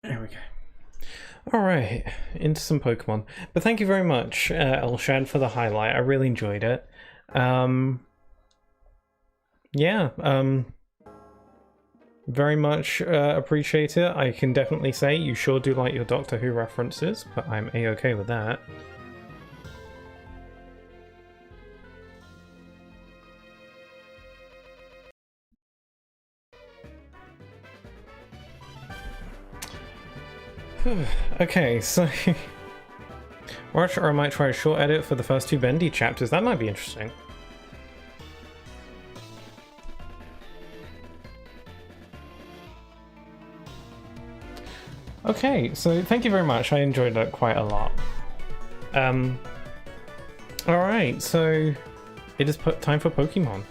There we go. Alright, into some Pokemon. But thank you very much, Elshad, for the highlight. I really enjoyed it. Yeah, very much appreciate it. I can definitely say you sure do like your Doctor Who references, but I'm A-okay with that. Okay, so or I might try a short edit for the first two Bendy chapters. That might be interesting. Okay, so thank you very much. I enjoyed that quite a lot. Alright, so it is time for Pokemon.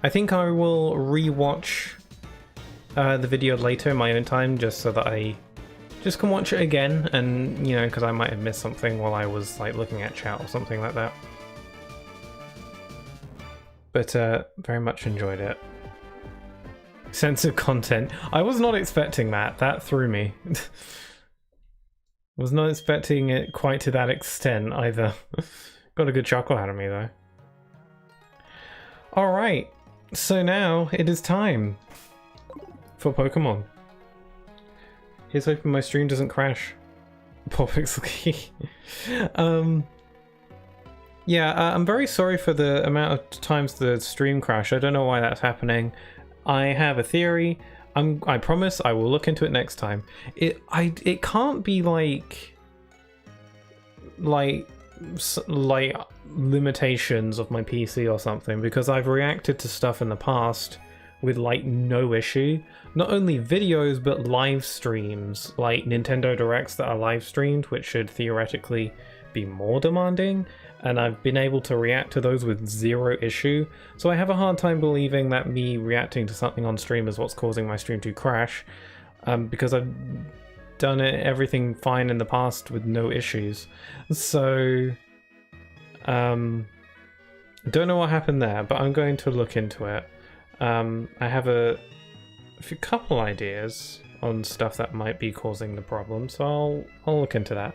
I think I will re-watch the video later in my own time, just so that I just can watch it again, and you know, because I might have missed something while I was like looking at chat or something like that. But very much enjoyed it. Sense of content. I was not expecting that. That threw me. Was not expecting it quite to that extent either. Got a good chuckle out of me though. Alright, so now it is time for Pokemon. Here's hoping my stream doesn't crash. Poor Pixel Key. Yeah, I'm very sorry for the amount of times the stream crashed. I don't know why that's happening. I have a theory. I promise I will look into it next time. It can't be like limitations of my PC or something, because I've reacted to stuff in the past with like no issue. Not only videos but live streams, like Nintendo Directs that are live streamed, which should theoretically be more demanding, and I've been able to react to those with zero issue. So I have a hard time believing that me reacting to something on stream is what's causing my stream to crash, because I've done everything fine in the past with no issues. So don't know what happened there, but I'm going to look into it. I have a couple ideas on stuff that might be causing the problem, so I'll look into that.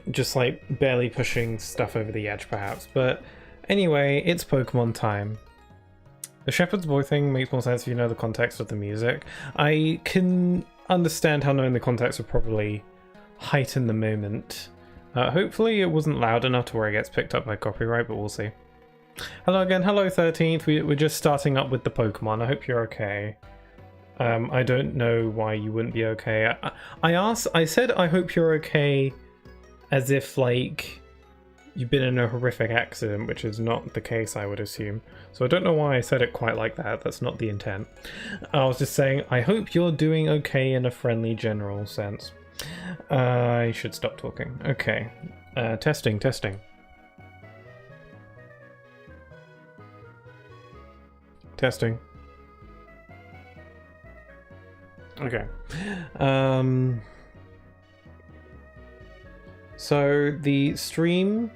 Just like barely pushing stuff over the edge perhaps, but anyway, it's Pokemon time. The Shepherd's Boy thing makes more sense if you know the context of the music. I can understand how knowing the context would probably heighten the moment. Hopefully it wasn't loud enough to where it gets picked up by copyright, but we'll see. Hello again, hello 13th, we're just starting up with the Pokemon. I hope you're okay. I don't know why you wouldn't be okay. I said I hope you're okay as if like you've been in a horrific accident, which is not the case, I would assume. So I don't know why I said it quite like that. That's not the intent. I was just saying I hope you're doing okay in a friendly general sense. I should stop talking. Okay. Testing. Okay. So the stream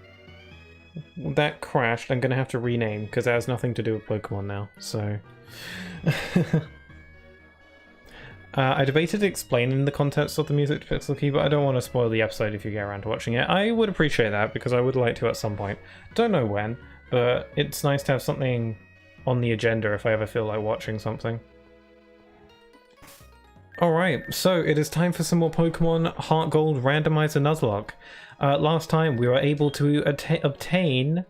that crashed, I'm gonna have to rename because it has nothing to do with Pokemon now. So I debated explaining the contents of the music to Pixel Key, but I don't want to spoil the episode if you get around to watching it. I would appreciate that because I would like to at some point. Don't know when, but it's nice to have something on the agenda if I ever feel like watching something. Alright, so it is time for some more Pokemon HeartGold Randomizer Nuzlocke. Last time we were able to obtain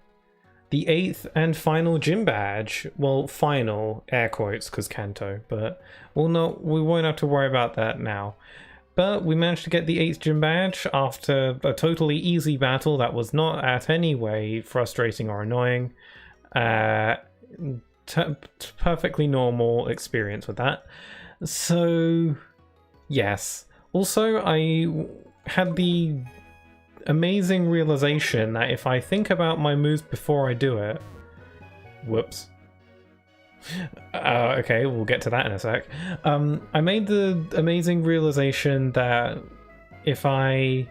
the 8th and final gym badge. Well, final, air quotes, because Kanto, but we won't have to worry about that now. But we managed to get the 8th gym badge after a totally easy battle that was not at any way frustrating or annoying. Perfectly normal experience with that. So, yes. Also, I had the amazing realization that if I think about my moves before I do it... Whoops. Okay, we'll get to that in a sec. I made the amazing realization that if I,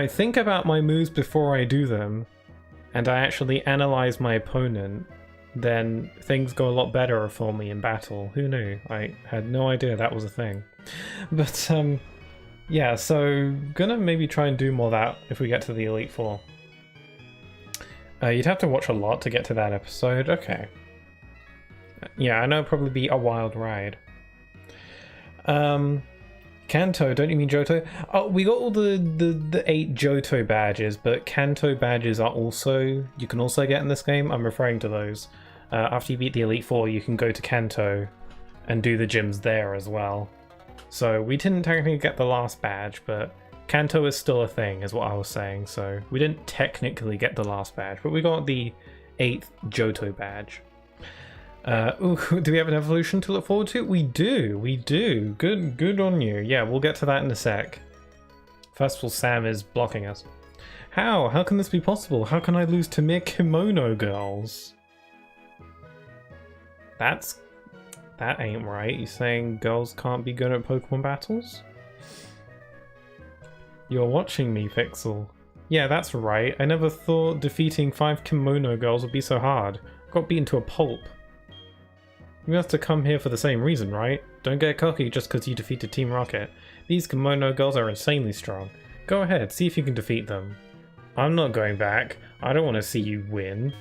think about my moves before I do them, and I actually analyze my opponent, then things go a lot better for me in battle. Who knew? I had no idea that was a thing. But yeah, so gonna maybe try and do more of that if we get to the Elite Four. You'd have to watch a lot to get to that episode. Okay. Yeah, I know it'll probably be a wild ride. Kanto, don't you mean Johto? Oh, we got all the 8 Johto badges, but Kanto badges are also, you can also get in this game. I'm referring to those. After you beat the Elite Four, you can go to Kanto and do the gyms there as well. So we didn't technically get the last badge, but Kanto is still a thing, is what I was saying. So we didn't technically get the last badge, but we got the 8th Johto badge. Ooh, do we have an evolution to look forward to? We do. Good on you. Yeah, we'll get to that in a sec. First of all, Sam is blocking us. How? How can this be possible? How can I lose to mere kimono girls? That ain't right. You saying girls can't be good at Pokemon battles? You're watching me, Pixel. Yeah, that's right. I never thought defeating 5 kimono girls would be so hard. Got beaten to a pulp. You have to come here for the same reason, right? Don't get cocky just because you defeated Team Rocket. These kimono girls are insanely strong. Go ahead, see if you can defeat them. I'm not going back. I don't want to see you win.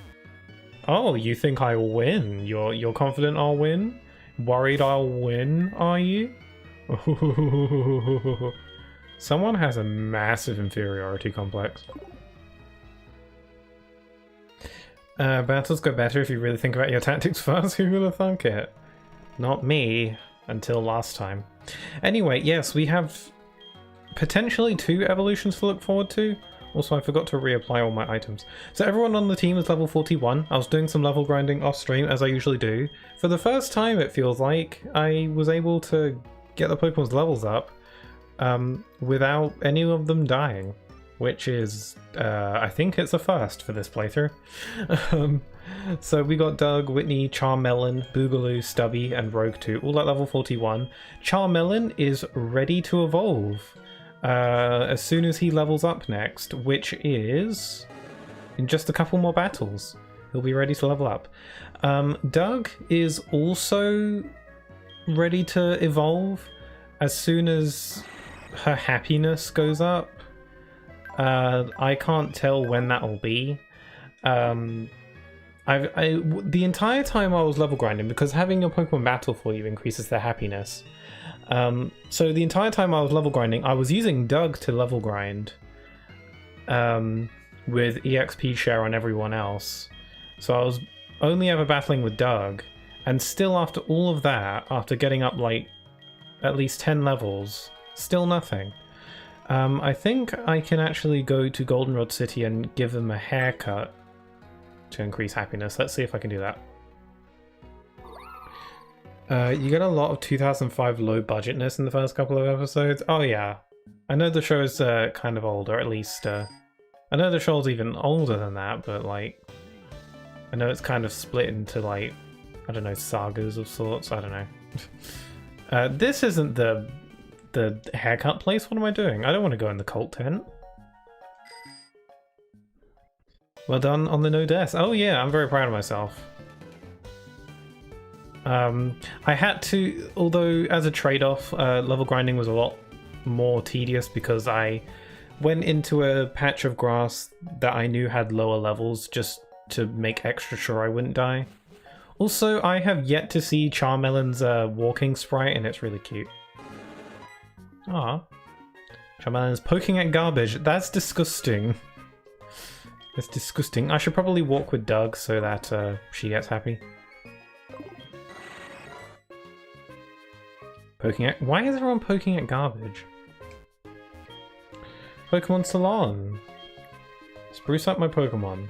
Oh, you think I'll win? You're confident I'll win? Worried I'll win, are you? Someone has a massive inferiority complex. Battles go better if you really think about your tactics first. Who would have thunk it? Not me, until last time. Anyway, yes, we have potentially 2 evolutions to look forward to. Also, I forgot to reapply all my items. So everyone on the team is level 41. I was doing some level grinding off stream, as I usually do. For the first time, it feels like, I was able to get the Pokemon's levels up without any of them dying. Which is, I think it's a first for this playthrough. So we got Doug, Whitney, Charmelon, Boogaloo, Stubby, and Rogue 2, all at level 41. Charmelon is ready to evolve as soon as he levels up next, which is in just a couple more battles. He'll be ready to level up. Doug is also ready to evolve as soon as her happiness goes up. I can't tell when that'll be. The entire time I was level grinding, because having your Pokemon battle for you increases their happiness. So the entire time I was level grinding, I was using Doug to level grind with EXP share on everyone else. So I was only ever battling with Doug, and still after all of that, after getting up like at least 10 levels, still nothing. I think I can actually go to Goldenrod City and give them a haircut to increase happiness. Let's see if I can do that. You get a lot of 2005 low budgetness in the first couple of episodes. Oh yeah, I know the show's kind of old, or at least I know the show's even older than that, but like I know it's kind of split into like, I don't know, sagas of sorts. I don't know. This isn't the haircut place. What am I doing? I don't want to go in the cult tent. Well done on the no deaths. Oh yeah, I'm very proud of myself. I had to, although as a trade-off, level grinding was a lot more tedious because I went into a patch of grass that I knew had lower levels just to make extra sure I wouldn't die. Also, I have yet to see Charmelon's walking sprite, and it's really cute. Ah, Charmelon's poking at garbage. That's disgusting. That's disgusting. I should probably walk with Doug so that she gets happy. Poking at... Why is everyone poking at garbage? Pokemon Salon. Spruce up my Pokemon.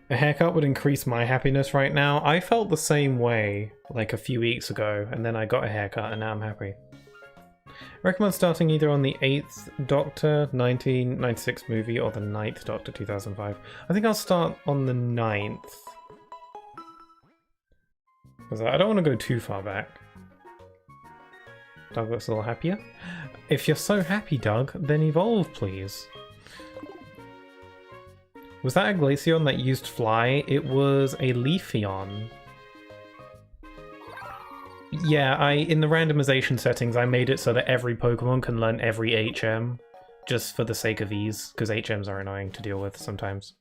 A haircut would increase my happiness right now. I felt the same way like a few weeks ago, and then I got a haircut and now I'm happy. I recommend starting either on the 8th Doctor 1996 movie or the 9th Doctor 2005. I think I'll start on the 9th. Because I don't want to go too far back. Doug looks a little happier. If you're so happy, Doug, then evolve, please. Was that a Glaceon that used Fly? It was a Leafeon. Yeah, in the randomization settings, I made it so that every Pokemon can learn every HM, just for the sake of ease, because HMs are annoying to deal with sometimes.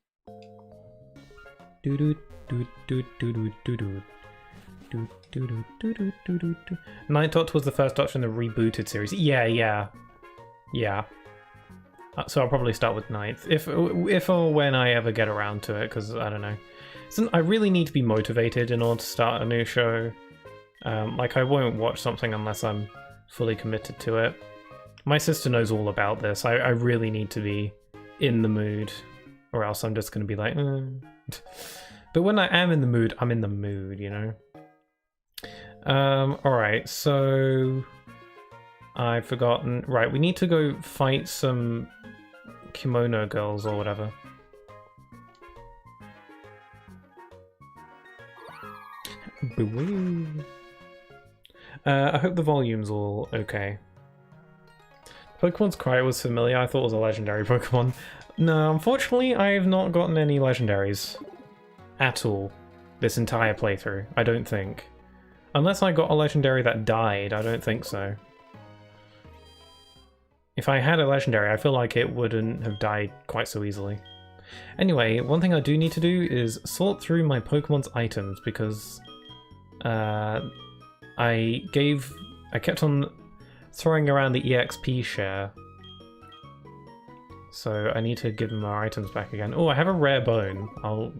Ninetales was the first Doctor in the rebooted series. Yeah. So I'll probably start with Ninth, if or when I ever get around to it, because I don't know. So I really need to be motivated in order to start a new show. Like, I won't watch something unless I'm fully committed to it. My sister knows all about this. I really need to be in the mood, or else I'm just going to be like, But when I am in the mood, I'm in the mood, you know? Alright, so... I've forgotten. Right, we need to go fight some kimono girls or whatever. Boo-woo. I hope the volume's all okay. Pokemon's Cry was familiar. I thought it was a legendary Pokemon. No, unfortunately, I have not gotten any legendaries. At all. This entire playthrough. I don't think. Unless I got a legendary that died, I don't think so. If I had a legendary, I feel like it wouldn't have died quite so easily. Anyway, one thing I do need to do is sort through my Pokemon's items, because I kept on throwing around the EXP share. So I need to give them our items back again. Oh, I have a rare bone. I'll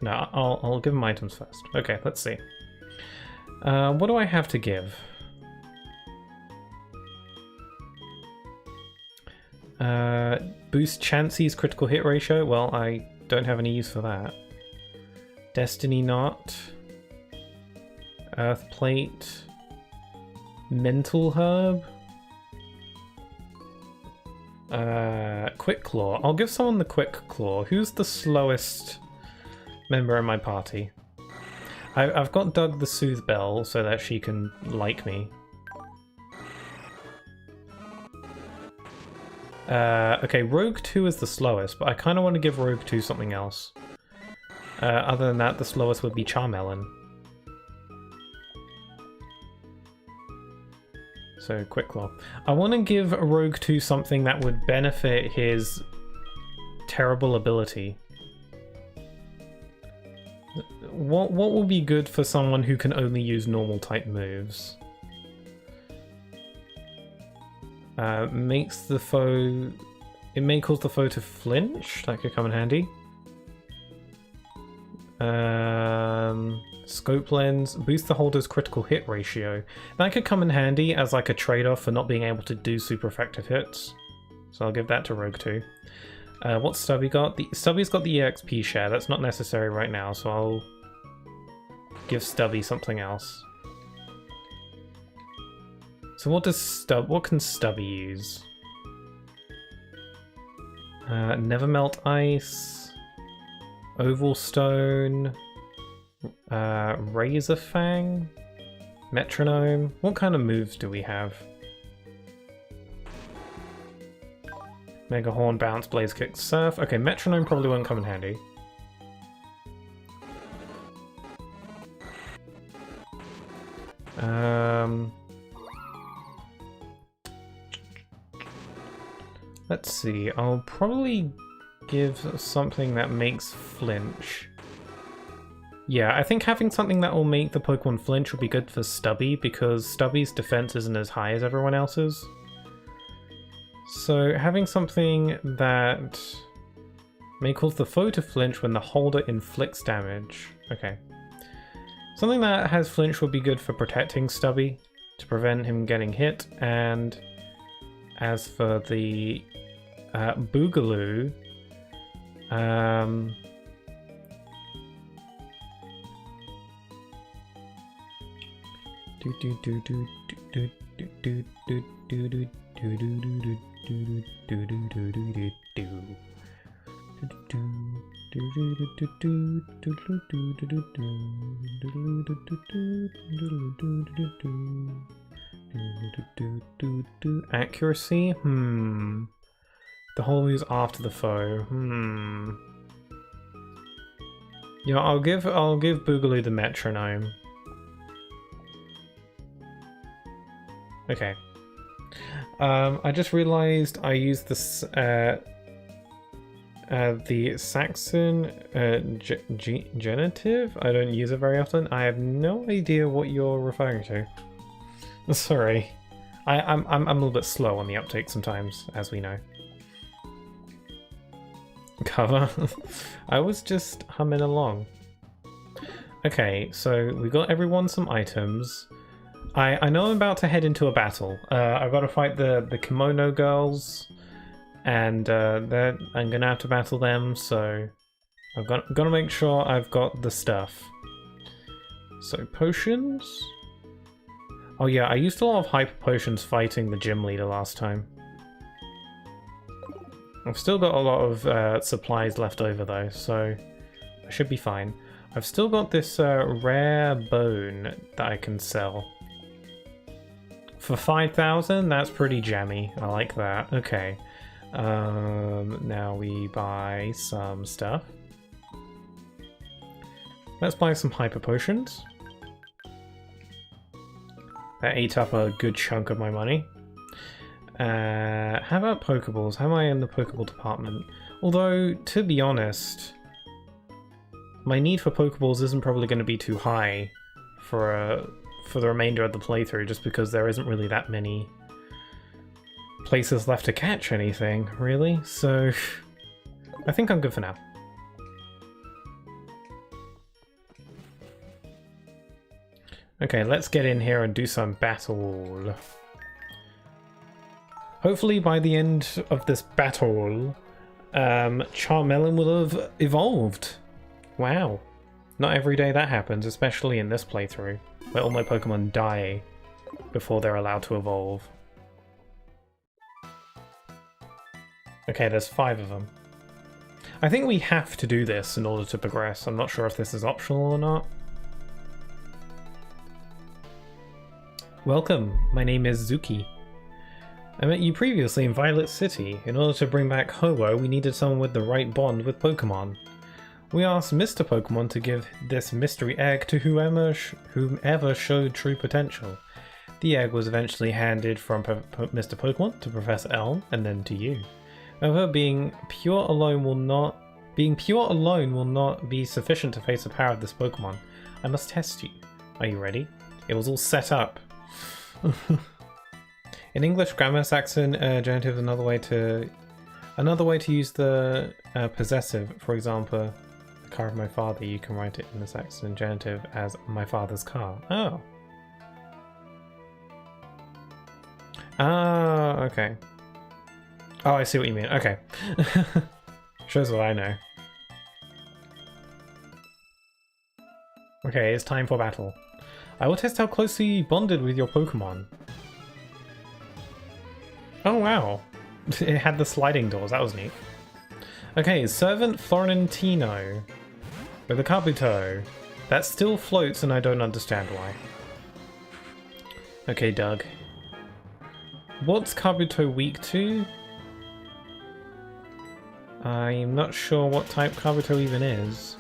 give them items first. Okay, let's see. What do I have to give? Boost Chansey's critical hit ratio. Well, I don't have any use for that. Destiny Knot. Earth Plate. Mental Herb. Quick Claw. I'll give someone the Quick Claw. Who's the slowest member in my party? I've got Doug the Soothe Bell so that she can like me. Okay, Rogue 2 is the slowest, but I kind of want to give Rogue 2 something else. Other than that, the slowest would be Charmelon. So, Quick Claw. I want to give Rogue 2 something that would benefit his terrible ability. What will be good for someone who can only use normal type moves? Makes the foe... It may cause the foe to flinch. That could come in handy. Scope Lens. Boost the holder's critical hit ratio. That could come in handy as like a trade-off for not being able to do super effective hits. So I'll give that to Rogue 2. What's Stubby got? Stubby's got the EXP share. That's not necessary right now, so I'll give Stubby something else. So what can Stubby use? Never Melt Ice, Oval Stone, Razor Fang, Metronome. What kind of moves do we have? Mega Horn, Bounce, Blaze Kick, Surf. Okay, Metronome probably won't come in handy. Let's see, I'll probably give something that makes flinch. Yeah, I think having something that will make the Pokemon flinch would be good for Stubby, because Stubby's defense isn't as high as everyone else's. So having something that may cause the foe to flinch when the holder inflicts damage. Okay. Something that has flinch would be good for protecting Stubby, to prevent him getting hit, and as for the Boogaloo, accuracy? The whole moves after the foe. Yeah, I'll give Boogaloo the metronome. Okay. I just realized I used this the Saxon genitive. I don't use it very often. I have no idea what you're referring to. Sorry. I'm a little bit slow on the uptake sometimes, as we know. Cover. I was just humming along. Okay, so we got everyone some items. I know I'm about to head into a battle. I've got to fight the kimono girls, and I'm gonna have to battle them. So I've got to make sure I've got the stuff. So potions. Oh yeah, I used a lot of hyper potions fighting the gym leader last time. I've still got a lot of supplies left over though, so I should be fine. I've still got this rare bone that I can sell. For 5,000, that's pretty jammy. I like that. Okay. Now we buy some stuff. Let's buy some hyper potions. That ate up a good chunk of my money. How about Pokeballs? How am I in the Pokeball department? Although, to be honest, my need for Pokeballs isn't probably going to be too high for the remainder of the playthrough, just because there isn't really that many places left to catch anything, really. So, I think I'm good for now. Okay, let's get in here and do some battle. Hopefully by the end of this battle, Charmeleon will have evolved. Wow. Not every day that happens, especially in this playthrough, where all my Pokemon die before they're allowed to evolve. Okay, there's 5 of them. I think we have to do this in order to progress. I'm not sure if this is optional or not. Welcome, my name is Zuki. I met you previously in Violet City. In order to bring back Ho-Oh, we needed someone with the right bond with Pokemon. We asked Mr. Pokemon to give this mystery egg to whomever showed true potential. The egg was eventually handed from Mr. Pokemon to Professor Elm and then to you. However, being pure alone will not be sufficient to face the power of this Pokemon. I must test you. Are you ready? It was all set up. In English grammar, Saxon genitive is another way to use the possessive. For example, the car of my father, you can write it in the Saxon genitive as my father's car. Oh. Ah, okay. Oh, I see what you mean. Okay. Shows what I know. Okay, it's time for battle. I will test how closely you bonded with your Pokemon. Oh wow. It had the sliding doors, that was neat. Okay, Servant Florentino with a Kabuto. That still floats and I don't understand why. Okay, Doug. What's Kabuto weak to? I'm not sure what type Kabuto even is.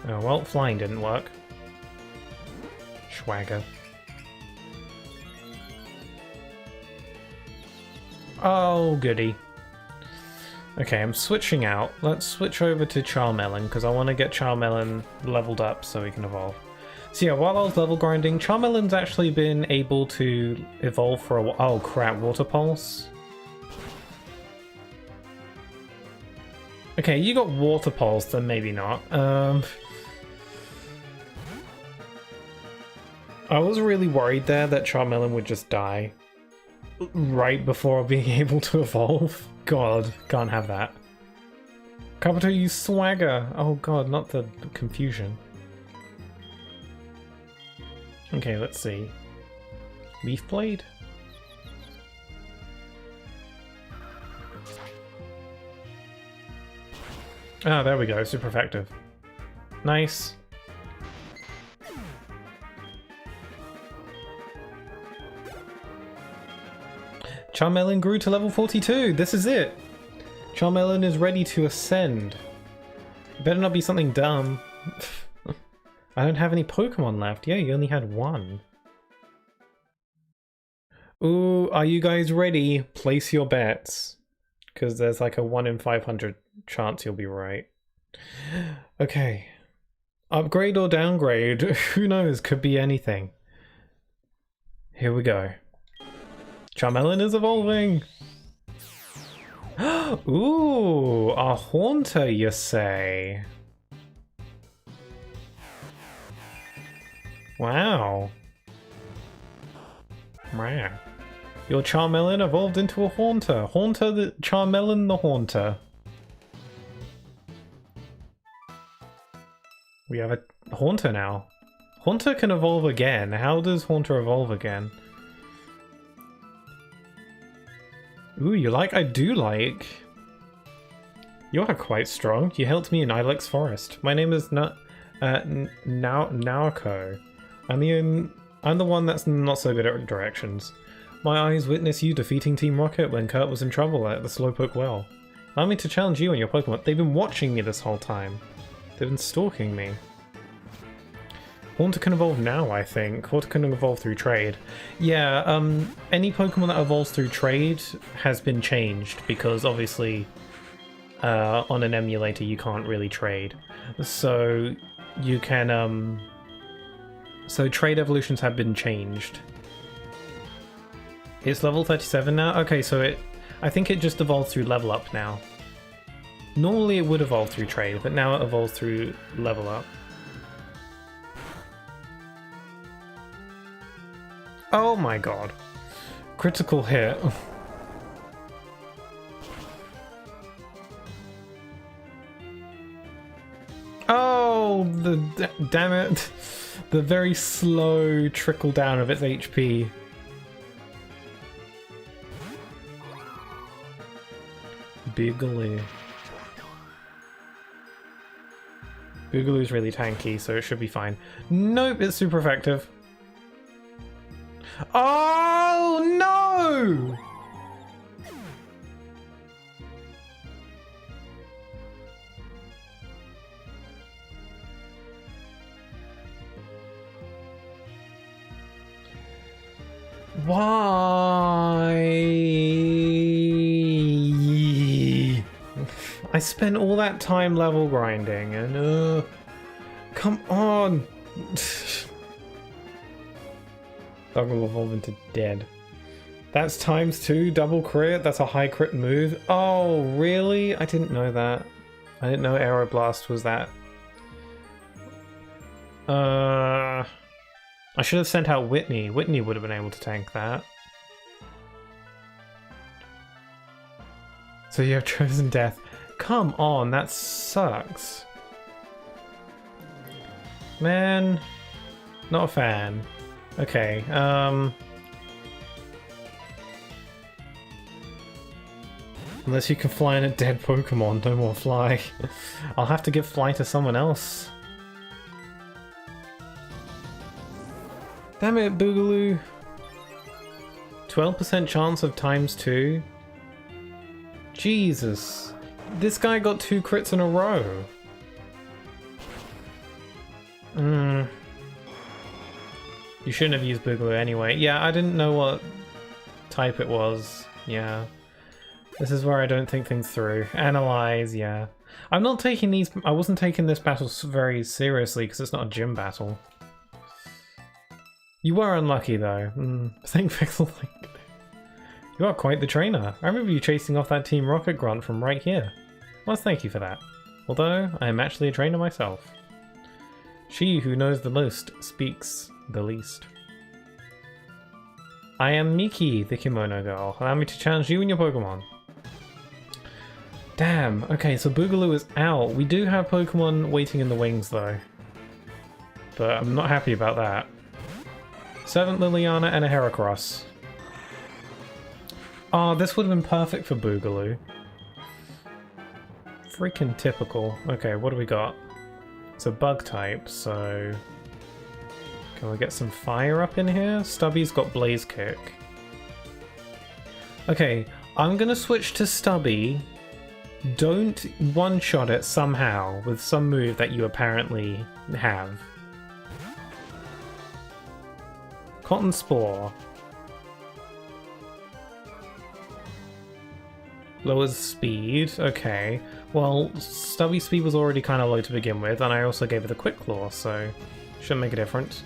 Oh well, flying didn't work. Swagger. Oh, goody. Okay, I'm switching out. Let's switch over to Charmeleon, because I want to get Charmeleon leveled up so he can evolve. So yeah, while I was level grinding, Charmeleon's actually been able to evolve for a while. Oh crap, Water Pulse. Okay, you got Water Pulse, then maybe not. I was really worried there that Charmeleon would just die right before being able to evolve. God, can't have that. Kabuto, you swagger! Oh god, not the confusion. Okay, let's see. Leaf Blade? Ah, there we go, super effective. Nice. Charmeleon grew to level 42, this is it! Charmeleon is ready to ascend. Better not be something dumb. I don't have any Pokemon left. Yeah, you only had one. Ooh, are you guys ready? Place your bets. Because there's like a 1 in 500 chance you'll be right. Okay. Upgrade or downgrade? Who knows? Could be anything. Here we go. Charmeleon is evolving! Ooh, a Haunter, you say? Wow. Wow. Your Charmeleon evolved into a Haunter. Haunter the Charmeleon the Haunter. We have a Haunter now. Haunter can evolve again. How does Haunter evolve again? Ooh, you like? I do like. You are quite strong. You helped me in Ilex Forest. My name is Naoko. I'm the one that's not so good at directions. My eyes witnessed you defeating Team Rocket when Kurt was in trouble at the Slowpoke Well. Allow me to challenge you and your Pokemon. They've been watching me this whole time. They've been stalking me. Haunter can evolve now, I think. Haunter can evolve through trade. Yeah, any Pokemon that evolves through trade has been changed because obviously on an emulator you can't really trade. So you can so trade evolutions have been changed. It's level 37 now? Okay, so I think it just evolves through level up now. Normally it would evolve through trade, but now it evolves through level up. Oh my god. Critical hit. Oh, damn it. The very slow trickle down of its HP. Boogaloo. Boogaloo's really tanky, so it should be fine. Nope, it's super effective. Oh no! Why? I spent all that time level grinding and come on! Dog will evolve into dead. That's ×2 double crit. That's a high crit move. Oh, really? I didn't know that. I didn't know Aeroblast was that. I should have sent out Whitney. Whitney would have been able to tank that. So you have chosen death. Come on, that sucks. Man, not a fan. Okay, unless you can fly in a dead Pokemon, no more fly. I'll have to give fly to someone else. Damn it, Boogaloo. 12% chance of ×2. Jesus. This guy got 2 crits in a row. You shouldn't have used Boogaloo anyway. Yeah, I didn't know what type it was. Yeah. This is where I don't think things through. Analyze, yeah. I'm not taking these... I wasn't taking this battle very seriously because it's not a gym battle. You were unlucky though. Thank Pixel Link. You are quite the trainer. I remember you chasing off that Team Rocket grunt from right here. Well, thank you for that. Although, I am actually a trainer myself. She who knows the most speaks the least. I am Miki, the kimono girl. Allow me to challenge you and your Pokemon. Damn, okay, so Boogaloo is out. We do have Pokemon waiting in the wings though. But I'm not happy about that. 7th Liliana and a Heracross. Oh, this would have been perfect for Boogaloo. Freaking typical. Okay, what do we got? It's a bug type, so... Can we get some fire up in here? Stubby's got Blaze Kick. Okay, I'm gonna switch to Stubby Don't one-shot it somehow with some move that you apparently have. Cotton Spore. Lowers speed, okay. Well, Stubby speed was already kind of low to begin with, and I also gave it a Quick Claw, so shouldn't make a difference.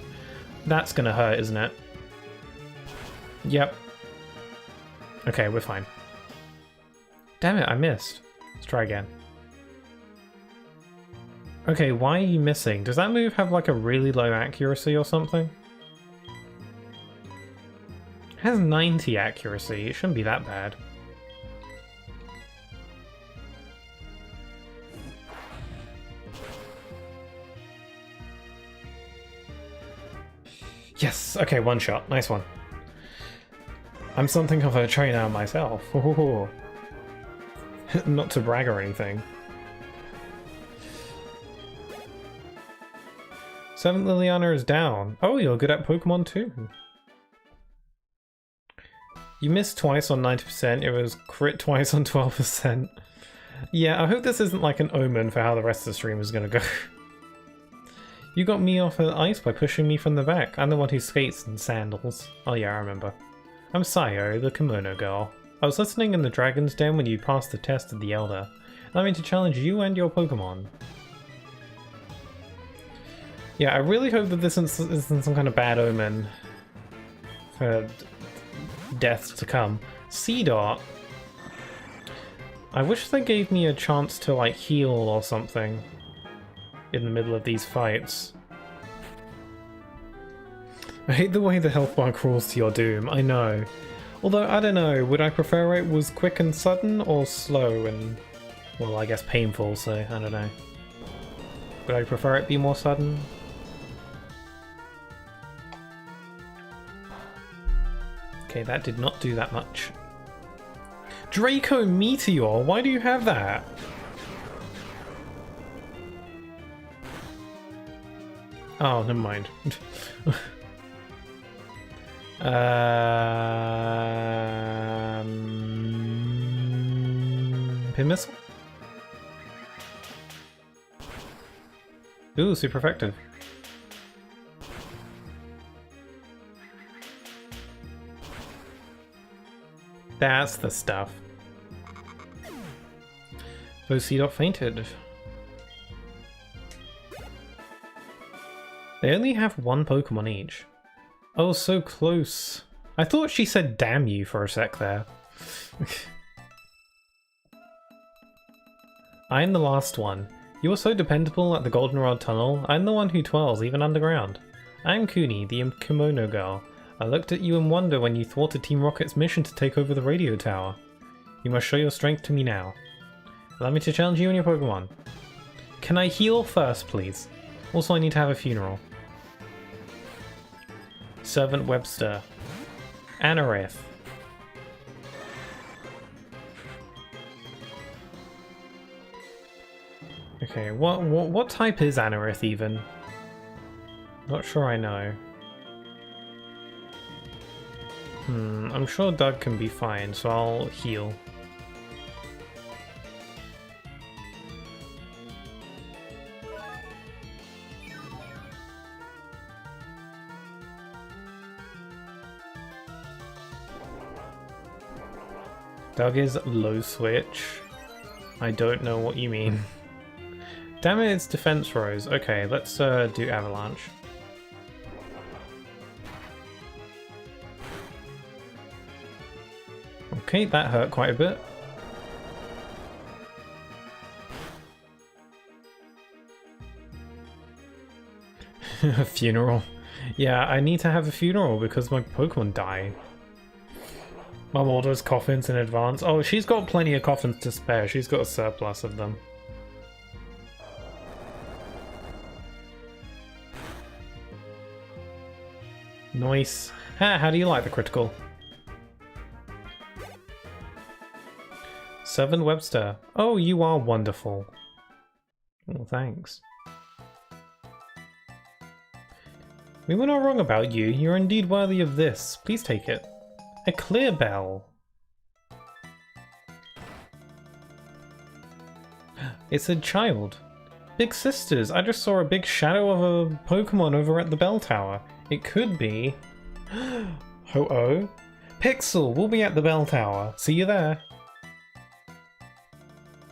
That's gonna hurt, isn't it? Yep. Okay, we're fine. Damn it, I missed. Let's try again. Okay, why are you missing? Does that move have like a really low accuracy or something? It has 90 accuracy, it shouldn't be that bad. Yes! Okay, one shot. Nice one. I'm something of a trainer myself. Ooh. Not to brag or anything. 7th Liliana is down. Oh, you're good at Pokemon too. You missed twice on 90%, it was crit twice on 12%. Yeah, I hope this isn't like an omen for how the rest of the stream is gonna go. You got me off of ice by pushing me from the back. I'm the one who skates in sandals. Oh yeah, I remember. I'm Sayo, the kimono girl. I was listening in the Dragon's Den when you passed the test of the Elder. Allow me to challenge you and your Pokemon. Yeah, I really hope that this isn't some kind of bad omen for deaths to come. Seedot. I wish they gave me a chance to like heal or something in the middle of these fights. I hate the way the health bar crawls to your doom, I know. Although, I don't know, would I prefer it was quick and sudden or slow and, well, I guess painful, so I don't know. Would I prefer it be more sudden? Okay, that did not do that much. Draco Meteor, why do you have that? Oh, never mind. Pin missile? Ooh, super effective. That's the stuff. Seedot fainted. They only have one Pokemon each. Oh, so close. I thought she said damn you for a sec there. I'm the last one. You are so dependable at the Goldenrod Tunnel. I'm the one who twirls even underground. I'm Kuni, the kimono girl. I looked at you in wonder when you thwarted Team Rocket's mission to take over the radio tower. You must show your strength to me now. Allow me to challenge you and your Pokemon. Can I heal first, please? Also, I need to have a funeral. Servant Webster. Anorith. Okay, what type is Anorith even? Not sure I know. I'm sure Doug can be fine, so I'll heal. Doug is low switch. I don't know what you mean. Damn it, it's defense rose. Okay, let's do avalanche. Okay, that hurt quite a bit. A funeral. Yeah, I need to have a funeral because my Pokemon die. Mum orders coffins in advance. Oh, she's got plenty of coffins to spare. She's got a surplus of them. Nice. How do you like the critical? Servant Webster. Oh, you are wonderful. Well, thanks. We were not wrong about you. You're indeed worthy of this. Please take it. A clear bell. It's a child. Big sisters, I just saw a big shadow of a Pokemon over at the bell tower. It could be... Ho-Oh? Pixel, we'll be at the bell tower. See you there.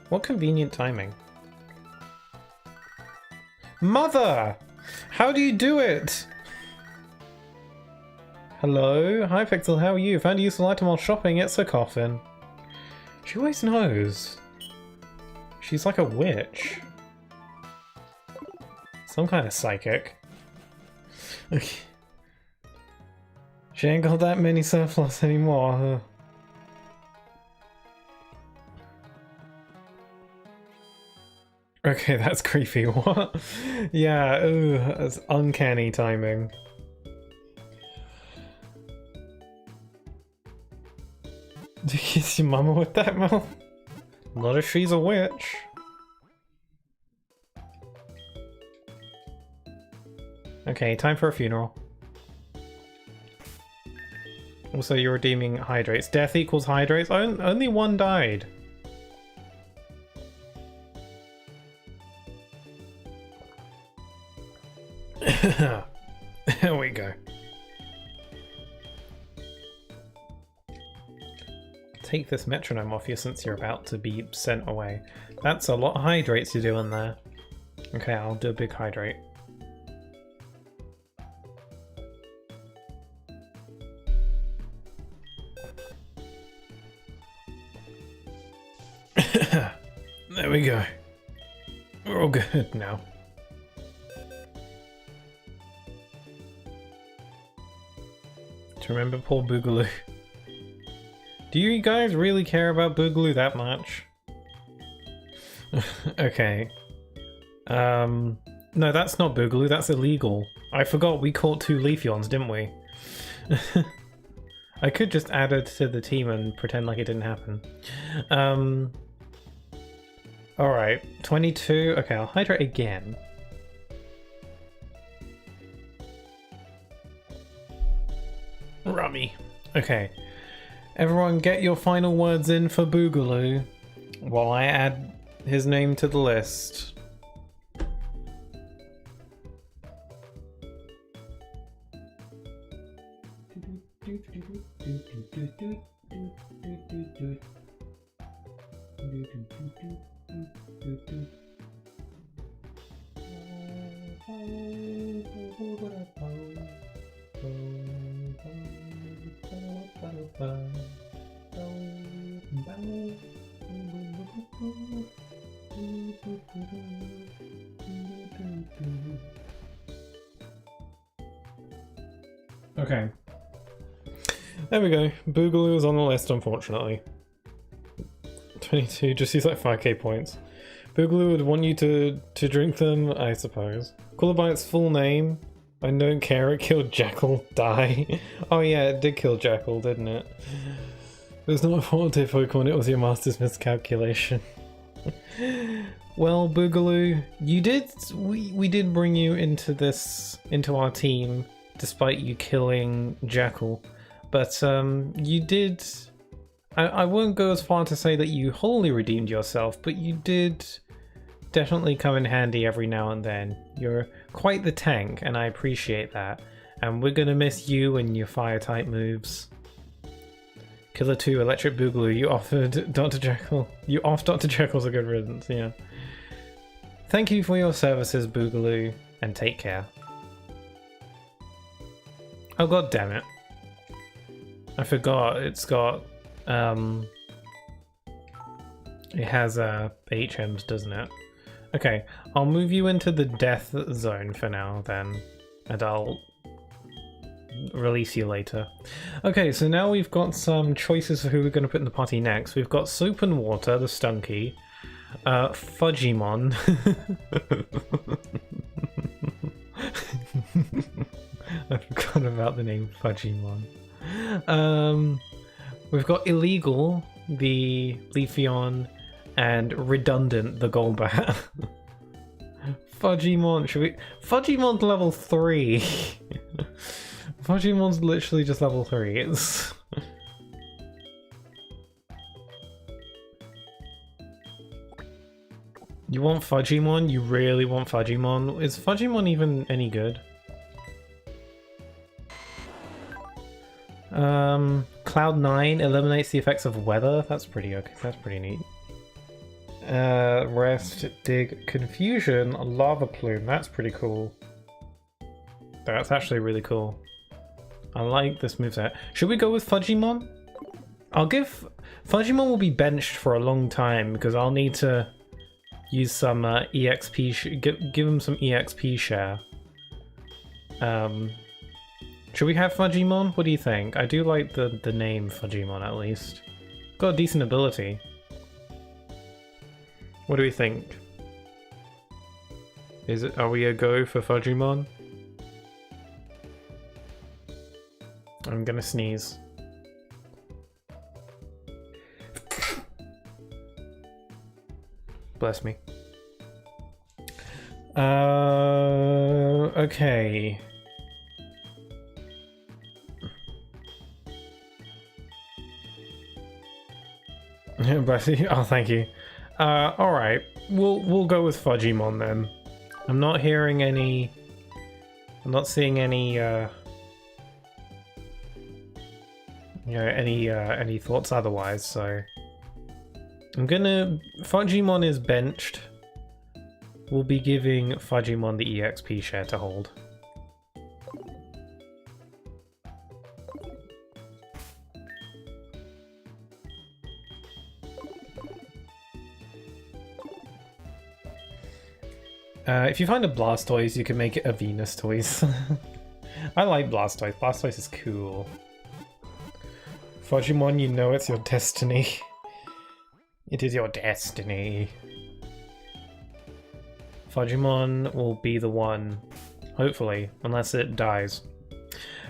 What convenient timing. Mother! How do you do it? Hello? Hi Pixel, how are you? Found a useful item while shopping. It's a coffin. She always knows. She's like a witch. Some kind of psychic. She ain't got that many surplus anymore. Okay, that's creepy. What? Yeah, ooh, that's uncanny timing. Do you kiss your mama with that mouth? Not if she's a witch. Okay, time for a funeral. Also, you're redeeming hydrates. Death equals hydrates. Only one died. There we go. Take this metronome off you since you're about to be sent away. That's a lot of hydrates you're doing there. Okay, I'll do a big hydrate. There we go. We're all good now. To remember poor Boogaloo. Do you guys really care about Boogaloo that much? Okay. No, that's not Boogaloo, that's illegal. I forgot we caught 2 Leafeons, didn't we? I could just add it to the team and pretend like it didn't happen. Alright, 22. Okay, I'll hydrate again. Rummy. Okay. Everyone get your final words in for Boogaloo while I add his name to the list. Okay. There we go. Boogaloo is on the list, unfortunately. 22, just use like 5k points. Boogaloo would want you to drink them, I suppose. Call it by its full name. I don't care, it killed Jackal. Die. Oh yeah, it did kill Jackal, didn't it? It was not a fault of Pokemon, it was your master's miscalculation. Well, Boogaloo, you did. We did bring you into our team, despite you killing Jackal. But you did. I won't go as far to say that you wholly redeemed yourself, but you did definitely come in handy every now and then. You're quite the tank, and I appreciate that. And we're gonna miss you and your fire-type moves. Killer 2, Electric Boogaloo, you offered Dr. Jekyll. You off Dr. Jekyll's a good riddance, yeah. Thank you for your services, Boogaloo, and take care. Oh god damn it. I forgot it's got it has HMs, doesn't it? Okay, I'll move you into the death zone for now then, and I'll release you later. Okay, so now we've got some choices for who we're going to put in the party next. We've got Soap and Water, the Stunky, Fudgimon. I forgot about the name Fudgimon. We've got Illegal, the Leafeon, and Redundant, the Golbat. Fudgimon, should we... Fudgimon's level 3. Fudgimon's literally just level 3. It's... You want Fudgimon? You really want Fudgimon? Is Fudgimon even any good? Cloud9 eliminates the effects of weather. That's pretty okay. That's pretty neat. Rest, dig, confusion, lava plume. That's pretty cool. That's actually really cool. I like this moveset. Should we go with Fudgimon? Fudgimon will be benched for a long time because I'll need to use some EXP. Give him some EXP share. Should we have Fudgimon? What do you think? I do like the name Fudgimon at least. Got a decent ability. What do we think? Are we a go for Fudgimon? I'm gonna sneeze. Bless me. Okay. Bless you. Oh, thank you. All right. We'll go with Fudgimon then. I'm not hearing any. I'm not seeing any. Any thoughts otherwise. So I'm gonna. Fudgimon is benched. We'll be giving Fudgimon the EXP share to hold. If you find a Blastoise, you can make it a Venustoise. I like Blastoise. Blastoise is cool. Fudgimon, you know it's your destiny. It is your destiny. Fudgimon will be the one, hopefully, unless it dies.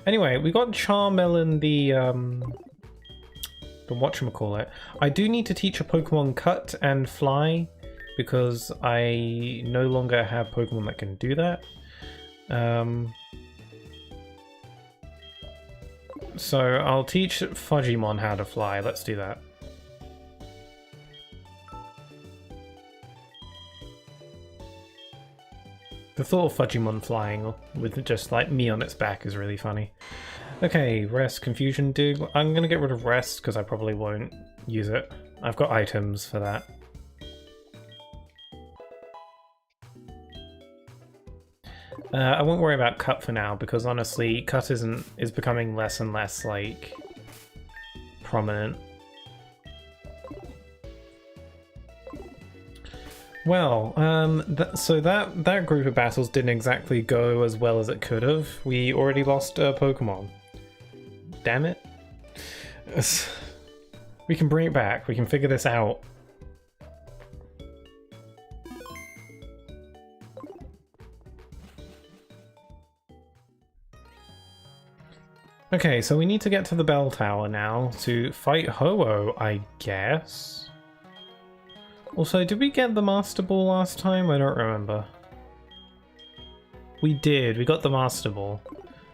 Anyway, we got Charmelon the whatchamacallit. I do need to teach a Pokemon Cut and Fly, because I no longer have Pokemon that can do that. So I'll teach Fudgimon how to fly. Let's do that. The thought of Fudgimon flying with just like me on its back is really funny. Okay, rest, confusion, dig. I'm gonna get rid of rest because I probably won't use it. I've got items for that. I won't worry about Cut for now because honestly, Cut is becoming less and less like prominent. Well, so that group of battles didn't exactly go as well as it could have. We already lost a Pokemon. Damn it. We can bring it back. We can figure this out. Okay, so we need to get to the bell tower now to fight Ho-Oh, I guess. Also, did we get the Master Ball last time? I don't remember. We did, we got the Master Ball.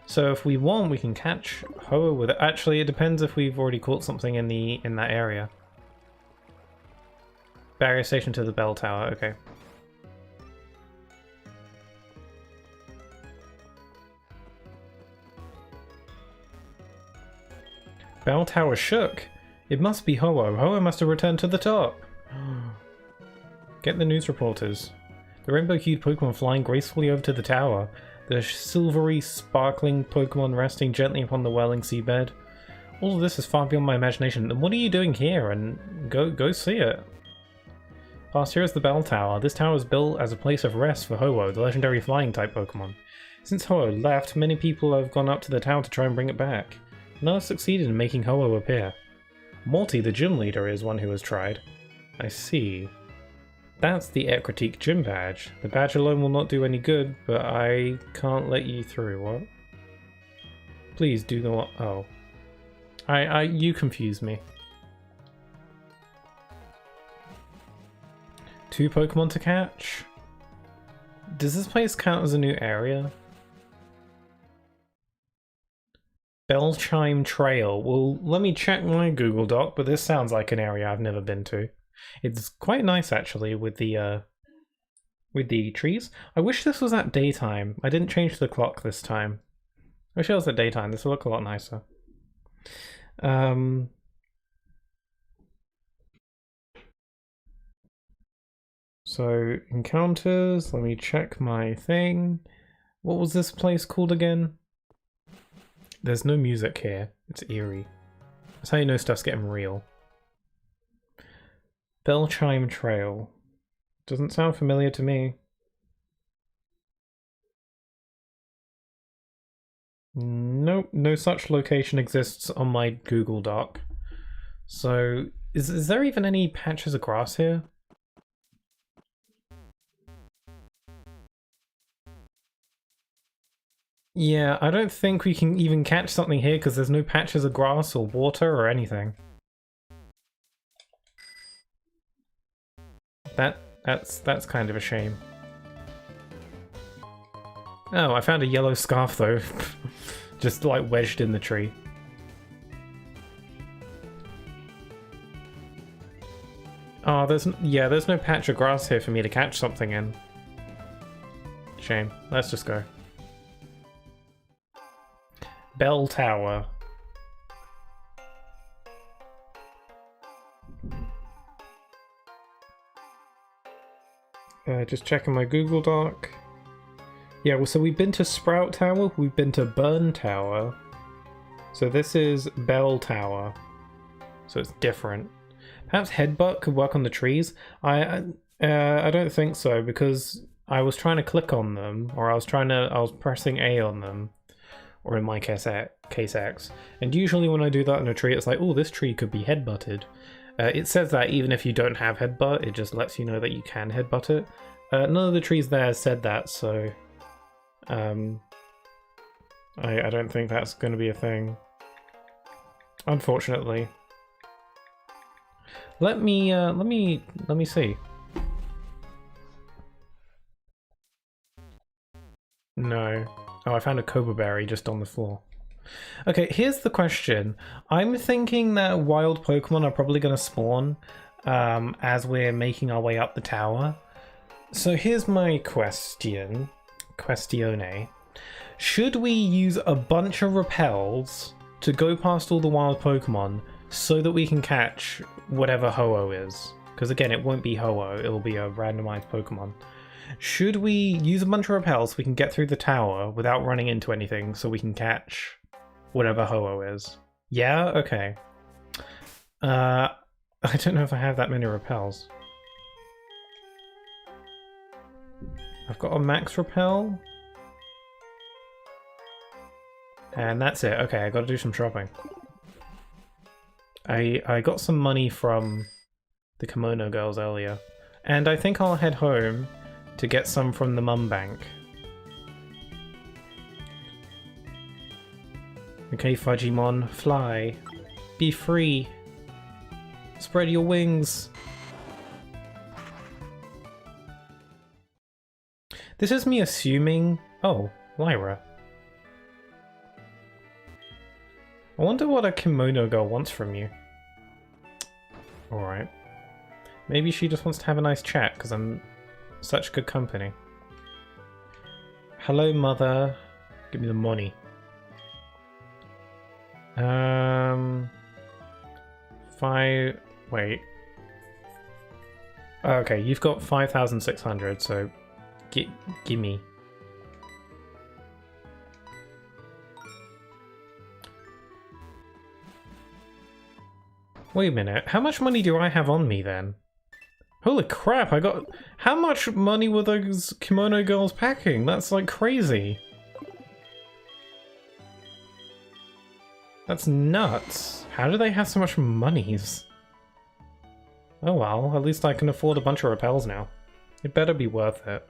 So if we want, we can catch Ho-Oh with it. Actually, it depends if we've already caught something in that area. Barrier station to the bell tower, okay. Bell tower shook. It must be Ho-Oh. Ho-Oh must have returned to the top. Get the news reporters. The rainbow-hued Pokemon flying gracefully over to the tower. The silvery, sparkling Pokemon resting gently upon the whirling seabed. All of this is far beyond my imagination. And what are you doing here? And go see it. Past here is the bell tower. This tower was built as a place of rest for Ho-Oh, the legendary flying-type Pokemon. Since Ho-Oh left, many people have gone up to the tower to try and bring it back. None have succeeded in making Ho-Oh appear. Morty, the gym leader, is one who has tried. I see. That's the Air Critique gym badge. The badge alone will not do any good, but I can't let you through. What? Please do not. Oh. You confuse me. 2 Pokemon to catch? Does this place count as a new area? Bell Chime Trail. Well, let me check my Google Doc, but this sounds like an area I've never been to. It's quite nice actually with the with the trees. I wish this was at daytime. I didn't change the clock this time. I wish it was at daytime. This will look a lot nicer. So, encounters, let me check my thing. What was this place called again? There's no music here. It's eerie. That's how you know stuff's getting real. Bell Chime Trail. Doesn't sound familiar to me. Nope, no such location exists on my Google Doc. So, is there even any patches of grass here? Yeah, I don't think we can even catch something here because there's no patches of grass or water or anything. That's kind of a shame. Oh, I found a yellow scarf though. Just like wedged in the tree. Oh, there's no patch of grass here for me to catch something in. Shame. Let's just go. Bell Tower. Just checking my Google Doc. Yeah, well, so we've been to Sprout Tower, we've been to Burn Tower. So this is Bell Tower. So it's different. Perhaps Headbutt could work on the trees. I don't think so, because I was trying to click on them, or I was pressing A on them, or in my case X. And usually when I do that on a tree, it's like, oh, this tree could be headbutted. It says that even if you don't have headbutt, it just lets you know that you can headbutt it. None of the trees there said that, so I don't think that's going to be a thing. Unfortunately. Let me see. No. Oh, I found a cobra berry just on the floor. Okay, here's the question. I'm thinking that wild Pokemon are probably going to spawn as we're making our way up the tower. So here's my question. Questione. Should we use a bunch of repels to go past all the wild Pokemon so that we can catch whatever Ho-Oh is? Because again, it won't be Ho-Oh, it'll be a randomized Pokemon. Should we use a bunch of repels so we can get through the tower without running into anything so we can catch whatever Ho-Oh is? Yeah? Okay. I don't know if I have that many repels. I've got a max repel. And that's it. Okay, I gotta do some shopping. I got some money from the kimono girls earlier. And I think I'll head home to get some from the mum bank. Okay, Fudgimon, fly. Be free. Spread your wings. This is me assuming... Oh, Lyra. I wonder what a kimono girl wants from you. Alright. Maybe she just wants to have a nice chat, because I'm such good company. Hello, mother. Give me the money. Wait. Okay, you've got 5,600, so gimme. Wait a minute, how much money do I have on me then? Holy crap, I got... How much money were those kimono girls packing? That's like crazy. That's nuts. How do they have so much monies? Oh well, at least I can afford a bunch of repels now. It better be worth it.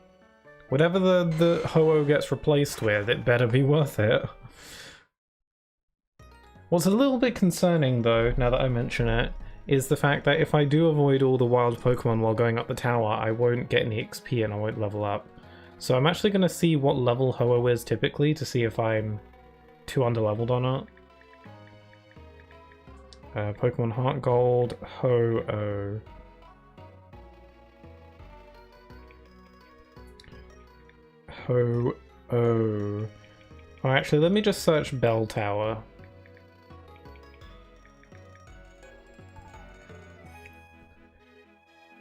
Whatever the Ho-Oh gets replaced with, it better be worth it. What's a little bit concerning though, now that I mention it, is the fact that if I do avoid all the wild Pokemon while going up the tower, I won't get any XP and I won't level up. So I'm actually going to see what level Ho-Oh is typically to see if I'm too underleveled or not. Pokemon HeartGold, Ho-Oh. Ho-Oh. Oh, actually, let me just search Bell Tower.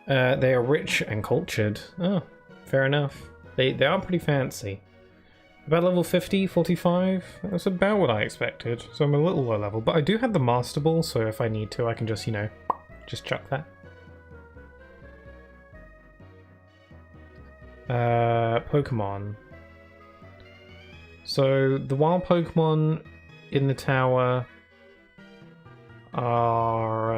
They are rich and cultured. Oh, fair enough. They are pretty fancy. About level 50, 45? That's about what I expected. So I'm a little low level, but I do have the Master Ball, so if I need to, I can just, you know, just chuck that. Pokemon. So the wild Pokemon in the tower are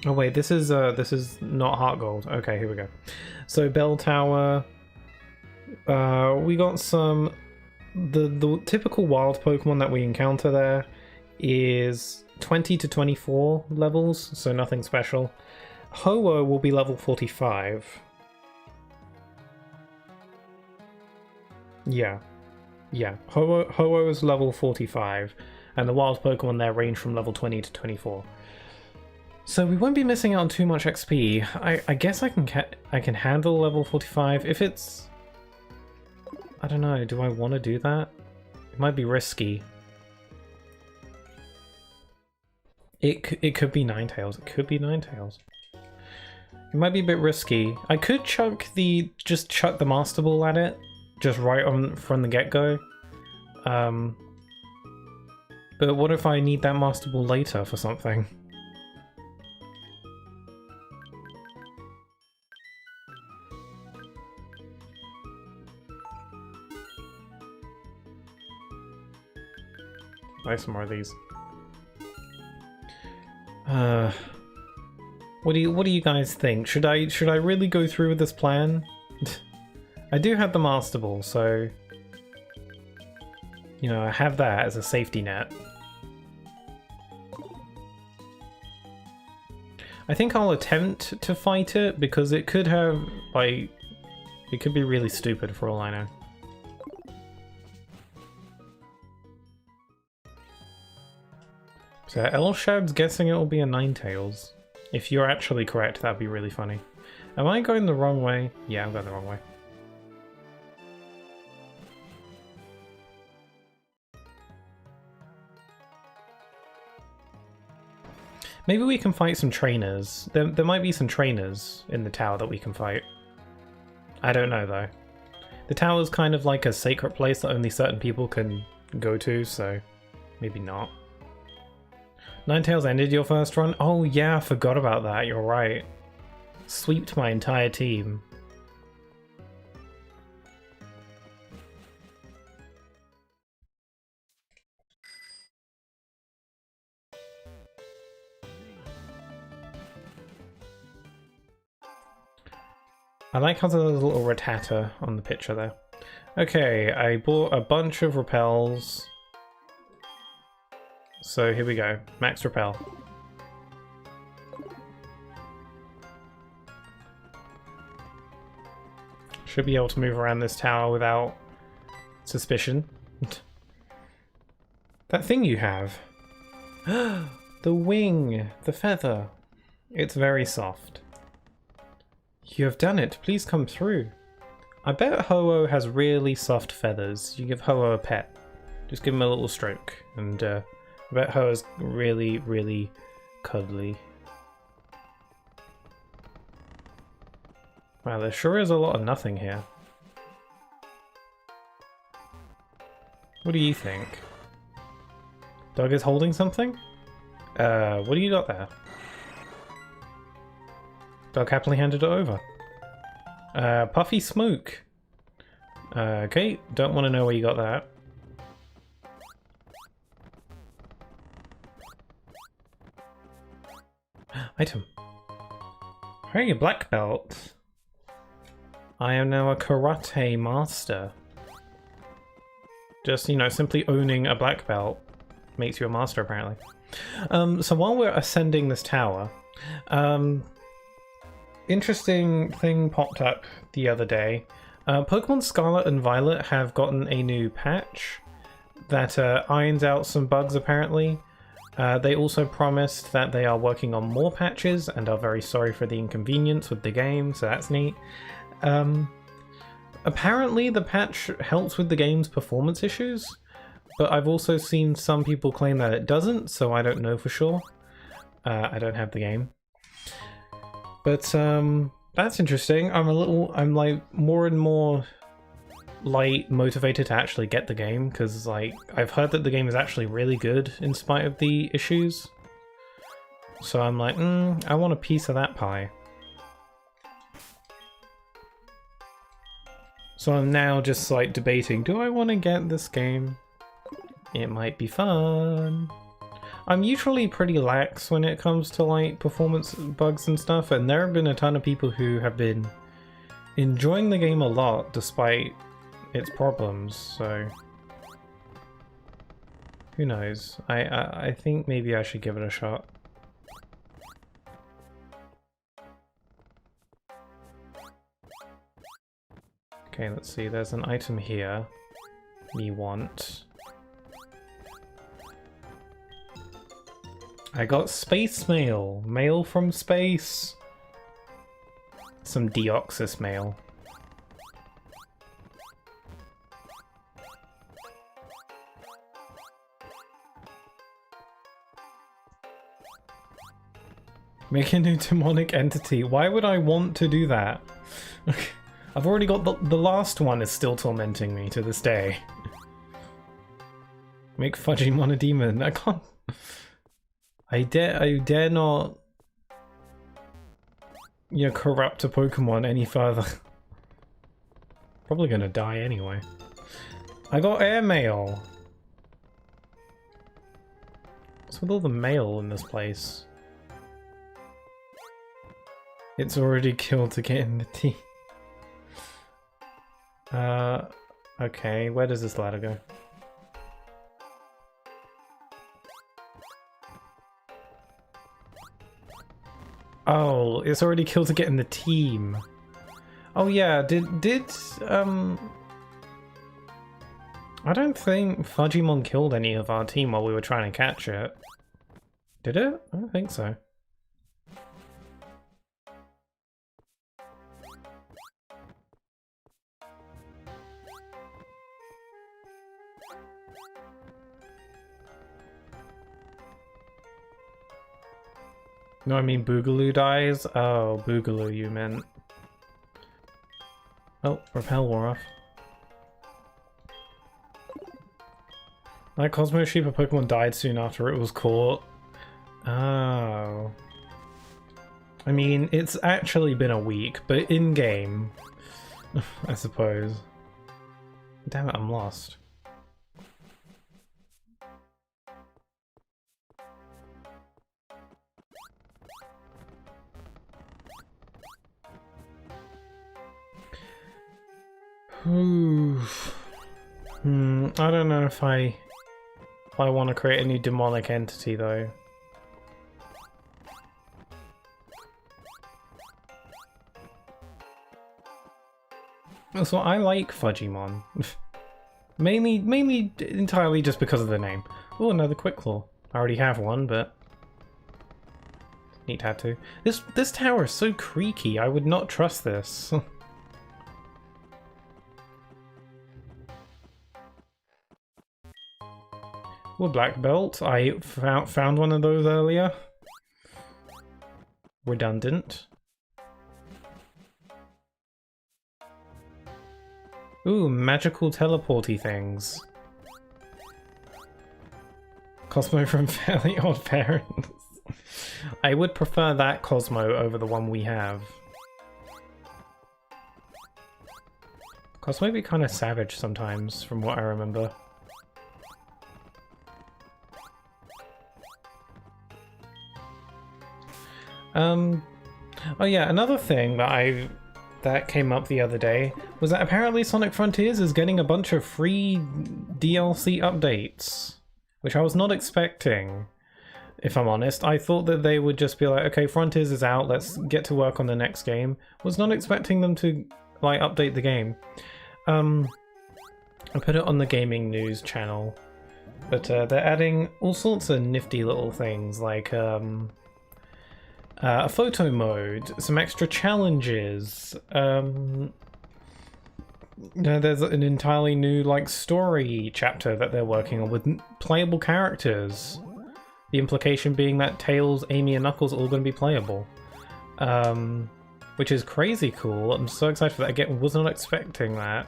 oh wait, this is not HeartGold. Okay, here we go. So Bell Tower, we got some the typical wild Pokemon that we encounter there is 20 to 24 levels, so nothing special. Ho-Oh will be level 45. Yeah. Ho-Oh is level 45, and the wild Pokemon there range from level 20 to 24. So we won't be missing out on too much XP. I guess I can handle level 45 if it's... I don't know, do I want to do that? It might be risky. It could be Ninetales. It could be Ninetales. It might be a bit risky. I could just chuck the Master Ball at it, just right on from the get-go. But what if I need that Master Ball later for something? Buy some more of these. What do you guys think? Should I really go through with this plan? I do have the Master Ball, so you know, I have that as a safety net. I think I'll attempt to fight it because it could have, like, it could be really stupid for all I know. So Elshad's guessing it will be a Ninetales. If you're actually correct, that'd be really funny. Am I going the wrong way? Yeah, I'm going the wrong way. Maybe we can fight some trainers. There might be some trainers in the tower that we can fight. I don't know though. The tower's kind of like a sacred place that only certain people can go to, so maybe not. Ninetales ended your first run? Oh yeah, I forgot about that, you're right. Sweeped my entire team. I like how there's a little Rattata on the picture there. Okay, I bought a bunch of repels. So here we go, max repel. Should be able to move around this tower without suspicion. That thing you have. The wing, the feather. It's very soft. You have done it, please come through. I bet Ho-Oh has really soft feathers. You give Ho-Oh a pet. Just give him a little stroke and I bet Ho-Oh's really, really cuddly. Wow, there sure is a lot of nothing here. What do you think? Doug is holding something? What do you got there? Doug happily handed it over. Puffy smoke. Okay, don't want to know where you got that. Item. Hey, black belt. I am now a karate master. Just, you know, simply owning a black belt makes you a master, apparently. So while we're ascending this tower, interesting thing popped up the other day. Pokemon Scarlet and Violet have gotten a new patch that irons out some bugs, apparently. They also promised that they are working on more patches and are very sorry for the inconvenience with the game, so that's neat. Apparently the patch helps with the game's performance issues, but I've also seen some people claim that it doesn't, so I don't know for sure. I don't have the game. But that's interesting. I'm like more and more like motivated to actually get the game, because like I've heard that the game is actually really good in spite of the issues. So I'm like, I want a piece of that pie. So I'm now just like debating, do I want to get this game? It might be fun. I'm usually pretty lax when it comes to like performance bugs and stuff, and there have been a ton of people who have been enjoying the game a lot despite its problems, so who knows. I think maybe I should give it a shot. Okay, let's see, there's an item here we want. I got space mail! Mail from space! Some Deoxys mail. Make a new demonic entity. Why would I want to do that? I've already got the last one is still tormenting me to this day. Make Fudgimon a demon. I can't. I dare not, you know, corrupt a Pokemon any further. Probably gonna die anyway. I got airmail. What's with all the mail in this place? It's already killed to get in the tea. Okay, where does this ladder go? Oh, it's already killed to get in the team. Oh yeah, did I don't think Fudgimon killed any of our team while we were trying to catch it. Did it? I don't think so. No, I mean Boogaloo dies? Oh, Boogaloo you meant. Oh, Repel wore off. My Cosmo Sheep, a Pokemon died soon after it was caught. Oh. I mean, it's actually been a week, but in-game, I suppose. Damn it, I'm lost. I don't know if I want to create a new demonic entity though. So I like Fudgimon. mainly entirely just because of the name. Oh, another Quick Claw. I already have one, but neat tattoo. This tower is so creaky. I would not trust this. Ooh, black belt. I found one of those earlier. Redundant. Ooh, magical teleporty things. Cosmo from Fairly Odd Parents. I would prefer that Cosmo over the one we have. Cosmo be kind of savage sometimes, from what I remember. Oh yeah, another thing that came up the other day was that apparently Sonic Frontiers is getting a bunch of free DLC updates, which I was not expecting, if I'm honest. I thought that they would just be like, okay, Frontiers is out, let's get to work on the next game. Was not expecting them to like update the game. I put it on the gaming news channel, but they're adding all sorts of nifty little things like A photo mode, some extra challenges. There's an entirely new like story chapter that they're working on with playable characters. The implication being that Tails, Amy, and Knuckles are all going to be playable, which is crazy cool. I'm so excited for that. Again, was not expecting that,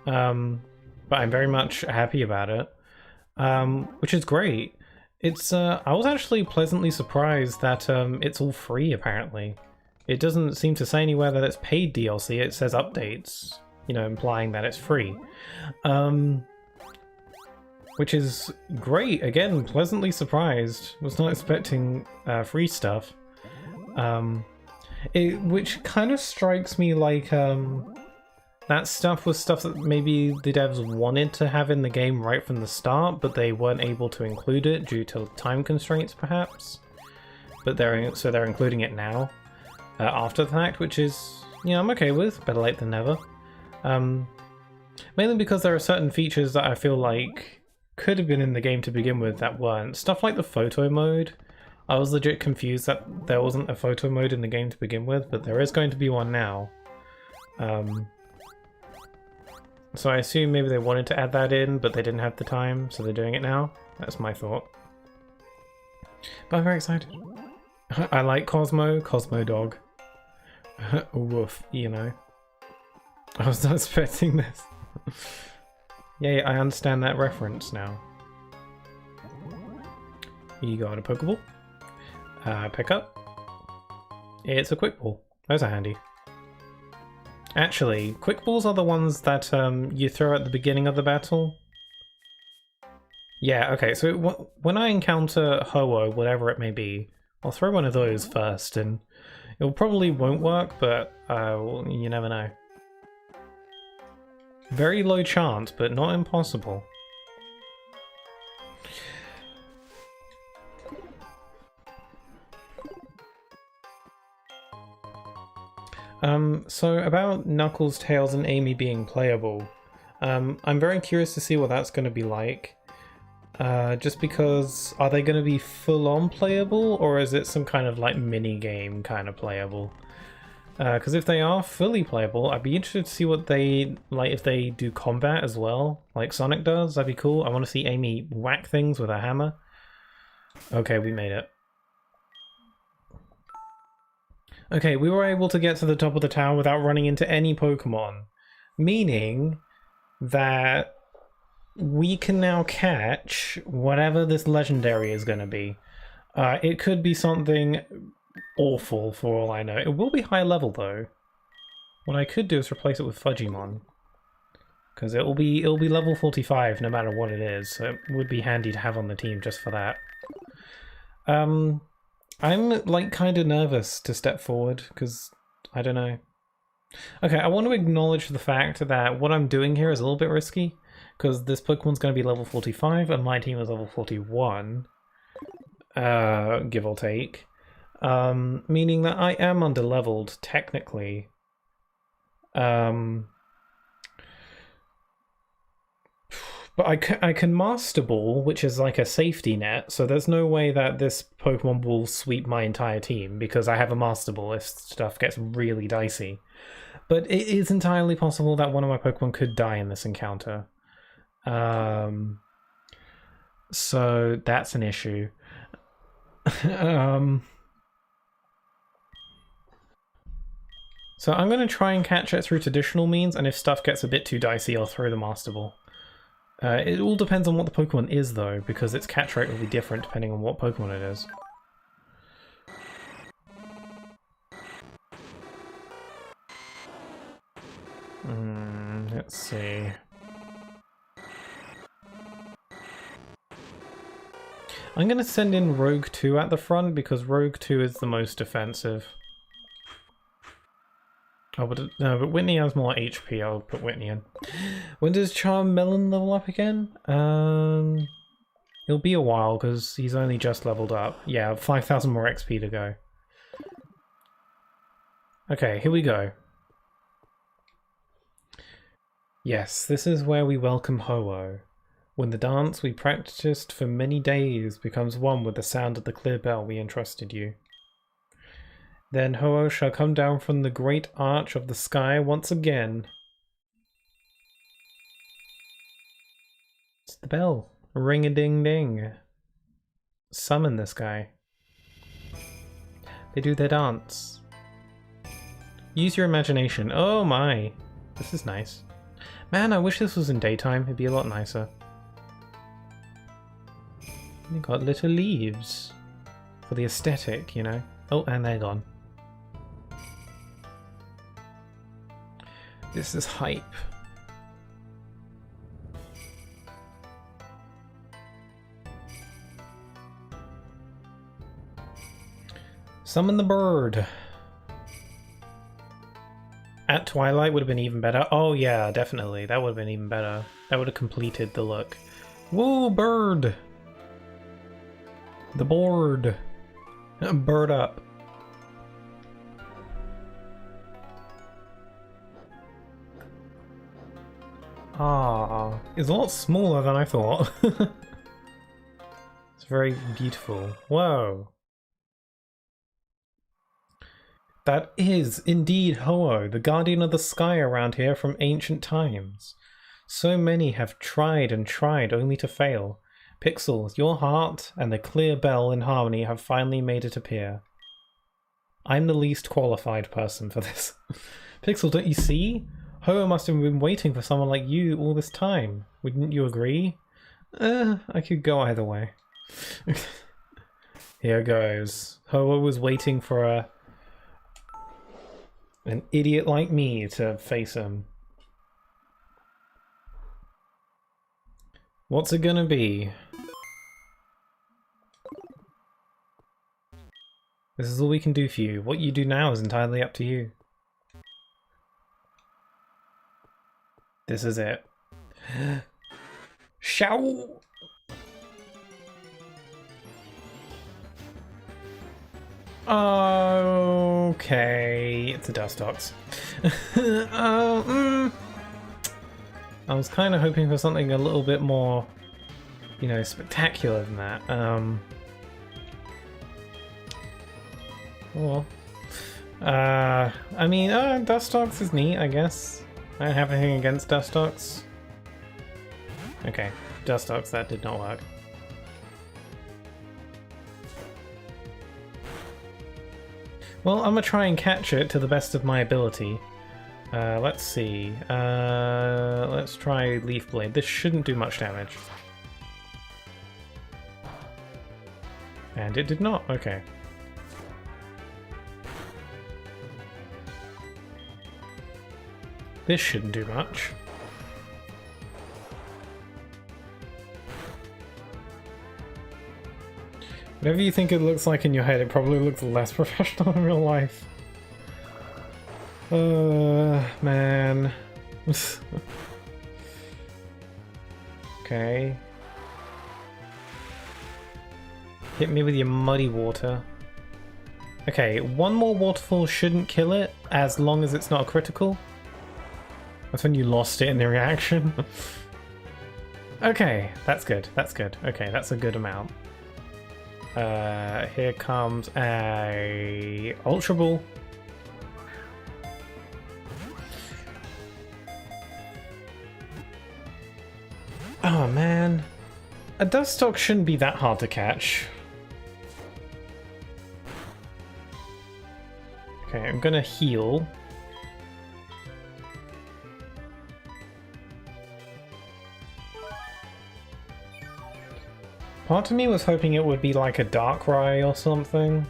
but I'm very much happy about it, which is great. It's I was actually pleasantly surprised that it's all free apparently. It doesn't seem to say anywhere that it's paid DLC, it says updates, you know, implying that it's free. Which is great, again, pleasantly surprised. Was not expecting free stuff. Which kind of strikes me like that stuff was stuff that maybe the devs wanted to have in the game right from the start, but they weren't able to include it due to time constraints perhaps. But they're including it now. After the fact, which is, you know, I'm okay with. Better late than never. Mainly because there are certain features that I feel like could have been in the game to begin with that weren't. Stuff like the photo mode. I was legit confused that there wasn't a photo mode in the game to begin with, but there is going to be one now. So I assume maybe they wanted to add that in, but they didn't have the time, so they're doing it now. That's my thought. But I'm very excited. I like Cosmo Dog. Woof, you know. I was not expecting this. Yay, I understand that reference now. You got a Pokeball. Pick up. It's a Quick Ball. Those are handy. Actually, Quick Balls are the ones that you throw at the beginning of the battle. Yeah, okay, so when I encounter Ho-Oh, whatever it may be, I'll throw one of those first, and it probably won't work, but well, you never know. Very low chance, but not impossible. So about Knuckles, Tails, and Amy being playable, I'm very curious to see what that's going to be like. Just because, are they going to be full-on playable, or is it some kind of like mini-game kind of playable? Because if they are fully playable, I'd be interested to see what they, like if they do combat as well, like Sonic does, that'd be cool. I want to see Amy whack things with a hammer. Okay, we made it. Okay, we were able to get to the top of the tower without running into any Pokemon, meaning that we can now catch whatever this legendary is going to be. It could be something awful for all I know. It will be high level though. What I could do is replace it with Fudgimon, because it'll be level 45 no matter what it is, so it would be handy to have on the team just for that. I'm like kind of nervous to step forward because I don't know. Okay, I want to acknowledge the fact that what I'm doing here is a little bit risky, because this Pokemon's going to be level 45 and my team is level 41, give or take. Meaning that I am underleveled, technically. But I can Master Ball, which is like a safety net, so there's no way that this Pokemon will sweep my entire team, because I have a Master Ball if stuff gets really dicey. But it is entirely possible that one of my Pokemon could die in this encounter. So that's an issue. So I'm going to try and catch it through traditional means, and if stuff gets a bit too dicey, I'll throw the Master Ball. It all depends on what the Pokemon is, though, because its catch rate will be different depending on what Pokemon it is. Let's see. I'm going to send in Rogue 2 at the front, because Rogue 2 is the most defensive. Oh, but no, but Whitney has more HP. I'll put Whitney in. When does Charmeleon level up again? It'll be a while because he's only just leveled up. Yeah, 5,000 more XP to go. Okay, here we go. Yes, this is where we welcome Ho-Oh. When the dance we practiced for many days becomes one with the sound of the clear bell we entrusted you. Then Ho-Oh shall come down from the great arch of the sky once again. It's the bell. Ring-a-ding-ding. Summon this guy. They do their dance. Use your imagination. Oh my. This is nice. Man, I wish this was in daytime. It'd be a lot nicer. You got little leaves. For the aesthetic, you know. Oh, and they're gone. This is hype. Summon the bird. At twilight would have been even better. Oh yeah, definitely. That would have been even better. That would have completed the look. Woo, bird! The board. Bird up. Ah, it's a lot smaller than I thought. It's very beautiful. Whoa. That is indeed Ho-Oh, the guardian of the sky around here from ancient times. So many have tried and tried only to fail. Pixel, your heart and the clear bell in harmony have finally made it appear. I'm the least qualified person for this. Pixel, don't you see? Ho-Oh must have been waiting for someone like you all this time. Wouldn't you agree? I could go either way. Here goes. Ho-Oh was waiting for an idiot like me to face him. What's it gonna be? This is all we can do for you. What you do now is entirely up to you. This is it. Shout! Okay, it's a Dustox. I was kind of hoping for something a little bit more, you know, spectacular than that. Well, I mean, Dustox is neat, I guess. I don't have anything against Dustox. Okay, Dustox, that did not work. Well, I'm gonna try and catch it to the best of my ability. Let's see. Let's try Leaf Blade. This shouldn't do much damage. And it did not. Okay. This shouldn't do much. Whatever you think it looks like in your head, it probably looks less professional in real life. Man. Okay. Hit me with your muddy water. Okay, one more waterfall shouldn't kill it, as long as it's not a critical. That's when you lost it in the reaction. Okay, that's good, that's good. Okay, that's a good amount. Here comes a Ultra Ball. Oh man, a Dustox shouldn't be that hard to catch. Okay, I'm gonna heal. Part of me was hoping it would be like a Darkrai or something.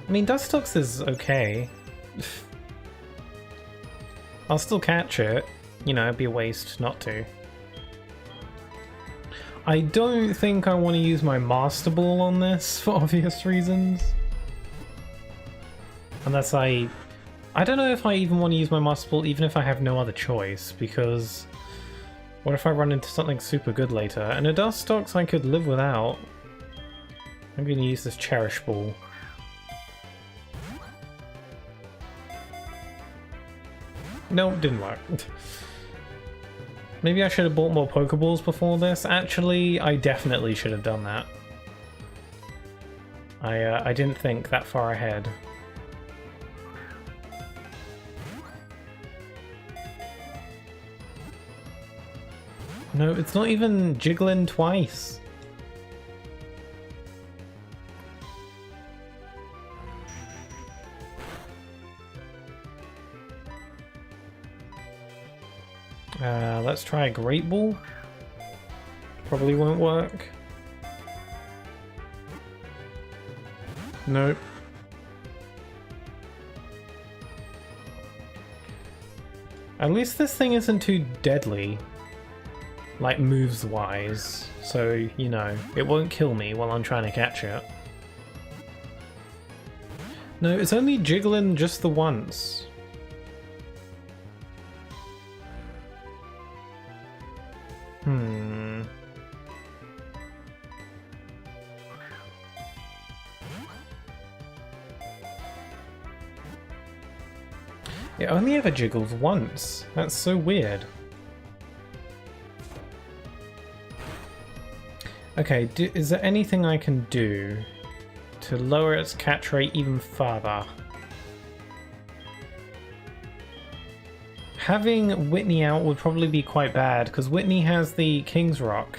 I mean, Dustox is okay. I'll still catch it. You know, it'd be a waste not to. I don't think I want to use my Master Ball on this for obvious reasons. Unless I don't know if I even want to use my Master Ball even if I have no other choice, because what if I run into something super good later? And a Dustox I could live without. I'm going to use this Cherish Ball. No, didn't work. Maybe I should have bought more Pokeballs before this. Actually, I definitely should have done that. I didn't think that far ahead. No, it's not even jiggling twice. Let's try a Great Ball. Probably won't work. Nope. At least this thing isn't too deadly. Like, moves-wise. So, you know, it won't kill me while I'm trying to catch it. No, it's only jiggling just the once. It only ever jiggles once. That's so weird. Okay, is there anything I can do to lower its catch rate even further? Having Whitney out would probably be quite bad, because Whitney has the King's Rock,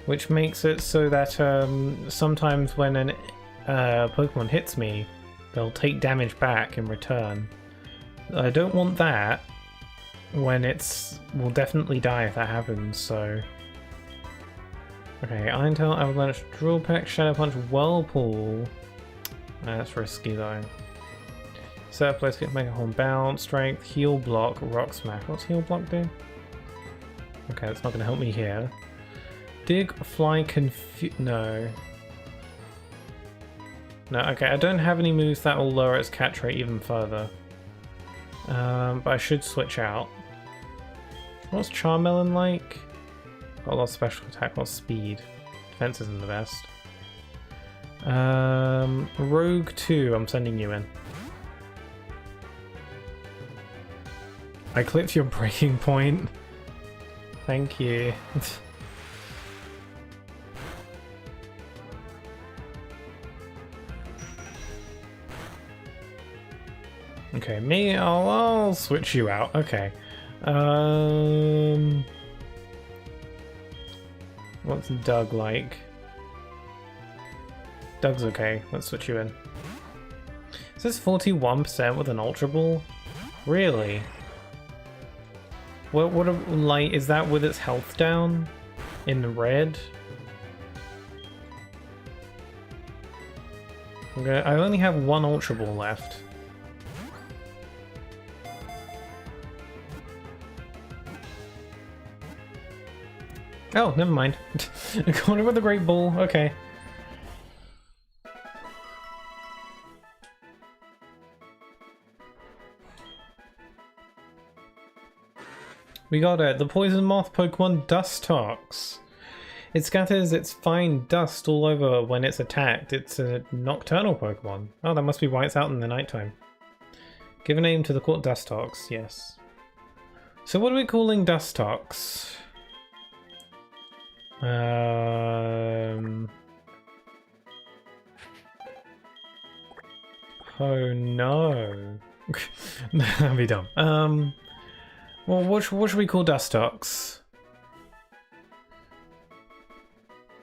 which makes it so that sometimes when an Pokemon hits me, they'll take damage back in return. I don't want that when we'll definitely die if that happens, so... Okay, Iron Tail, Avalanche, Drill Peck, Shadow Punch, Whirlpool. That's risky though. Set up, place, make a horn bounce, strength, heal block, rock smash. What's heal block do? Okay, that's not going to help me here. Dig, fly, no. No, okay, I don't have any moves that will lower its catch rate even further. But I should switch out. What's Charmelon like? Got a lot of special attack, a lot of speed. Defense isn't the best. Rogue 2, I'm sending you in. I clipped your breaking point. Thank you. Okay, I'll switch you out. Okay. What's Doug like? Doug's okay. Let's switch you in. Is this 41% with an Ultra Ball? Really? What like, is that with its health down? In the red? Okay, I only have one Ultra Ball left. Oh, never mind. Going with the Great Ball, okay. We got it. The Poison Moth Pokemon Dustox. It scatters its fine dust all over when it's attacked. It's a nocturnal Pokemon. Oh, that must be why it's out in the nighttime. Give a name to the court Dustox, yes. So what are we calling Dustox? Oh no. That'd be dumb. Well, what should we call Dustox?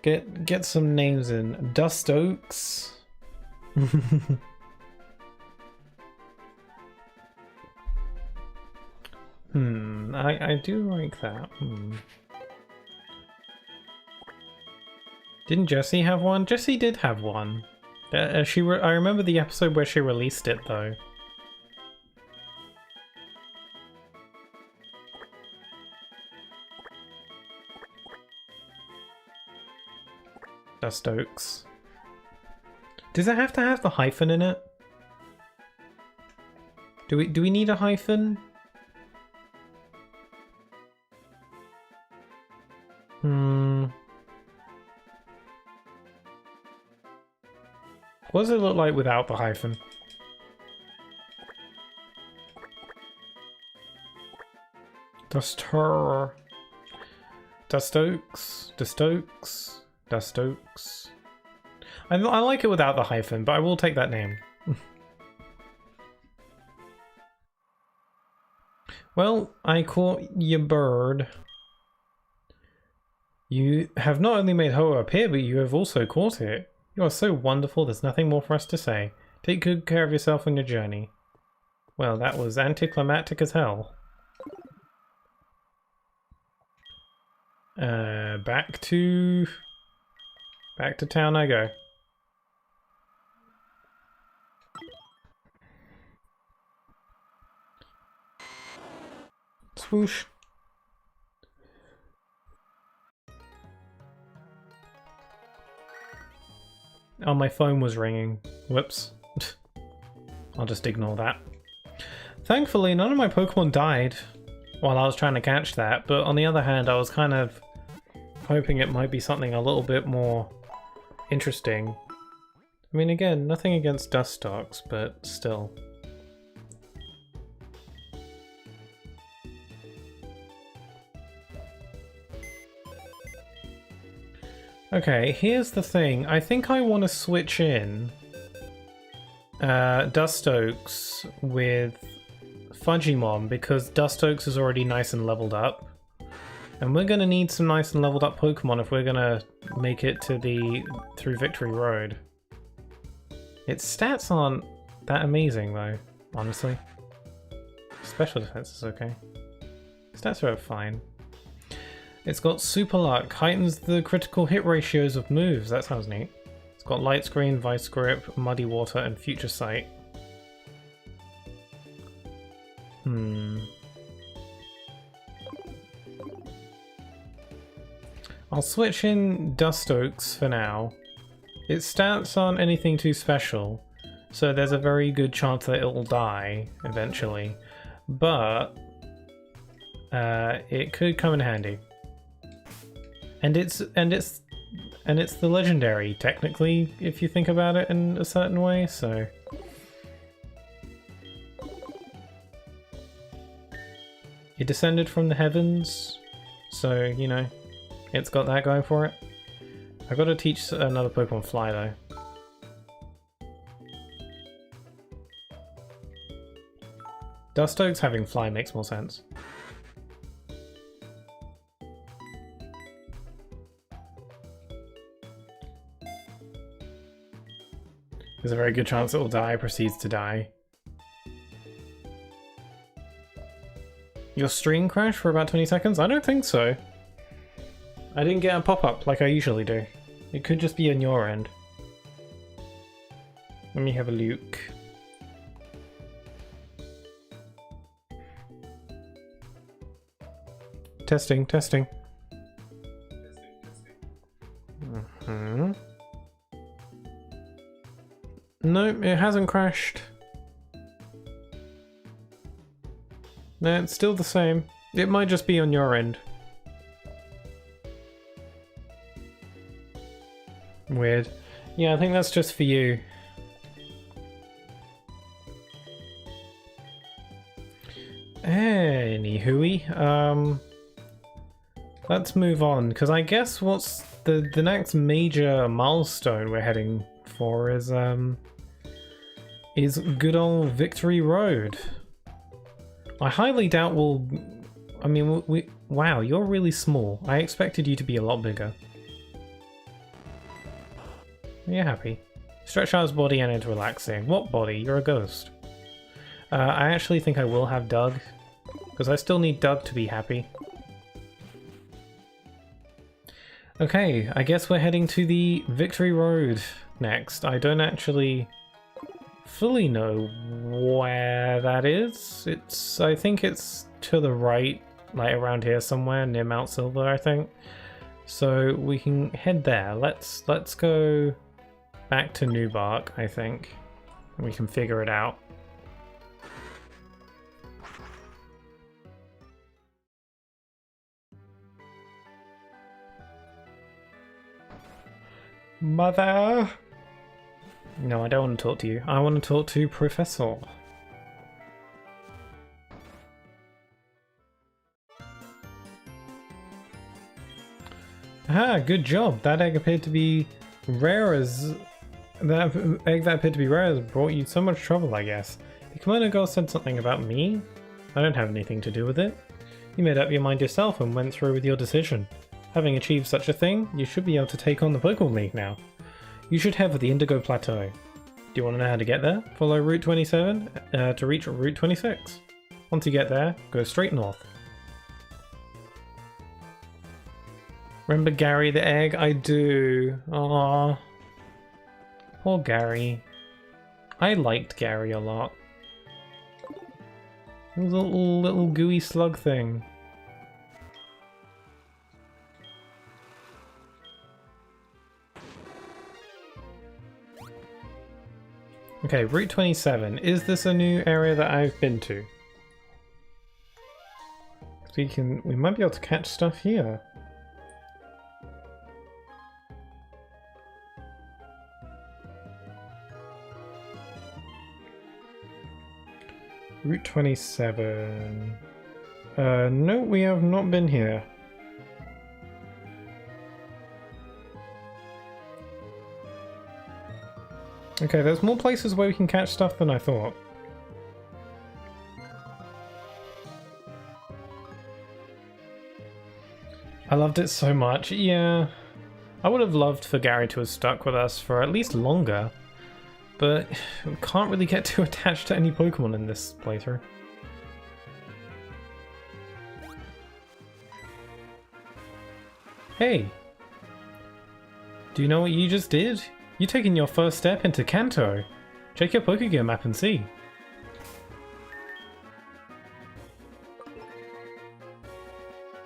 Get some names in. Dustoaks? I do like that. Didn't Jessie have one? Jessie did have one. I remember the episode where she released it though. Dustoaks. Does it have to have the hyphen in it? Do we need a hyphen? What does it look like without the hyphen? Duster. Dustokes. Dustokes. Dustokes. I like it without the hyphen, but I will take that name. Well, I caught your bird. You have not only made Ho appear, but you have also caught it. You are so wonderful, there's nothing more for us to say. Take good care of yourself on your journey. Well, that was anticlimactic as hell. Back to town I go. Swoosh. Oh, my phone was ringing. Whoops. I'll just ignore that. Thankfully, none of my Pokemon died while I was trying to catch that, but on the other hand, I was kind of hoping it might be something a little bit more interesting. I mean, again, nothing against Dustox, but still. Okay, here's the thing. I think I want to switch in Dustox with Fudgymon because Dustox is already nice and leveled up. And we're going to need some nice and leveled up Pokemon if we're going to make it to through Victory Road. Its stats aren't that amazing though, honestly. Special defense is okay. Stats are fine. It's got Super Luck, heightens the critical hit ratios of moves. That sounds neat. It's got Light Screen, Vice Grip, Muddy Water, and Future Sight. I'll switch in Dustox for now. Its stats aren't anything too special, so there's a very good chance that it'll die eventually. But it could come in handy. And it's the legendary, technically, if you think about it in a certain way, so... It descended from the heavens, so, you know, it's got that going for it. I've got to teach another Pokemon Fly, though. Dustox having Fly makes more sense. There's a very good chance it will die, proceeds to die. Your stream crashed for about 20 seconds? I don't think so. I didn't get a pop-up like I usually do. It could just be on your end. Let me have a look. Testing, testing. No, it hasn't crashed. No, it's still the same. It might just be on your end. Weird. Yeah, I think that's just for you. Anywhooey, let's move on, because I guess what's the next major milestone we're heading for is good old Victory Road. I highly doubt we'll... I mean, wow, you're really small. I expected you to be a lot bigger. You're happy. Stretch out his body and it's relaxing. What body? You're a ghost. I actually think I will have Doug, because I still need Doug to be happy. Okay, I guess we're heading to the Victory Road next. I don't actually fully know where that is. I think it's to the right, like around here somewhere near Mount Silver, I think. So we can head there. Let's go back to Newbark, I think. And we can figure it out. Mother! No, I don't want to talk to you. I want to talk to Professor. Ah, good job. That egg appeared to be rare as... That egg that appeared to be rare has brought you so much trouble, I guess. The kimono girl said something about me? I don't have anything to do with it. You made up your mind yourself and went through with your decision. Having achieved such a thing, you should be able to take on the Pokemon League now. You should head for the Indigo Plateau. Do you want to know how to get there? Follow Route 27 to reach Route 26. Once you get there, go straight north. Remember Gary the egg? I do. Aww. Poor Gary. I liked Gary a lot. It was a little gooey slug thing. Okay, Route 27. Is this a new area that I've been to? We might be able to catch stuff here. Route 27. No, we have not been here. Okay, there's more places where we can catch stuff than I thought. I loved it so much. Yeah, I would have loved for Gary to have stuck with us for at least longer, but we can't really get too attached to any Pokemon in this playthrough. Hey! Do you know what you just did? You're taking your first step into Kanto. Check your Pokégear map and see.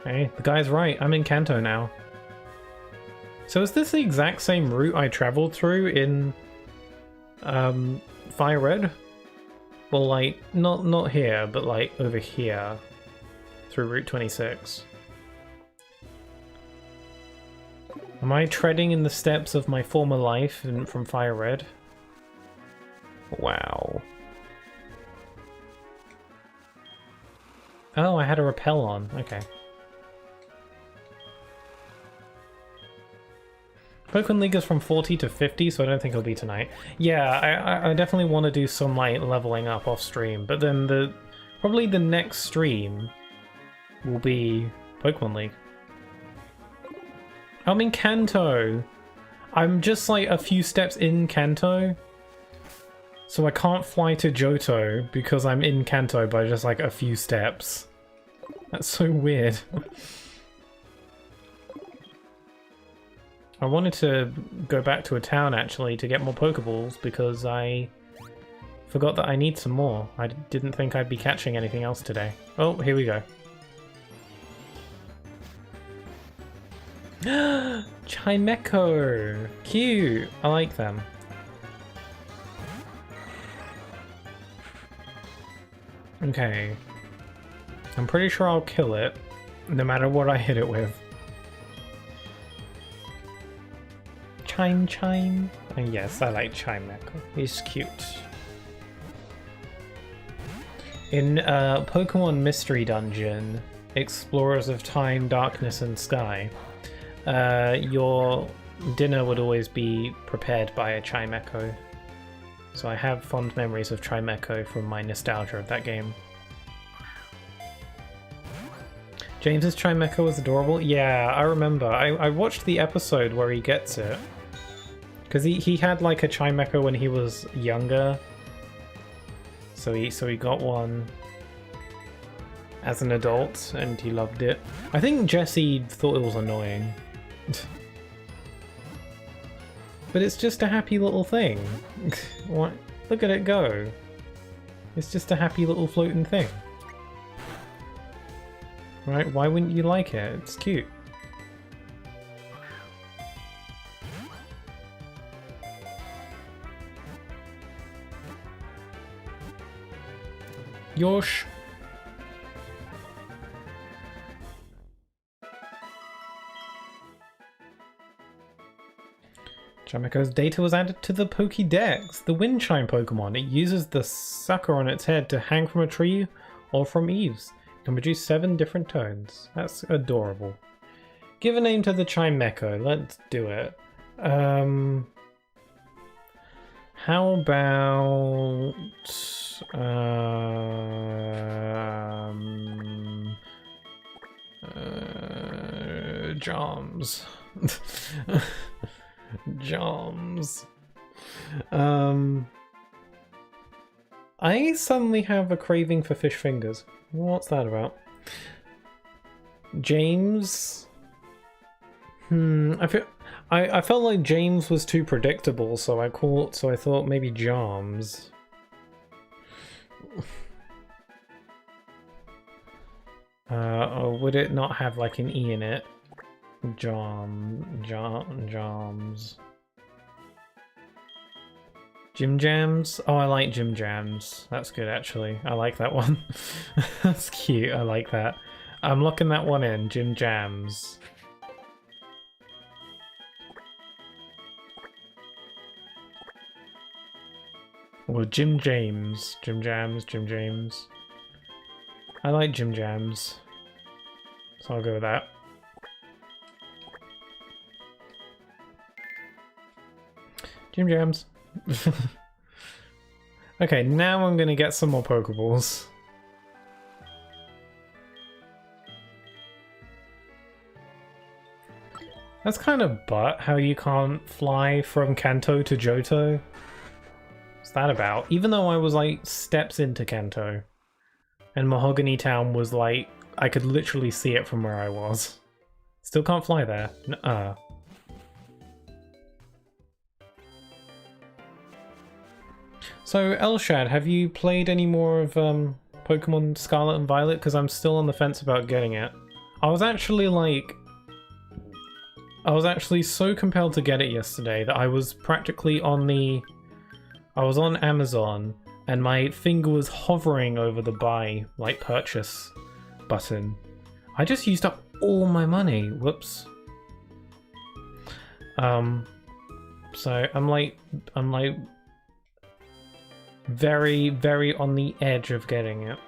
Hey, the guy's right. I'm in Kanto now. So is this the exact same route I traveled through in Fire Red? Well, like, not here, but like over here through Route 26. Am I treading in the steps of my former life from Fire Red? Wow. Oh, I had a rappel on. Okay. Pokemon League is from 40 to 50, so I don't think it'll be tonight. Yeah, I definitely want to do some like leveling up off stream, but then probably the next stream will be Pokemon League. I'm in Kanto. I'm just like a few steps in Kanto. So I can't fly to Johto because I'm in Kanto by just like a few steps. That's so weird. I wanted to go back to a town actually to get more Pokeballs because I forgot that I need some more. I didn't think I'd be catching anything else today. Oh, here we go. Chimecho! Cute! I like them. Okay. I'm pretty sure I'll kill it, no matter what I hit it with. Chime. Oh, yes, I like Chimecho. He's cute. In Pokemon Mystery Dungeon, Explorers of Time, Darkness and Sky, your dinner would always be prepared by a Chimecho. So I have fond memories of Chimecho from my nostalgia of that game. James's Chimecho was adorable? Yeah, I remember. I watched the episode where he gets it. Because he had like a Chimecho when he was younger. So he got one as an adult and he loved it. I think Jesse thought it was annoying. But it's just a happy little thing. What? Look at it go. It's just a happy little floating thing. Right? Why wouldn't you like it? It's cute. Yosh. Chimecho's data was added to the Pokédex, the Wind Chime Pokemon. It uses the sucker on its head to hang from a tree or from eaves. It can produce 7 different tones. That's adorable. Give a name to the Chimecho. Let's do it. How about Joms. Joms. I suddenly have a craving for fish fingers. What's that about? James. I felt like James was too predictable, so I thought maybe Joms. Or would it not have like an E in it? Joms. Jim Jams? Oh, I like Jim Jams. That's good, actually. I like that one. That's cute. I like that. I'm locking that one in. Jim Jams. Or Jim James. Jim Jams. Jim James. I like Jim Jams. So I'll go with that. Jim Jams. Okay, now I'm gonna get some more Pokeballs. That's kind of butt how you can't fly from Kanto to Johto. What's that about? Even though I was like steps into Kanto, and Mahogany Town was like, I could literally see it from where I was. Still can't fly there. Nuh-uh. So, Elshad, have you played any more of Pokemon Scarlet and Violet? Because I'm still on the fence about getting it. I was actually so compelled to get it yesterday that I was practically I was on Amazon and my finger was hovering over the buy, like purchase button. I just used up all my money. Whoops. So I'm like very, very on the edge of getting it.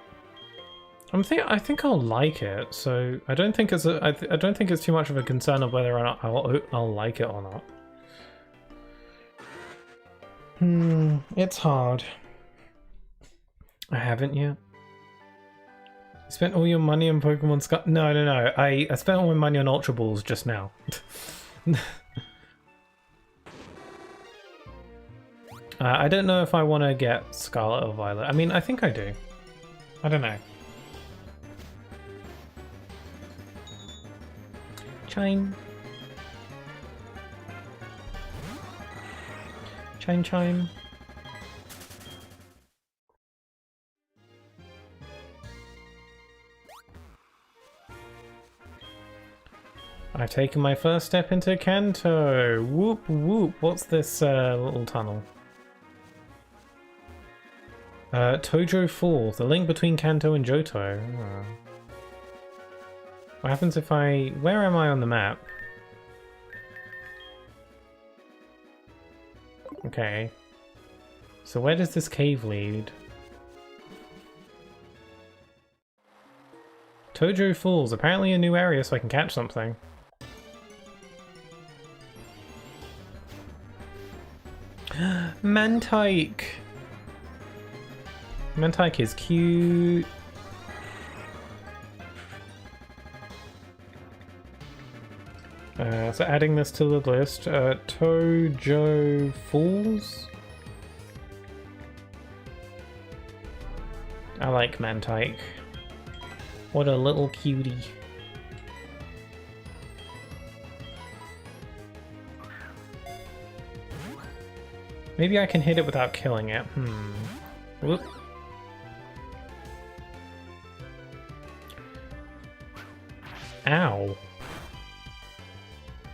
I think I'll like it, so I don't think it's I don't think it's too much of a concern of whether or not I'll like it or not. It's hard. I haven't yet. You spent all your money on Pokemon Scarlet? No. I spent all my money on Ultra Balls just now. I don't know if I want to get Scarlet or Violet. I mean, I think I do. I don't know. Chime. Chime chime. I've taken my first step into Kanto. Whoop whoop. What's this little tunnel? Tojo Falls, the link between Kanto and Johto. Oh. What happens if where am I on the map? Okay. So where does this cave lead? Tojo Falls, apparently a new area so I can catch something. Mantike! Mantike is cute. So adding this to the list, Tojo Falls. I like Mantike. What a little cutie. Maybe I can hit it without killing it. Whoop. Ow.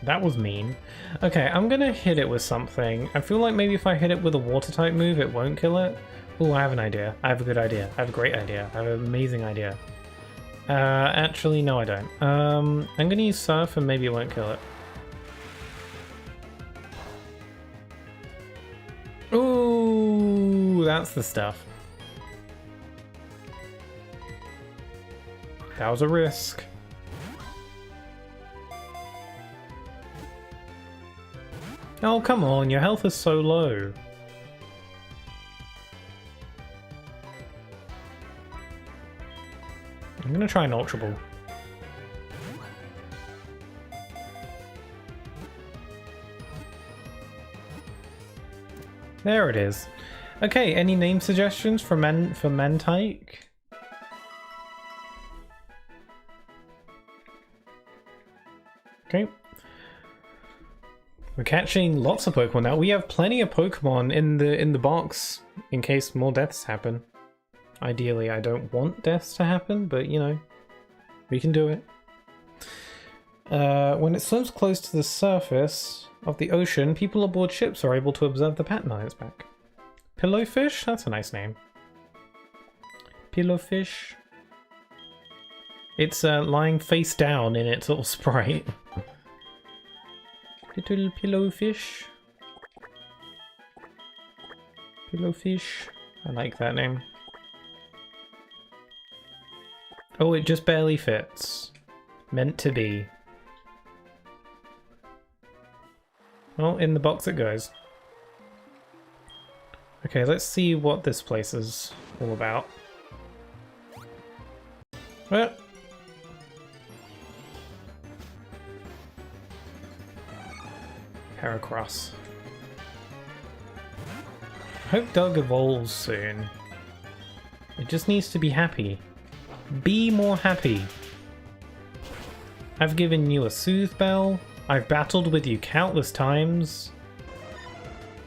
That was mean. Okay, I'm gonna hit it with something. I feel like maybe if I hit it with a water type move, it won't kill it. Ooh, I have an idea. I have a good idea. I have a great idea. I have an amazing idea. Actually, no I don't. I'm gonna use Surf and maybe it won't kill it. Ooh, that's the stuff. That was a risk. Oh, come on, your health is so low. I'm gonna try an Ultra Ball. There it is. Okay, any name suggestions for Mantike? Okay. We're catching lots of Pokemon now. We have plenty of Pokemon in the box in case more deaths happen. Ideally, I don't want deaths to happen, but you know, we can do it. When it swims close to the surface of the ocean, people aboard ships are able to observe the pattern on its back. Pillowfish? That's a nice name. Pillowfish. It's lying face down in its little sprite. Little pillowfish. Pillowfish. I like that name. Oh, it just barely fits. Meant to be. Well, in the box it goes. Okay, let's see what this place is all about. Well, Heracross. I hope Doug evolves soon. It just needs to be happy. Be more happy. I've given you a Soothe Bell. I've battled with you countless times.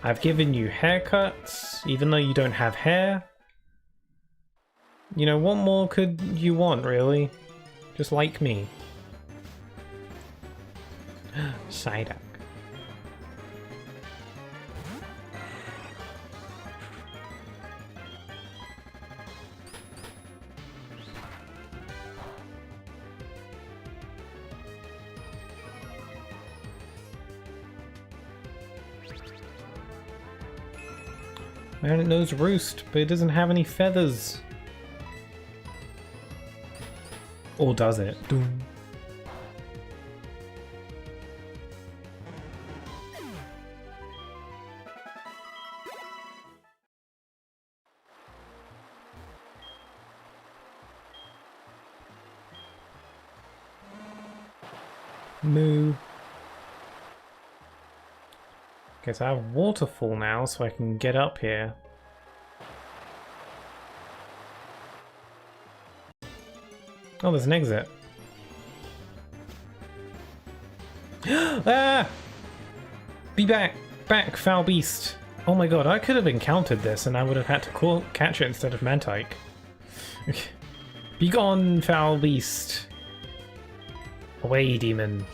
I've given you haircuts, even though you don't have hair. You know, what more could you want, really? Just like me. Psyduck. Man, it knows Roost, but it doesn't have any feathers. Or does it? Doom. Moo. Okay, so I have waterfall now, so I can get up here. Oh, there's an exit. Ah! Be back! Back, foul beast! Oh my god, I could have encountered this and I would have had to catch it instead of Mantike. Be gone, foul beast! Away, demon.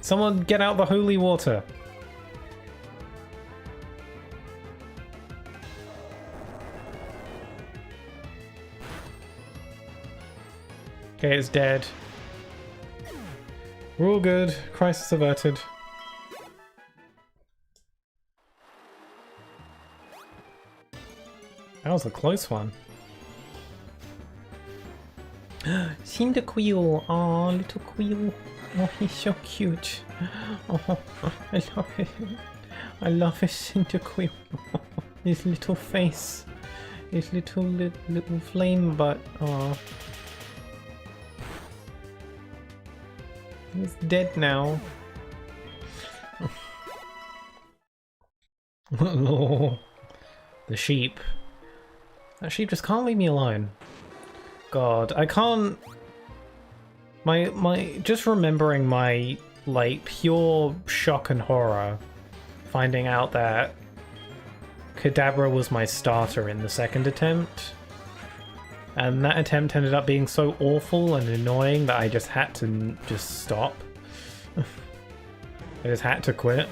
Someone get out the holy water! Okay, it's dead. We're all good. Crisis averted. That was a close one. Cyndaquil! Aw, little Queel. Oh, he's so cute. Oh, I love it. I love his Cyndaquil. His little face. His little flame butt. Aw. He's dead now. Oh, the sheep. That sheep just can't leave me alone. God, I can't. Just remembering my like pure shock and horror, finding out that Kadabra was my starter in the second attempt. And that attempt ended up being so awful and annoying that I just had to just stop. I just had to quit.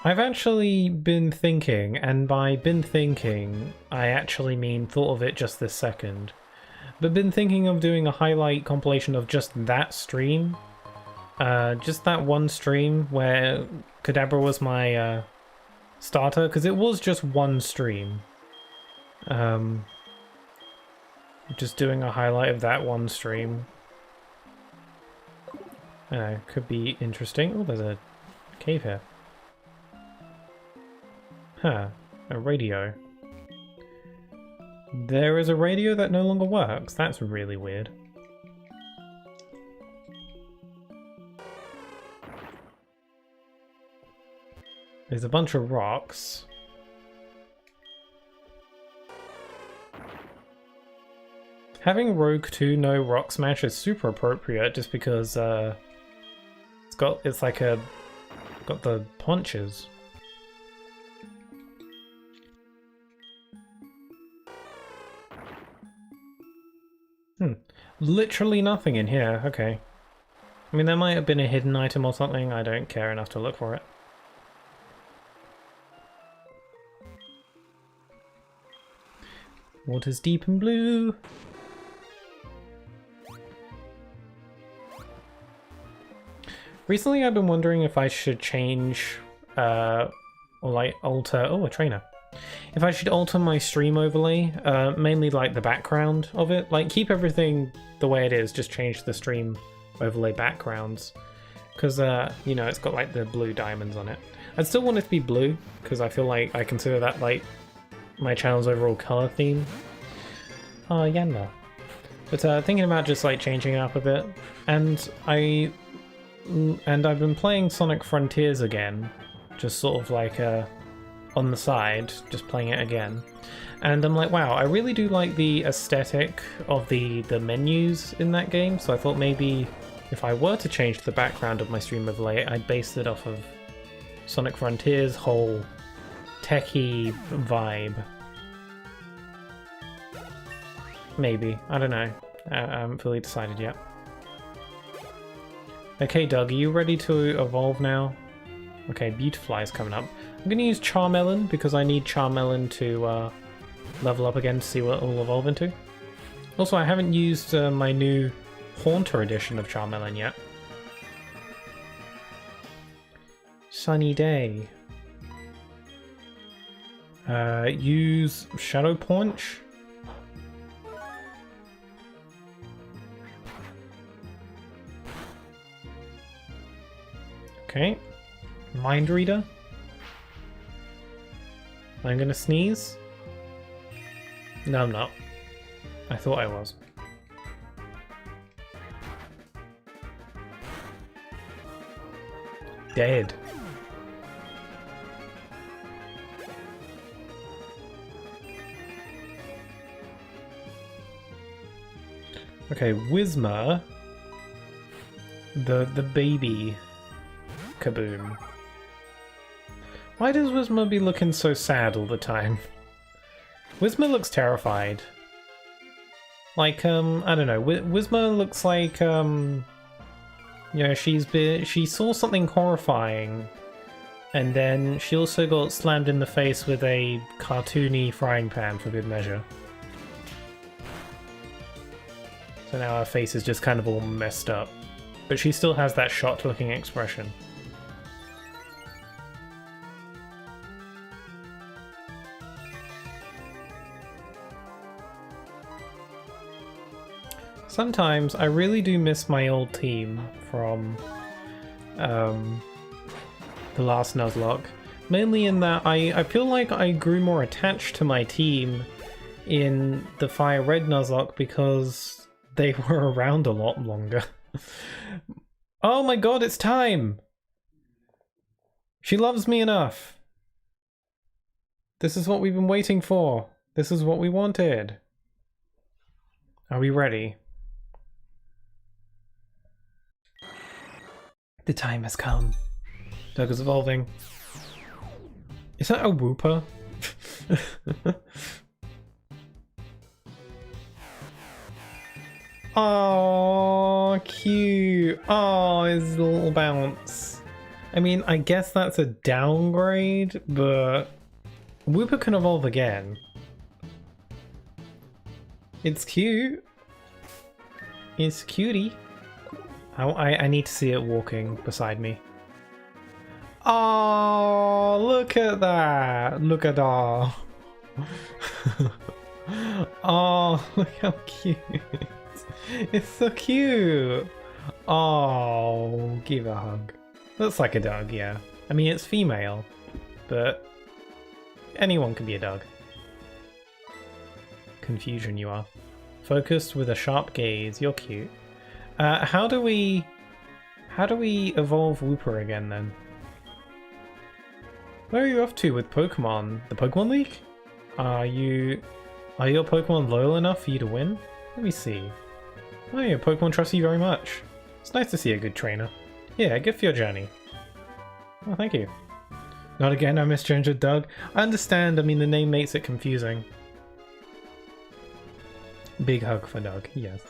I've actually been thinking, and by been thinking, I actually mean thought of it just this second, but been thinking of doing a highlight compilation of just that stream. Just that one stream where Kadabra was my starter, because it was just one stream. Just doing a highlight of that one stream. could be interesting. Oh, there's a cave here. Huh, a radio. There is a radio that no longer works. That's really weird. There's a bunch of rocks. Having Rogue 2 no rock smash is super appropriate just because got the punches. Literally nothing in here, okay. I mean, there might have been a hidden item or something, I don't care enough to look for it. Water's deep and blue. Recently I've been wondering if I should change, or like alter, oh, a trainer. If I should alter my stream overlay, mainly like the background of it, like keep everything the way it is, just change the stream overlay backgrounds. Because, you know, it's got like the blue diamonds on it. I'd still want it to be blue, because I feel like I consider that like my channel's overall color theme. Yanma. But thinking about just like changing it up a bit, and I've been playing Sonic Frontiers again, just sort of like on the side, just playing it again. And I'm like, wow, I really do like the aesthetic of the menus in that game, so I thought maybe if I were to change the background of my stream overlay, I'd base it off of Sonic Frontiers' whole techie vibe. Maybe, I don't know. I haven't fully decided yet. Okay, Doug, are you ready to evolve now? Okay, Beautifly's coming up. I'm going to use Charmelon because I need Charmelon to level up again to see what it'll evolve into. Also, I haven't used my new Haunter edition of Charmelon yet. Sunny day. Use Shadow Punch. Okay. Mind Reader. I'm gonna sneeze. No, I'm not. I thought I was. Dead. Okay, Whismer. The baby Kaboom. Why does Whismer be looking so sad all the time? Whismer looks terrified. Like, I don't know. Whismer looks like, you know, she saw something horrifying, and then she also got slammed in the face with a cartoony frying pan for good measure. So now her face is just kind of all messed up. But she still has that shocked-looking expression. Sometimes I really do miss my old team from the last Nuzlocke. Mainly in that I feel like I grew more attached to my team in the Fire Red Nuzlocke because they were around a lot longer. Oh my god, it's time! She loves me enough! This is what we've been waiting for. This is what we wanted. Are we ready? The time has come. Doug is evolving. Is that a Wooper? Oh, cute. Oh, his little bounce. I mean, I guess that's a downgrade, but Wooper can evolve again. It's cute. It's cutie. I need to see it walking beside me. Oh, look at that! Look at that! Oh, look how cute! It's so cute! Oh, give a hug. Looks like a dog, yeah. I mean, it's female, but anyone can be a dog. Confusion you are. Focused with a sharp gaze. You're cute. How do we evolve Wooper again then? Where are you off to with Pokemon? The Pokemon League? Are your Pokemon loyal enough for you to win? Let me see. Oh, your Pokemon trusts you very much. It's nice to see a good trainer. Yeah, good for your journey. Oh, thank you. Not again, I misgendered Doug. I understand, I mean the name makes it confusing. Big hug for Doug, yes.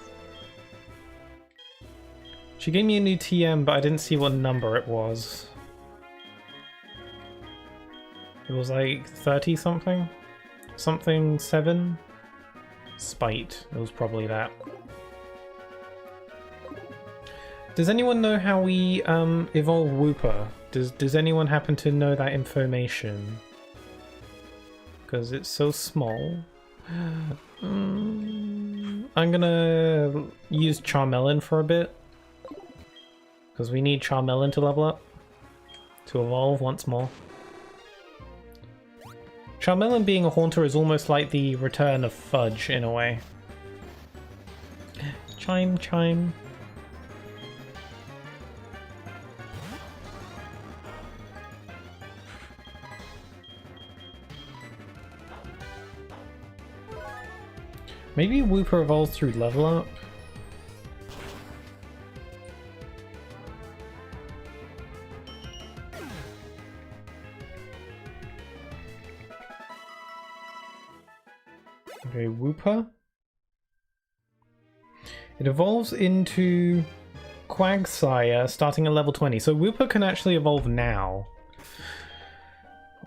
She gave me a new TM, but I didn't see what number it was. It was like 30 something? Something 7? Spite, it was probably that. Does anyone know how we evolve Wooper? Does anyone happen to know that information? Because it's so small. I'm gonna use Charmeleon for a bit. Because we need Charmeleon to level up. To evolve once more. Charmeleon being a Haunter is almost like the return of Fudge in a way. Chime, chime. Maybe Wooper evolves through level up? Okay, Wooper. It evolves into Quagsire starting at level 20. So Wooper can actually evolve now.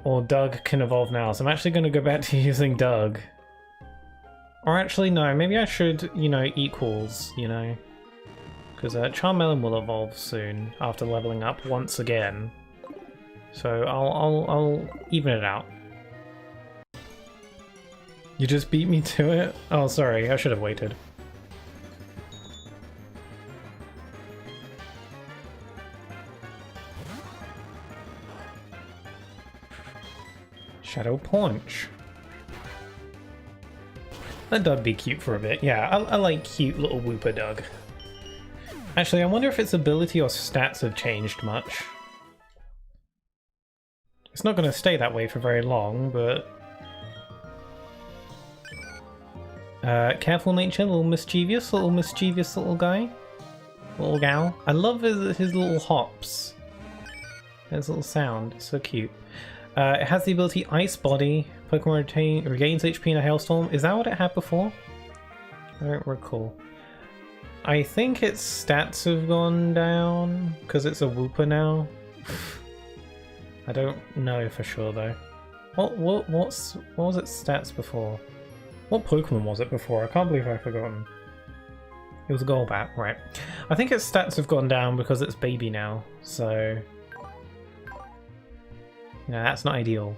Or Doug can evolve now. So I'm actually going to go back to using Doug. Or actually, no, maybe I should, you know, equals, you know. Because Charmeleon will evolve soon after leveling up once again. So I'll even it out. You just beat me to it? Oh, sorry, I should have waited. Shadow Punch. Let Doug be cute for a bit. Yeah, I like cute little Wooper Doug. Actually, I wonder if its ability or stats have changed much. It's not going to stay that way for very long, but... careful nature, little mischievous little guy. Little gal. I love his little hops. His little sound, it's so cute. It has the ability Ice Body. Pokemon regains HP in a hailstorm. Is that what it had before? I don't recall. I think its stats have gone down because it's a Wooper now. I don't know for sure though. What was its stats before? What Pokemon was it before? I can't believe I've forgotten. It was a Golbat, right. I think its stats have gone down because it's baby now, so... You know, that's not ideal.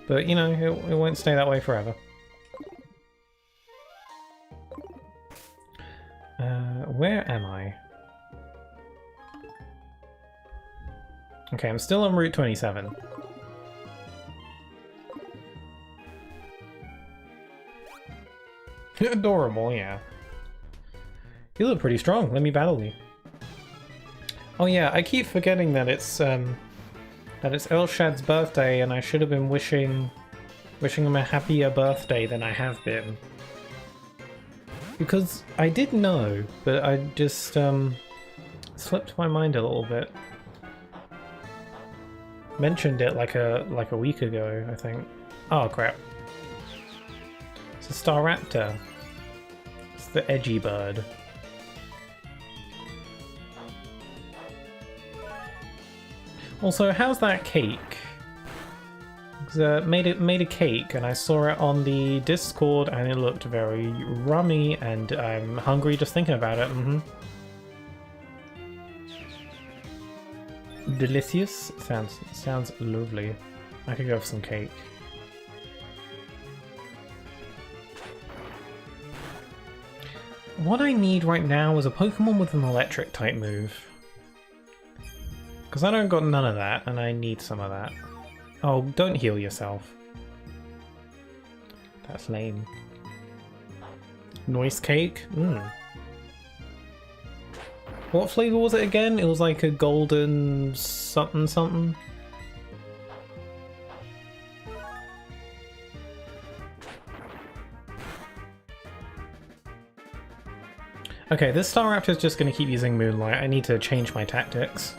But, you know, it won't stay that way forever. Where am I? Okay, I'm still on Route 27. Adorable, yeah. You look pretty strong. Let me battle you. Oh yeah, I keep forgetting that it's Elshad's birthday, and I should have been wishing him a happier birthday than I have been. Because I did know, but I just slipped my mind a little bit. Mentioned it like a week ago, I think. Oh crap. It's a Staraptor. It's the edgy bird. Also, how's that cake? Because made a cake, and I saw it on the Discord, and it looked very rummy, and I'm hungry just thinking about it. Delicious. Sounds lovely. I could go for some cake. what I need right now is a Pokemon with an electric type move. Because I don't got none of that, and I need some of that. Oh, don't heal yourself. That's lame. Noise cake? What flavor was it again? It was like a golden something something. Okay, this Staraptor is just going to keep using Moonlight. I need to change my tactics.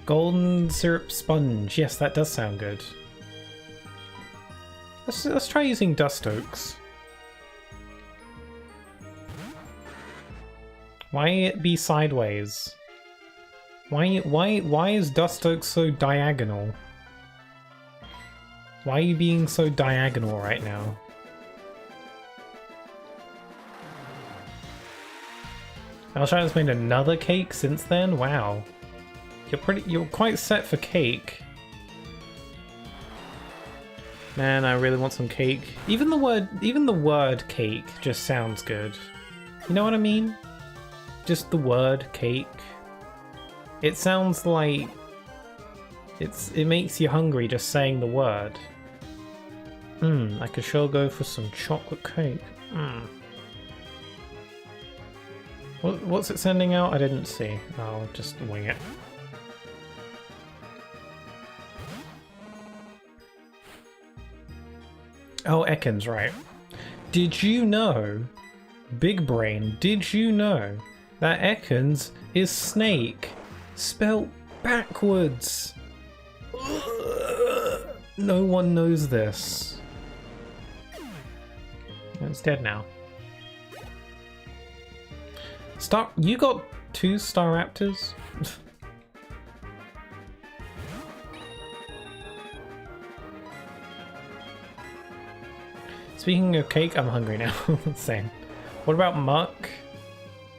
Golden syrup sponge. Yes, that does sound good. Let's try using Dust Oaks. Why it be sideways? Why is Dust Oaks so diagonal? Why are you being so diagonal right now? Alshine's made another cake since then? Wow. You're quite set for cake. Man, I really want some cake. Even the word cake just sounds good. You know what I mean? Just the word cake. It sounds like it makes you hungry just saying the word. I could sure go for some chocolate cake. What's it sending out? I didn't see. I'll just wing it. Oh, Ekans, right. Did you know, Big Brain, did you know that Ekans is snake spelt backwards? No one knows this. It's dead now. You got 2 Staraptors? Speaking of cake, I'm hungry now. Same. What about Muck?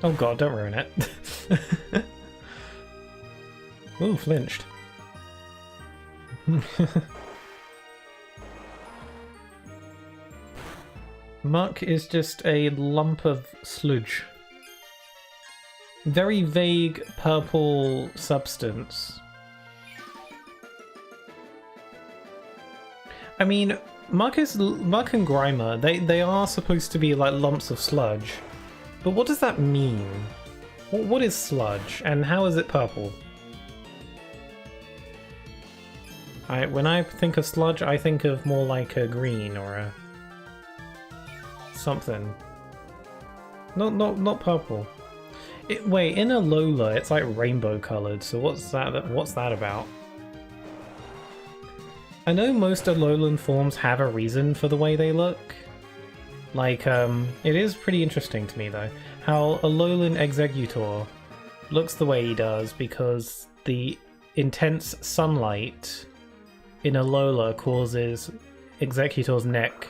Oh god, don't ruin it. Ooh, flinched. Muck is just a lump of sludge. Very vague purple substance. I mean, Muck and Grimer, they are supposed to be like lumps of sludge. But what does that mean? What is sludge, and how is it purple? When I think of sludge, I think of more like a green or a something. Not purple. Wait, in Alola, it's like rainbow colored. So what's that about? I know most Alolan forms have a reason for the way they look. Like, it is pretty interesting to me though, how Alolan Exeggutor looks the way he does because the intense sunlight in Alola causes Exeggutor's neck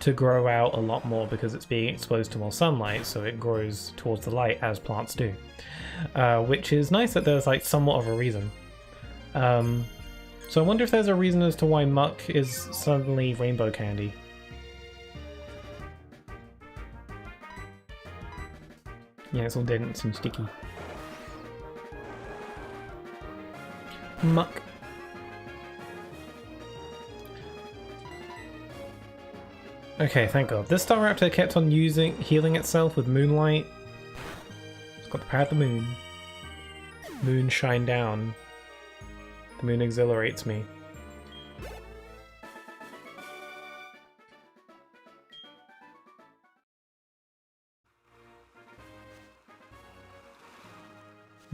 to grow out a lot more because it's being exposed to more sunlight, so it grows towards the light as plants do. Which is nice that there's like somewhat of a reason. So I wonder if there's a reason as to why Muck is suddenly rainbow candy. Yeah, it's all dense and sticky. Muck. Okay, thank god. This Staraptor kept on healing itself with Moonlight. It's got the power of the moon. Moon shine down. The moon exhilarates me.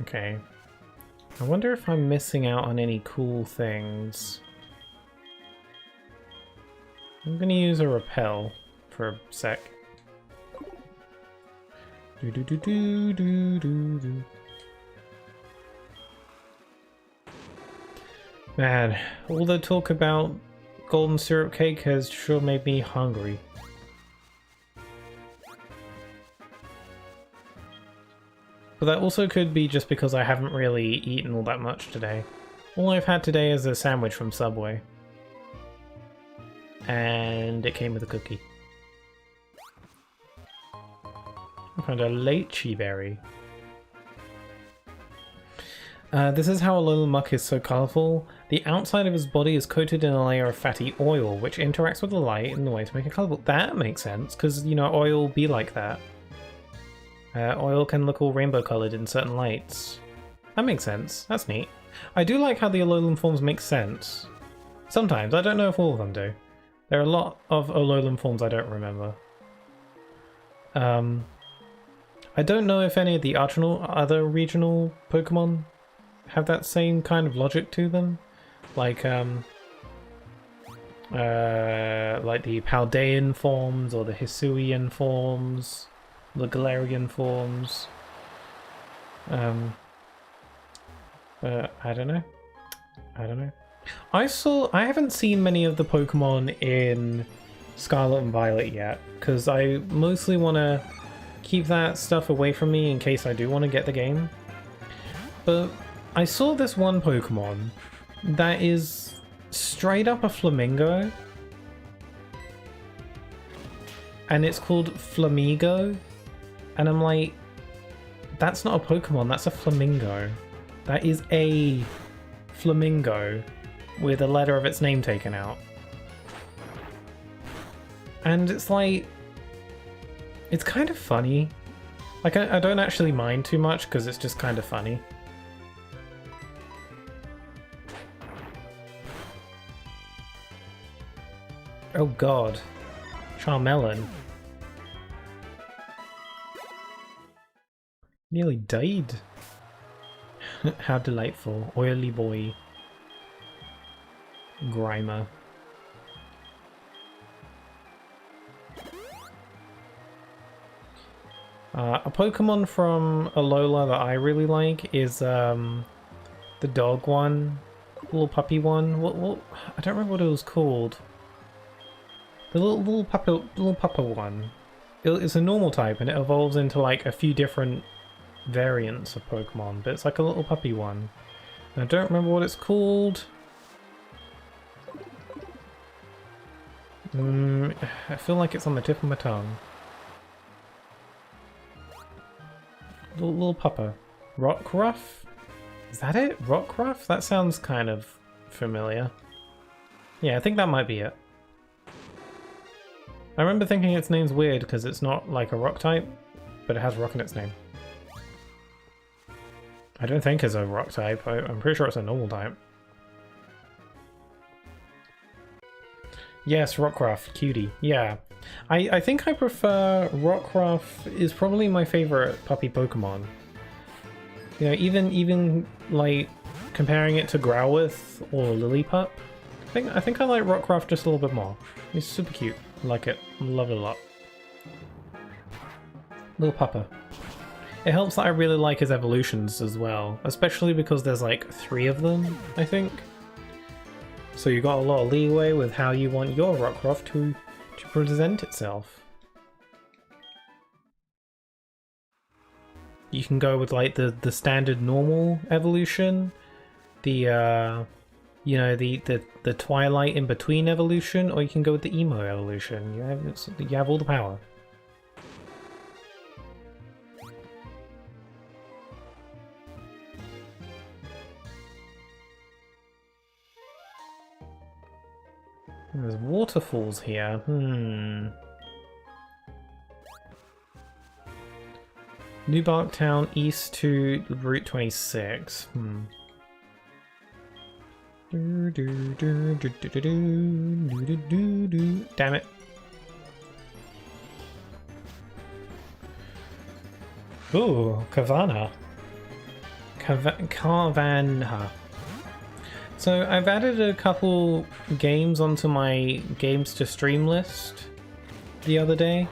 Okay. I wonder if I'm missing out on any cool things. I'm gonna use a repel for a sec. Man, all the talk about golden syrup cake has sure made me hungry. But that also could be just because I haven't really eaten all that much today. All I've had today is a sandwich from Subway. and it came with a cookie. I found a lychee berry. This is how Alolan Muck is so colourful. The outside of his body is coated in a layer of fatty oil, which interacts with the light in a way to make it colourful. That makes sense, because, you know, oil be like that. Oil can look all rainbow coloured in certain lights. That makes sense. That's neat. I do like how the Alolan forms make sense. Sometimes. I don't know if all of them do. There are a lot of Alolan forms I don't remember. I don't know if any of the other regional Pokemon have that same kind of logic to them. Like the Paldean forms, or the Hisuian forms, the Galarian forms. I don't know. I haven't seen many of the Pokemon in Scarlet and Violet yet, because I mostly want to keep that stuff away from me in case I do want to get the game. But I saw this one Pokemon that is straight up a flamingo, and it's called Flamigo, and I'm like, that's not a Pokemon, that's a flamingo. That is a flamingo with a letter of its name taken out. And it's like, it's kind of funny. Like, I don't actually mind too much because it's just kind of funny. Oh god. Charmelon. Nearly died. How delightful. Oily boy. Grimer. A Pokemon from Alola that I really like is the dog one, little puppy one. What? I don't remember what it was called. The little pupper one. It's a normal type, and it evolves into like a few different variants of Pokemon, but it's like a little puppy one. And I don't remember what it's called. I feel like it's on the tip of my tongue. Little pupper. Rockruff? Is that it? Rockruff? That sounds kind of familiar. Yeah, I think that might be it. I remember thinking its name's weird because it's not like a rock type, but it has rock in its name. I don't think it's a rock type. I'm pretty sure it's a normal type. Yes, Rockruff. Cutie. Yeah. I think I prefer Rockruff. Is probably my favorite puppy Pokemon. You know, even like comparing it to Growlithe or Lillipup, I think I like Rockruff just a little bit more. He's super cute. I like it. Love it a lot. Little pupper. It helps that I really like his evolutions as well, especially because there's like 3 of them, I think. So you got a lot of leeway with how you want your Rockruff to present itself. You can go with like the standard normal evolution, the you know, the Twilight in between evolution, or you can go with the emo evolution. You have all the power. There's waterfalls here. New Barktown east to Route 26. Damn it. Ooh, Carvanha. Carvanha. So I've added a couple games onto my games to stream list the other day.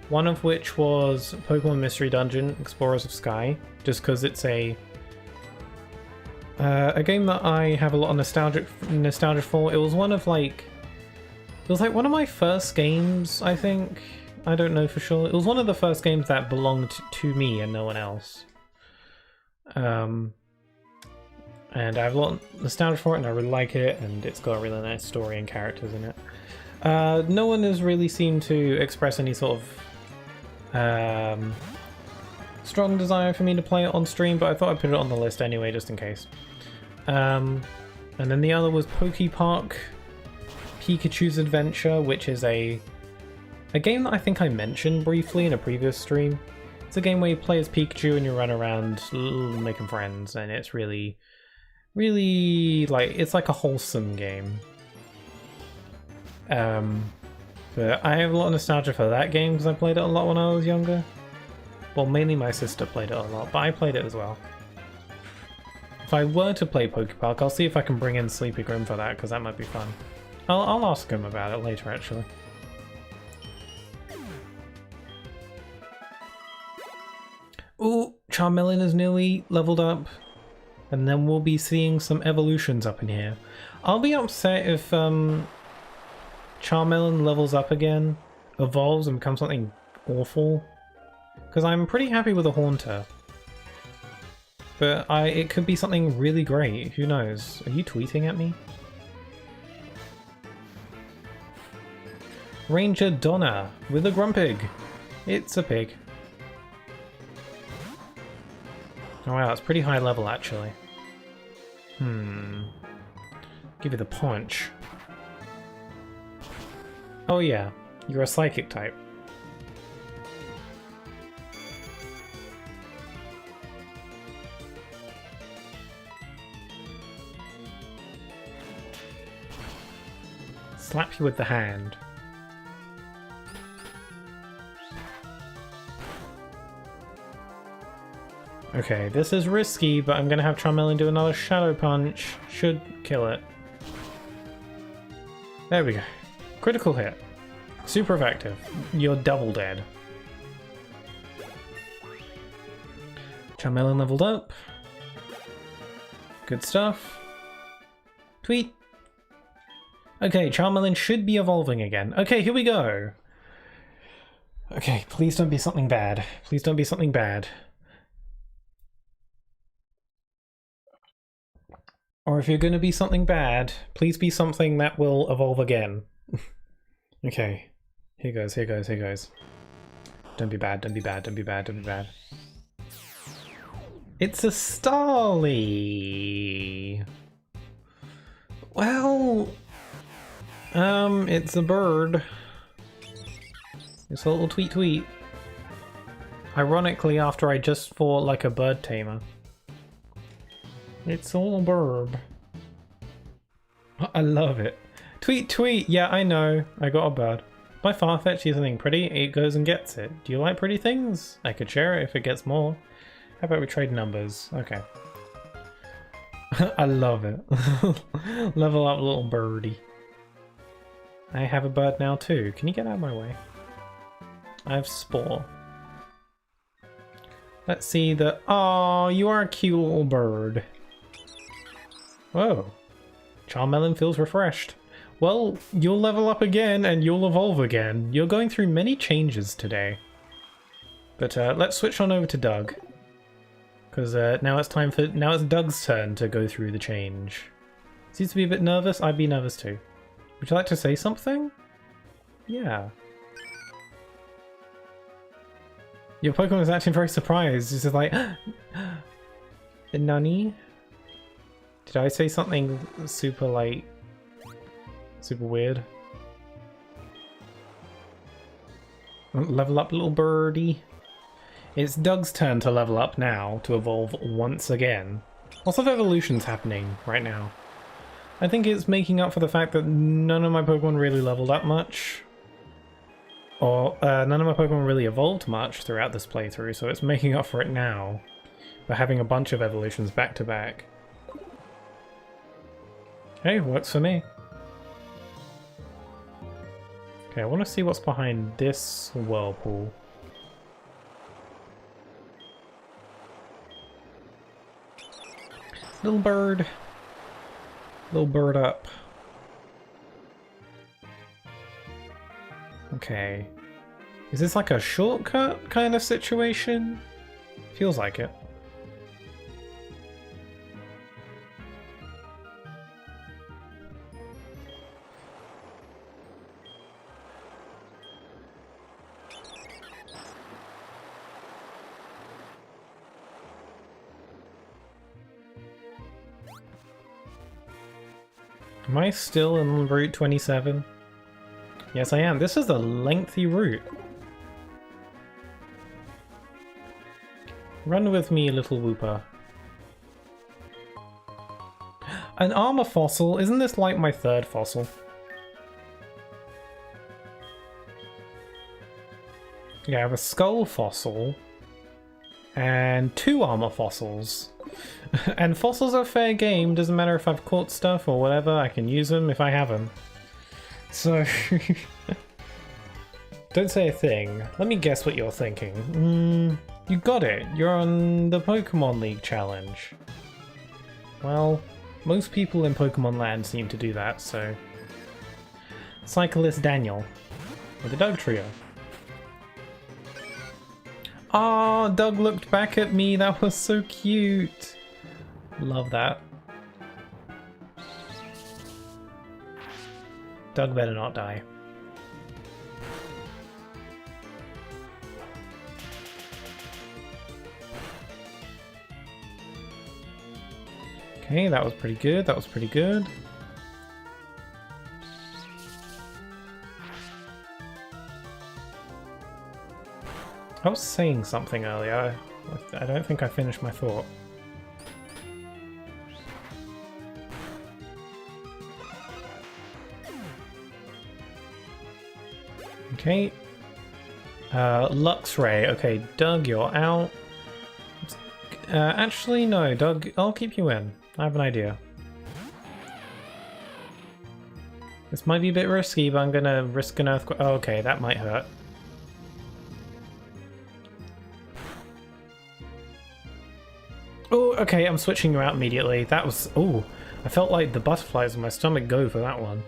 One of which was Pokemon Mystery Dungeon Explorers of Sky, just because it's a game that I have a lot of nostalgia for. It was one of like one of my first games, I think. I don't know for sure. It was one of the first games that belonged to me and no one else. And I have a lot of nostalgia for it, and I really like it, and it's got a really nice story and characters in it. No one has really seemed to express any sort of strong desire for me to play it on stream, but I thought I'd put it on the list anyway, just in case. And then the other was Pokepark Pikachu's Adventure, which is a game that I think I mentioned briefly in a previous stream. It's a game where you play as Pikachu and you run around making friends, and it's really, really it's like a wholesome game. But I have a lot of nostalgia for that game because I played it a lot when I was younger. Well, mainly my sister played it a lot, but I played it as well. If I were to play Pokepark, I'll see if I can bring in Sleepy Grim for that, because that might be fun. I'll ask him about it later, actually. Ooh, Charmeleon is nearly leveled up. And then we'll be seeing some evolutions up in here. I'll be upset if Charmeleon levels up again, evolves and becomes something awful. Because I'm pretty happy with a Haunter. But it could be something really great, who knows? Are you tweeting at me? Ranger Donna with a Grumpig. It's a pig. Oh wow, it's pretty high level actually. Give you the punch. Oh yeah, you're a psychic type. Slap you with the hand. Okay, this is risky, but I'm gonna have Charmeleon do another Shadow Punch. Should kill it. There we go. Critical hit. Super effective. You're double dead. Charmeleon leveled up. Good stuff. Tweet. Okay, Charmeleon should be evolving again. Okay, here we go. Okay, please don't be something bad. Please don't be something bad. Or if you're going to be something bad, please be something that will evolve again. Okay, here goes, here goes, here goes. Don't be bad, don't be bad, don't be bad, don't be bad. It's a Starly! Well... it's a bird. It's a little tweet tweet. Ironically, after I just fought like a bird tamer. It's a little bird. I love it. Tweet tweet! Yeah, I know. I got a bird. My Farfetch sees something pretty, it goes and gets it. Do you like pretty things? I could share it if it gets more. How about we trade numbers? Okay. I love it. Level up little birdie. I have a bird now too. Can you get out of my way? I have Spore. Let's see the... Oh, you are a cute little bird. Whoa. Charmeleon feels refreshed. Well, you'll level up again and you'll evolve again. You're going through many changes today. But let's switch on over to Doug. Because now it's Doug's turn to go through the change. Seems to be a bit nervous. I'd be nervous too. Would you like to say something? Yeah. Your Pokemon is acting very surprised. It's just like, Nani? Did I say something super weird? Level up, little birdie. It's Doug's turn to level up now, to evolve once again. Lots of evolutions happening right now. I think it's making up for the fact that none of my Pokemon really leveled up much. Or none of my Pokemon really evolved much throughout this playthrough, so it's making up for it now. By having a bunch of evolutions back to back. Hey, works for me. Okay, I want to see what's behind this whirlpool. Little bird. Little bird up. Okay. Is this like a shortcut kind of situation? Feels like it. Am I still on Route 27? Yes, I am. This is a lengthy route. Run with me, little Wooper. An armor fossil? Isn't this like my third fossil? Yeah, I have a skull fossil and 2 armor fossils. And fossils are fair game, doesn't matter if I've caught stuff or whatever, I can use them if I have them. So... Don't say a thing. Let me guess what you're thinking. You got it. You're on the Pokemon League challenge. Well, most people in Pokemon Land seem to do that, so... Cyclist Daniel. With the Doug Trio. Ah, Doug looked back at me. That was so cute. Love that. Doug better not die. Okay, that was pretty good. That was pretty good. I was saying something earlier. I don't think I finished my thought. Okay. Luxray. Okay, Doug, you're out. Actually, no, Doug, I'll keep you in. I have an idea. This might be a bit risky, but I'm gonna risk an earthquake. Oh, okay, that might hurt. Oh, okay, I'm switching you out immediately. That was... Oh, I felt like the butterflies in my stomach go for that one.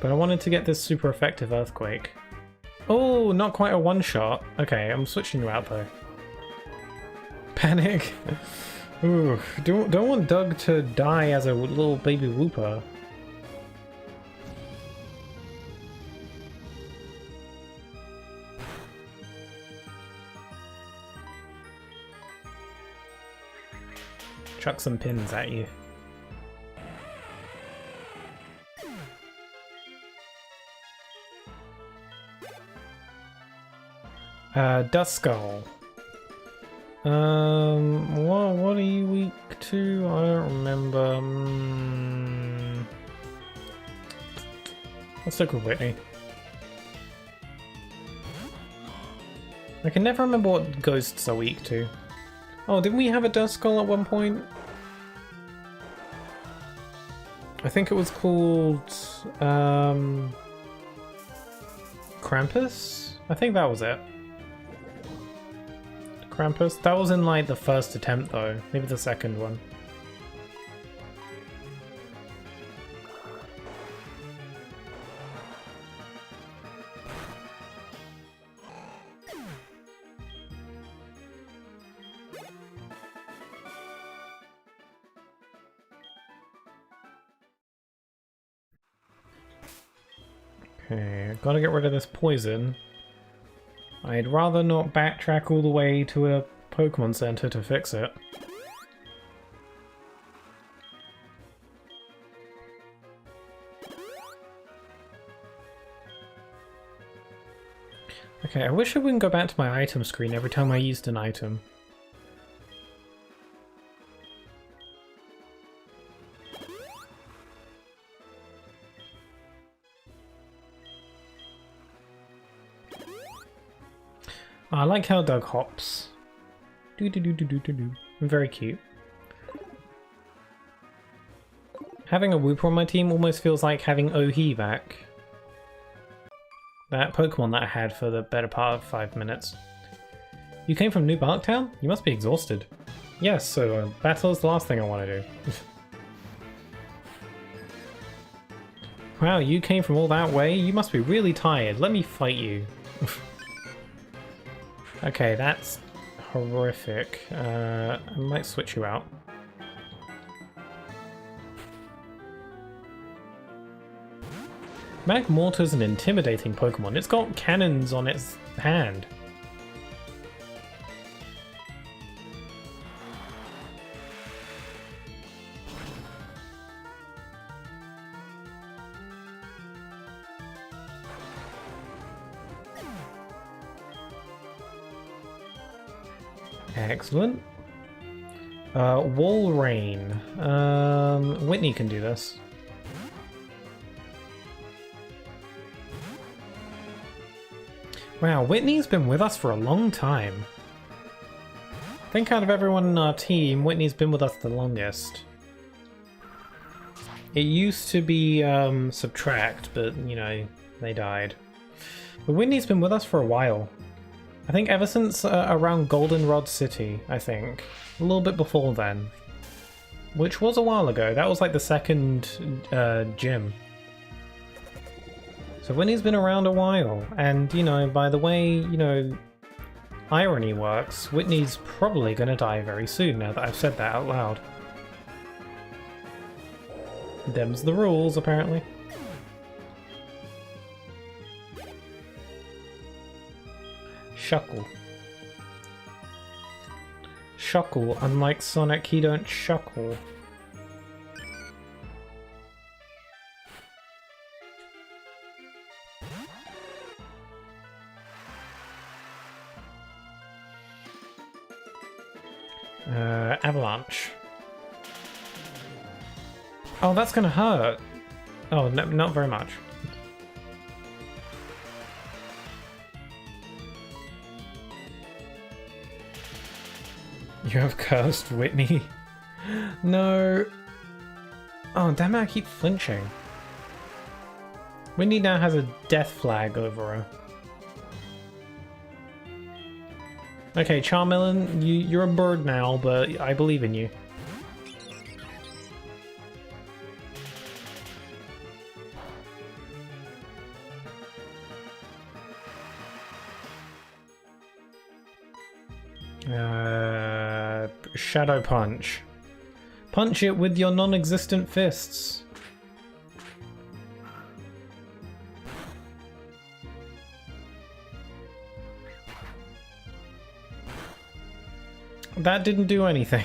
But I wanted to get this super effective earthquake. Oh, not quite a one-shot. Okay, I'm switching you out though. Panic. Ooh, don't want Doug to die as a little baby Wooper. Chuck some pins at you. Duskull. What are you weak to? I don't remember. Let's stick with Whitney. I can never remember what ghosts are weak to. Oh, didn't we have a Duskull at one point? I think it was called Krampus? I think that was it. Krampus? That was in like the first attempt though, maybe the second one. Okay, gotta get rid of this poison. I'd rather not backtrack all the way to a Pokemon Center to fix it. Okay, I wish I wouldn't go back to my item screen every time I used an item. I like how Doug hops. Very cute. Having a Wooper on my team almost feels like having Ohi back. That Pokemon that I had for the better part of 5 minutes. You came from New Barktown? You must be exhausted. Yes, so battle is the last thing I want to do. Wow, you came from all that way? You must be really tired. Let me fight you. Okay, that's horrific. I might switch you out. Magmortar's an intimidating Pokemon. It's got cannons on its hand. Excellent. Wall Rain. Whitney can do this. Wow, Whitney's been with us for a long time. I think out of everyone in our team, Whitney's been with us the longest. It used to be Subtract, but, you know, they died. But Whitney's been with us for a while. I think ever since around Goldenrod City, I think. A little bit before then. Which was a while ago. That was like the second gym. So Whitney's been around a while. And, you know, by the way, you know, irony works, Whitney's probably gonna die very soon now that I've said that out loud. Them's the rules, apparently. Shuckle. Shuckle, unlike Sonic, he don't shuckle. Avalanche. Oh, that's gonna hurt. Oh, no, not very much. You have cursed Whitney. No. Oh, damn it, I keep flinching. Whitney now has a death flag over her. Okay, Charmeleon, you're a bird now, but I believe in you. Shadow Punch. Punch it with your non-existent fists. That didn't do anything.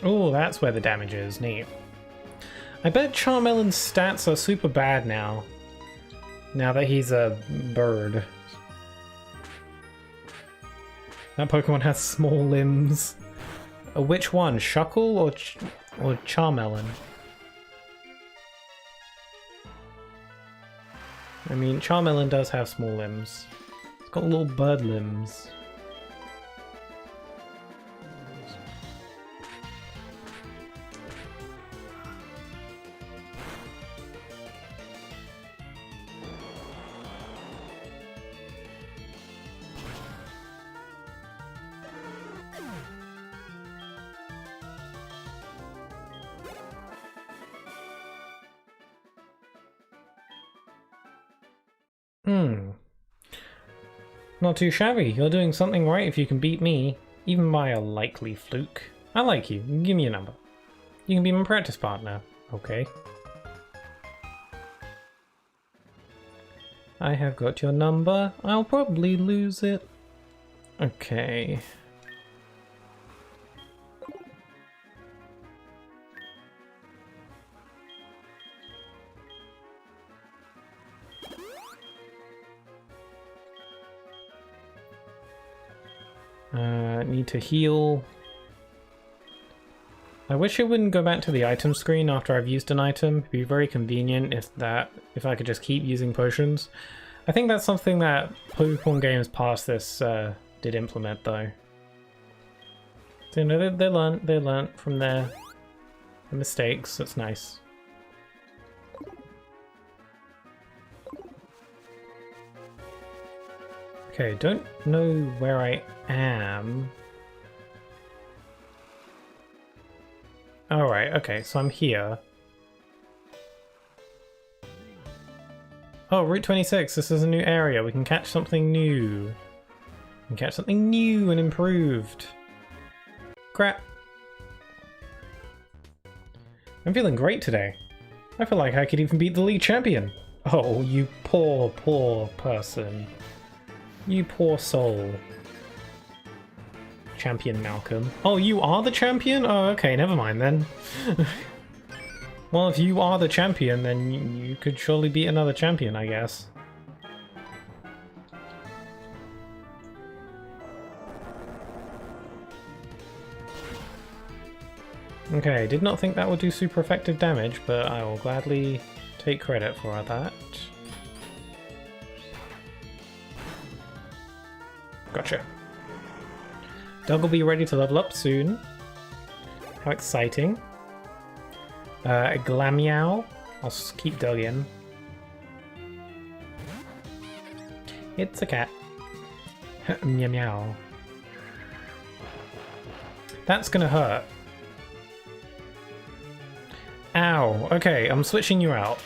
Oh, that's where the damage is. Neat. I bet Charmelion's stats are super bad now. Now that he's a bird. That Pokemon has small limbs. Which one? Shuckle or Charmeleon? I mean, Charmeleon does have small limbs. It's got little bird limbs. Not too shabby. You're doing something right if you can beat me, even by a likely fluke. I like you. Give me a number. You can be my practice partner. Okay. I have got your number. I'll probably lose it. Okay. Need to heal. I wish it wouldn't go back to the item screen after I've used an item. It'd be very convenient if I could just keep using potions. I think that's something that Pokemon games past this did implement though. So, you know, they learnt from their mistakes. That's nice. Okay, don't know where I am. Alright, okay, so I'm here. Oh, Route 26, this is a new area. We can catch something new. We can catch something new and improved. Crap. I'm feeling great today. I feel like I could even beat the league champion. Oh, you poor, poor person. You poor soul. Champion Malcolm. Oh, you are the champion? Oh, okay, never mind then. Well, if you are the champion, then you could surely beat another champion, I guess. Okay, did not think that would do super effective damage, but I will gladly take credit for that. Gotcha. Doug will be ready to level up soon. How exciting. Glameow. I'll keep Doug in. It's a cat. Meow meow. That's gonna hurt. Ow. Okay, I'm switching you out.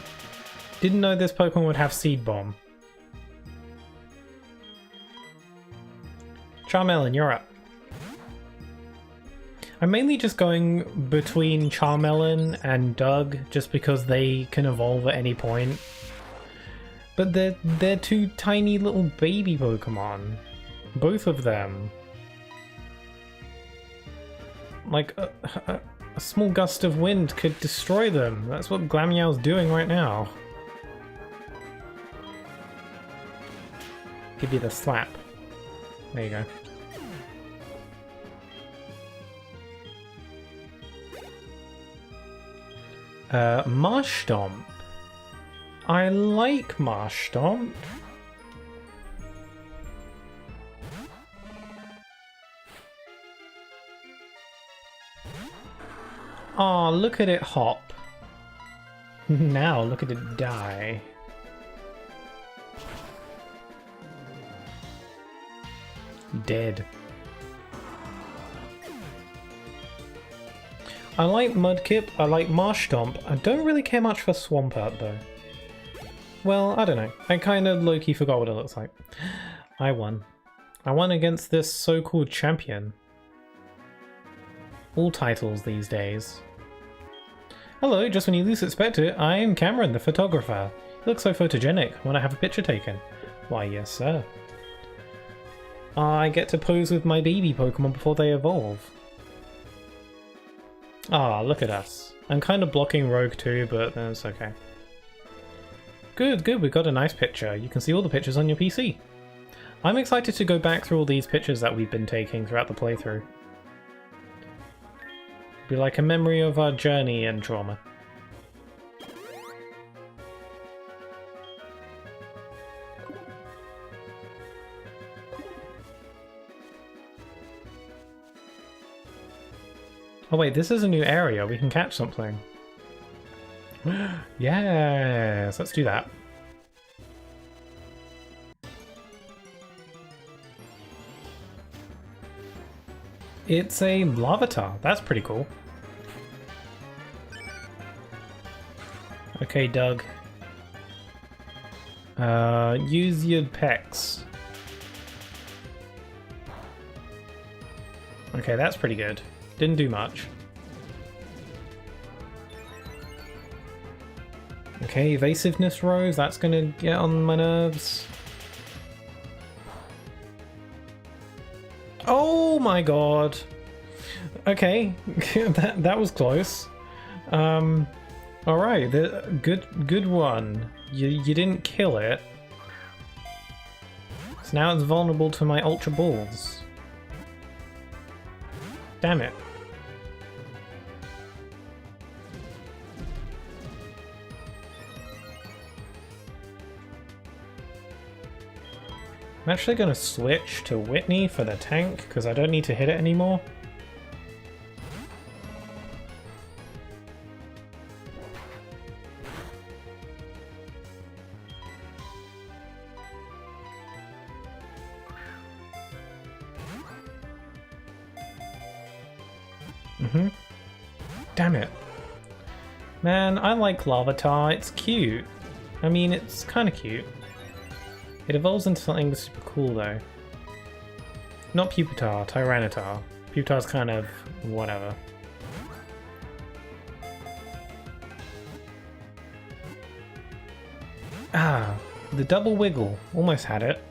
Didn't know this Pokemon would have Seed Bomb. Charmeleon, you're up. I'm mainly just going between Charmeleon and Doug just because they can evolve at any point. But they're two tiny little baby Pokemon. Both of them. Like a small gust of wind could destroy them. That's what Glameow's doing right now. Give you the slap. There you go. Marshtomp. I like Marshtomp. Aw, look at it hop. Now look at it die. Dead. I like Mudkip, I like Marshtomp. I don't really care much for Swampert though. Well, I don't know. I kind of low-key forgot what it looks like. I won. I won against this so-called champion. All titles these days. Hello, just when you least expect it, I am Cameron, the photographer. You look so photogenic. Want to have a picture taken? Why, yes, sir. I get to pose with my baby Pokemon before they evolve. Ah, look at us. I'm kind of blocking Rogue too, but that's okay. Good, good, we got a nice picture. You can see all the pictures on your PC. I'm excited to go back through all these pictures that we've been taking throughout the playthrough. Be like a memory of our journey and trauma. Oh wait, this is a new area. We can catch something. Yes, let's do that. It's a Larvitar. That's pretty cool. Okay, Doug. Use your pecs. Okay, that's pretty good. Didn't do much. Okay, evasiveness rose, that's gonna get on my nerves. Oh my god! Okay, that was close. Alright, good one. You didn't kill it. So now it's vulnerable to my Ultra Balls. Damn it. I'm actually going to switch to Whitney for the tank, because I don't need to hit it anymore. Damn it. Man, I like Larvitar, it's cute. I mean, it's kind of cute. It evolves into something super cool though. Not Pupitar, Tyranitar. Pupitar's kind of whatever. Ah, the double wiggle. Almost had it.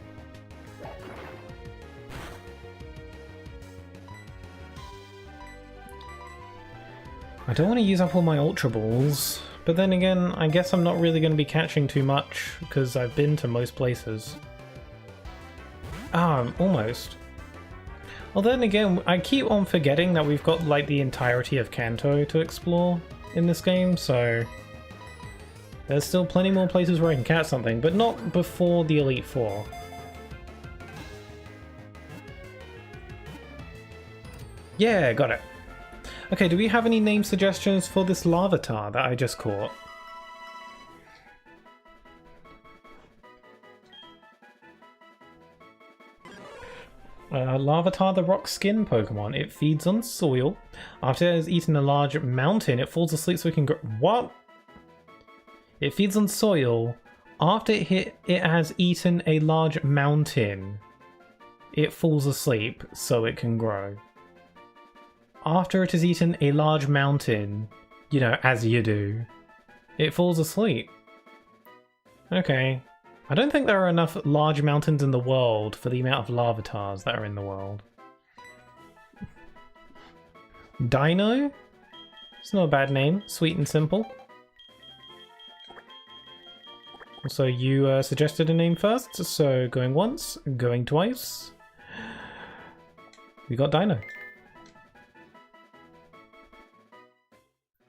I don't want to use up all my Ultra Balls, but then again, I guess I'm not really going to be catching too much because I've been to most places. Ah, almost. Well, then again, I keep on forgetting that we've got like the entirety of Kanto to explore in this game, so there's still plenty more places where I can catch something, but not before the Elite Four. Yeah, got it. Okay, do we have any name suggestions for this Larvitar that I just caught? Larvitar, the rock skin Pokemon. It feeds on soil. After it has eaten a large mountain, it falls asleep so it can grow. What? It feeds on soil. After it has eaten a large mountain, it falls asleep so it can grow. After it has eaten a large mountain, you know, as you do, it falls asleep. Okay. I don't think there are enough large mountains in the world for the amount of Larvitars that are in the world. Dino? It's not a bad name. Sweet and simple. So you suggested a name first, so going once, going twice. We got Dino.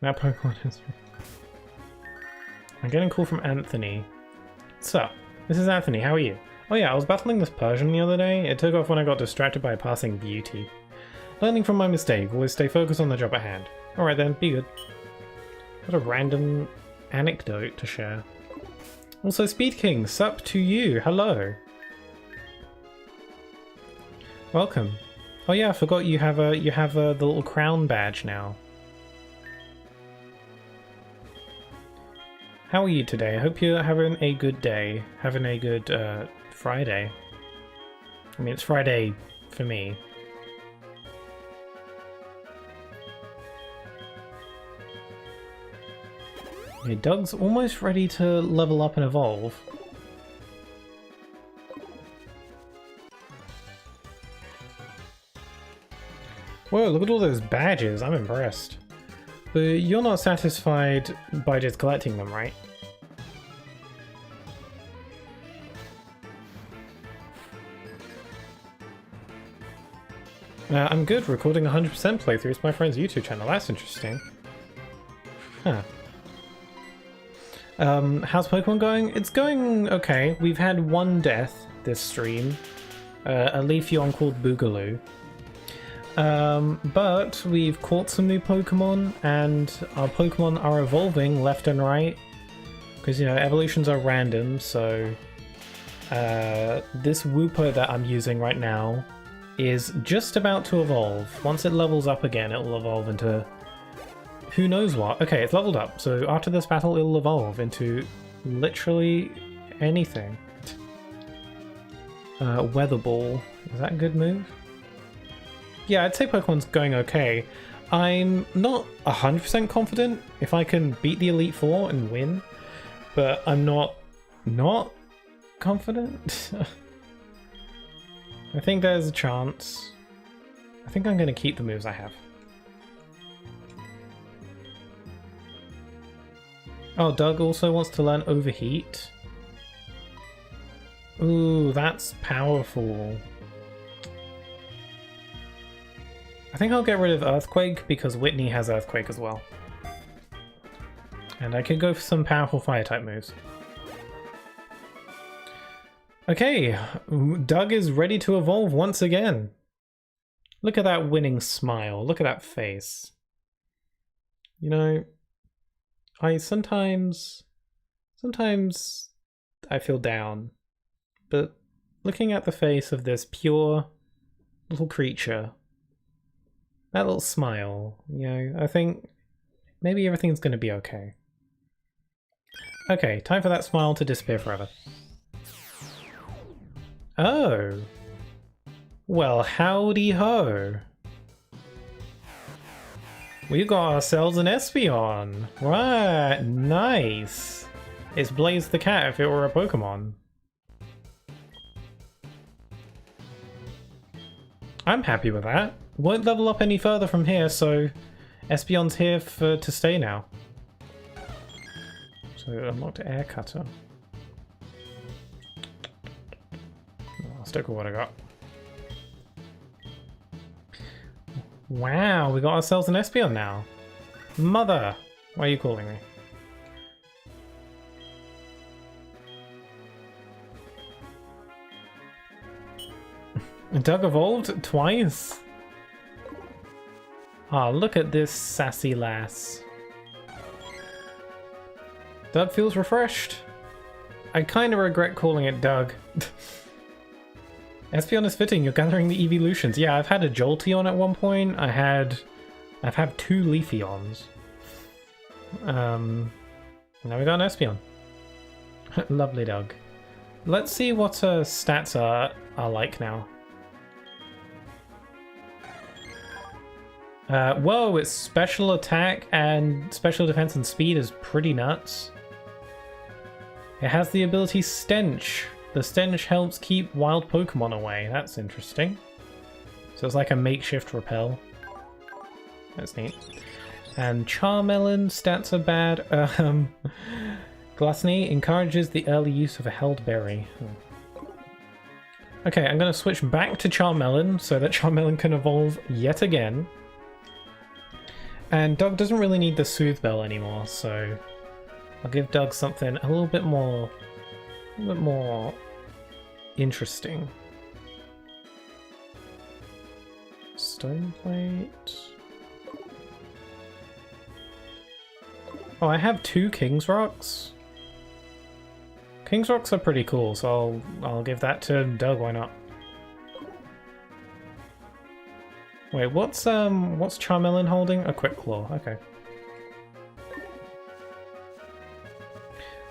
That Pokemon is... I'm getting a call from Anthony. What's up? This is Anthony, how are you? Oh yeah, I was battling this Persian the other day. It took off when I got distracted by a passing beauty. Learning from my mistake, always stay focused on the job at hand. Alright then, be good. What a random anecdote to share. Also, Speed King, sup to you, hello. Welcome. Oh yeah, I forgot you have the little crown badge now. How are you today? I hope you're having a good day, having a good Friday. I mean, it's Friday for me. Okay, Doug's almost ready to level up and evolve. Whoa, look at all those badges, I'm impressed. But you're not satisfied by just collecting them, right? I'm good, recording 100% playthroughs my friend's YouTube channel, that's interesting. Huh. How's Pokemon going? It's going okay. We've had one death this stream. A Leafeon called Boogaloo. But we've caught some new Pokemon, and our Pokemon are evolving left and right. Because, you know, evolutions are random, so... this Wooper that I'm using right now is just about to evolve. Once it levels up again, it will evolve into... who knows what? Okay, it's leveled up, so after this battle it'll evolve into literally anything. Weather Ball. Is that a good move? Yeah, I'd say Pokemon's going okay. I'm not 100% confident if I can beat the Elite Four and win, but I'm not confident. I think there's a chance. I think I'm going to keep the moves I have. Oh, Doug also wants to learn Overheat. Ooh, that's powerful. I think I'll get rid of Earthquake because Whitney has Earthquake as well. And I could go for some powerful Fire-type moves. Okay, Doug is ready to evolve once again. Look at that winning smile. Look at that face. You know, I sometimes I feel down, but looking at the face of this pure little creature, that little smile, you know, I think maybe everything's going to be okay. Okay, time for that smile to disappear forever. Oh. Well, howdy ho. We got ourselves an Espeon. Right, nice. It's Blaze the cat if it were a Pokemon. I'm happy with that. Won't level up any further from here, so Espeon's here to stay now. So unlocked air cutter. I'll stick with what I got. Wow, we got ourselves an Espeon now. Mother! Why are you calling me? Doug evolved twice? Ah, oh, look at this sassy lass. Doug feels refreshed. I kind of regret calling it Doug. Espeon is fitting, you're gathering the evolutions. Yeah, I've had a Jolteon at one point. I've had 2 Leafeons. Now we got an Espeon. Lovely Doug. Let's see what stats are like now. Whoa, its special attack and special defense and speed is pretty nuts. It has the ability Stench. The Stench helps keep wild Pokemon away. That's interesting. So it's like a makeshift repel. That's neat. And Charmelon stats are bad. Glassney encourages the early use of a held berry. Okay, I'm going to switch back to Charmelon so that Charmelon can evolve yet again. And Doug doesn't really need the Soothe Bell anymore, so I'll give Doug something a little bit more interesting. Stone Plate. Oh, I have 2 King's Rocks. King's Rocks are pretty cool, so I'll give that to Doug. Why not? Wait, what's Charmelon holding? A Quick Claw. Okay.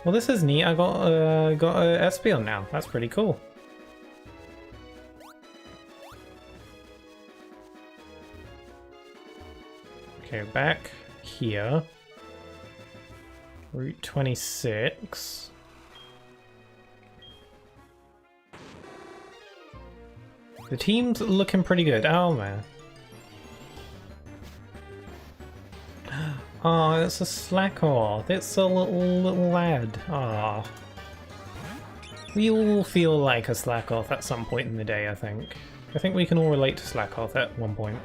Well, this is neat. I got a Espeon now. That's pretty cool. Okay, back here. Route 26. The team's looking pretty good. Oh man. Oh, it's a Slakoth. It's a little lad. Ah. We all feel like a Slakoth at some point in the day, I think. I think we can all relate to Slakoth at one point.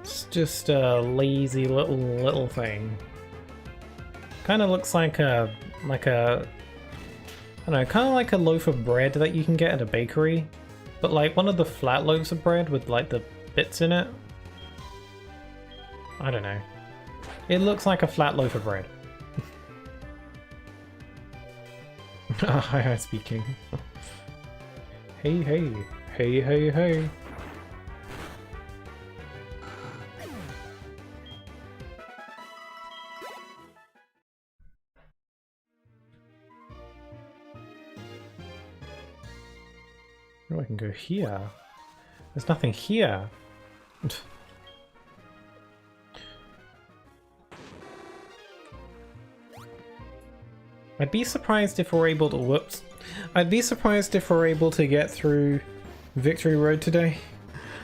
It's just a lazy little thing. Kind of looks like a I don't know, kind of like a loaf of bread that you can get at a bakery, but like one of the flat loaves of bread with like the bits in it. I don't know. It looks like a flat loaf of bread. Hi, speaking. Hey, hey. Hey, hey, hey. Oh, I can go here. There's nothing here. I'd be surprised if we're able to... Whoops. I'd be surprised if we're able to get through Victory Road today.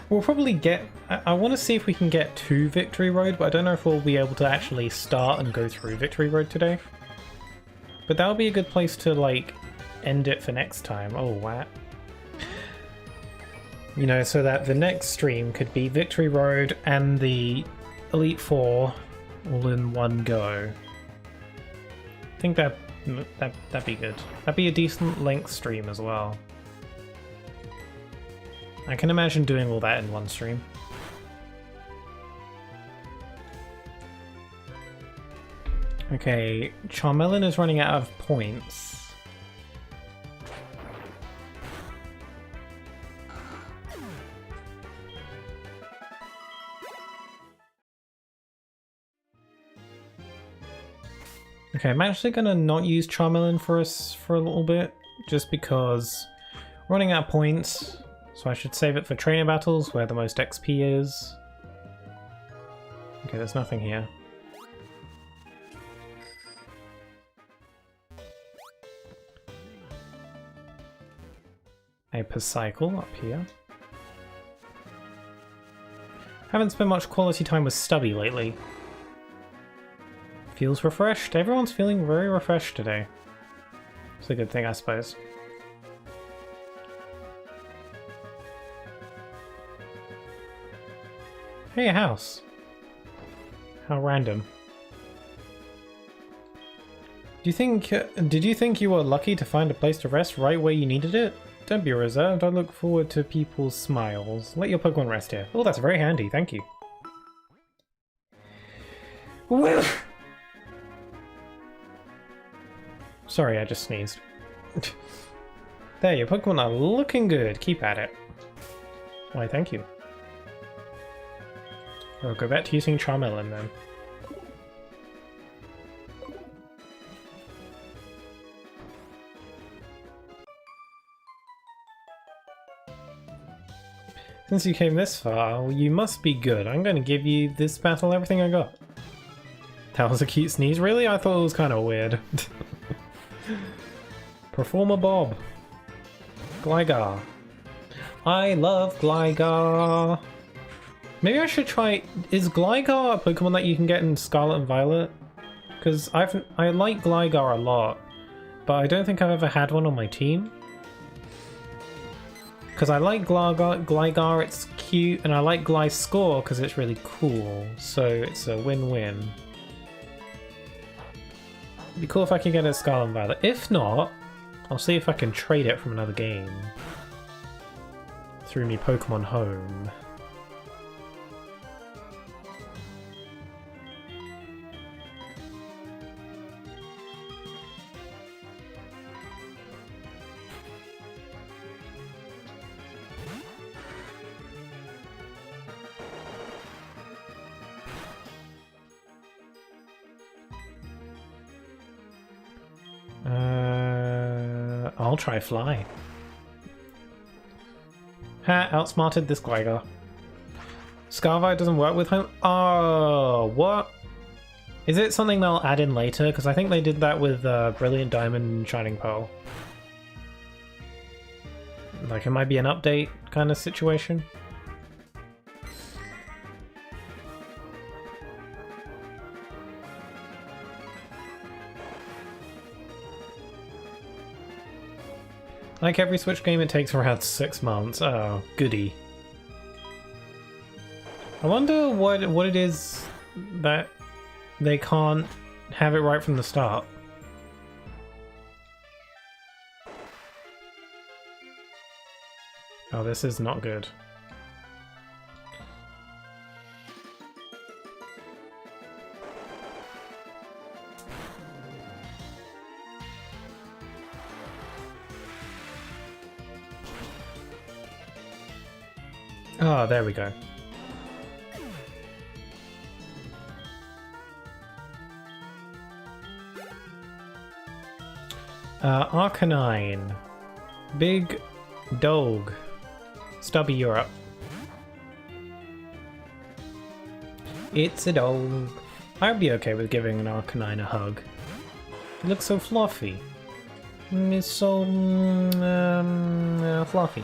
We'll probably get... I want to see if we can get to Victory Road, but I don't know if we'll be able to actually start and go through Victory Road today. But that would be a good place to, like, end it for next time. Oh, wow. You know, so that the next stream could be Victory Road and the Elite Four all in one go. I think that'd be good. That'd be a decent length stream as well. I can imagine doing all that in one stream. Okay, Charmelon is running out of points. Okay, I'm actually gonna not use Charmelon for a little bit, just because we're running out of points, so I should save it for training battles where the most XP is. Okay, there's nothing here. A Psycycle up here. Haven't spent much quality time with Stubby lately. Feels refreshed. Everyone's feeling very refreshed today. It's a good thing, I suppose. Hey, a house. How random. Did you think you were lucky to find a place to rest right where you needed it? Don't be reserved, I look forward to people's smiles. Let your Pokemon rest here. Oh, that's very handy, thank you. Well, sorry, I just sneezed. There, your Pokemon are looking good. Keep at it. Why, thank you. I'll go back to using Charmeleon then. Since you came this far, you must be good. I'm going to give you this battle everything I got. That was a cute sneeze. Really? I thought it was kind of weird. Performer Bob. Gligar. I love Gligar. Maybe I should try... Is Gligar a Pokemon that you can get in Scarlet and Violet? Because I like Gligar a lot, but I don't think I've ever had one on my team. Because I like Gligar, it's cute, and I like Gliscor because it's really cool, so it's a win-win. It'd be cool if I could get a Scarlet and Violet. If not, I'll see if I can trade it from another game. Through me Pokemon Home. I'll try Fly. Ha, outsmarted this Gligar. Scarvite doesn't work with home? Oh, what? Is it something they'll add in later? Because I think they did that with Brilliant Diamond and Shining Pearl. Like, it might be an update kind of situation. Like every Switch game, it takes around 6 months. Oh, goody. I wonder what it is that they can't have it right from the start. Oh, this is not good. Oh, there we go. Arcanine. Big Dog. Stubby, you're up. It's a dog. I'd be okay with giving an Arcanine a hug. It looks so fluffy. It's so fluffy.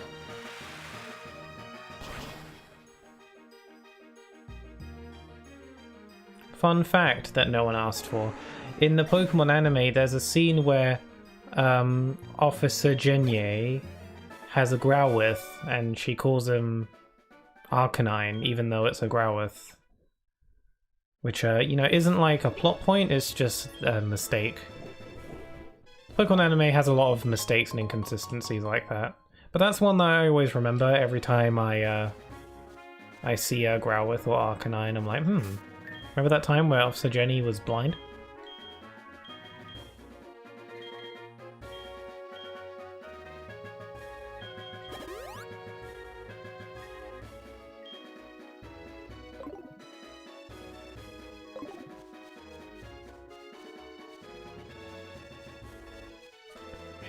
Fun fact that no one asked for. In the Pokemon anime, there's a scene where Officer Genye has a Growlithe, and she calls him Arcanine, even though it's a Growlithe. Which, you know, isn't like a plot point, it's just a mistake. Pokemon anime has a lot of mistakes and inconsistencies like that. But that's one that I always remember every time I see a Growlithe or Arcanine. I'm like, remember that time where Officer Jenny was blind?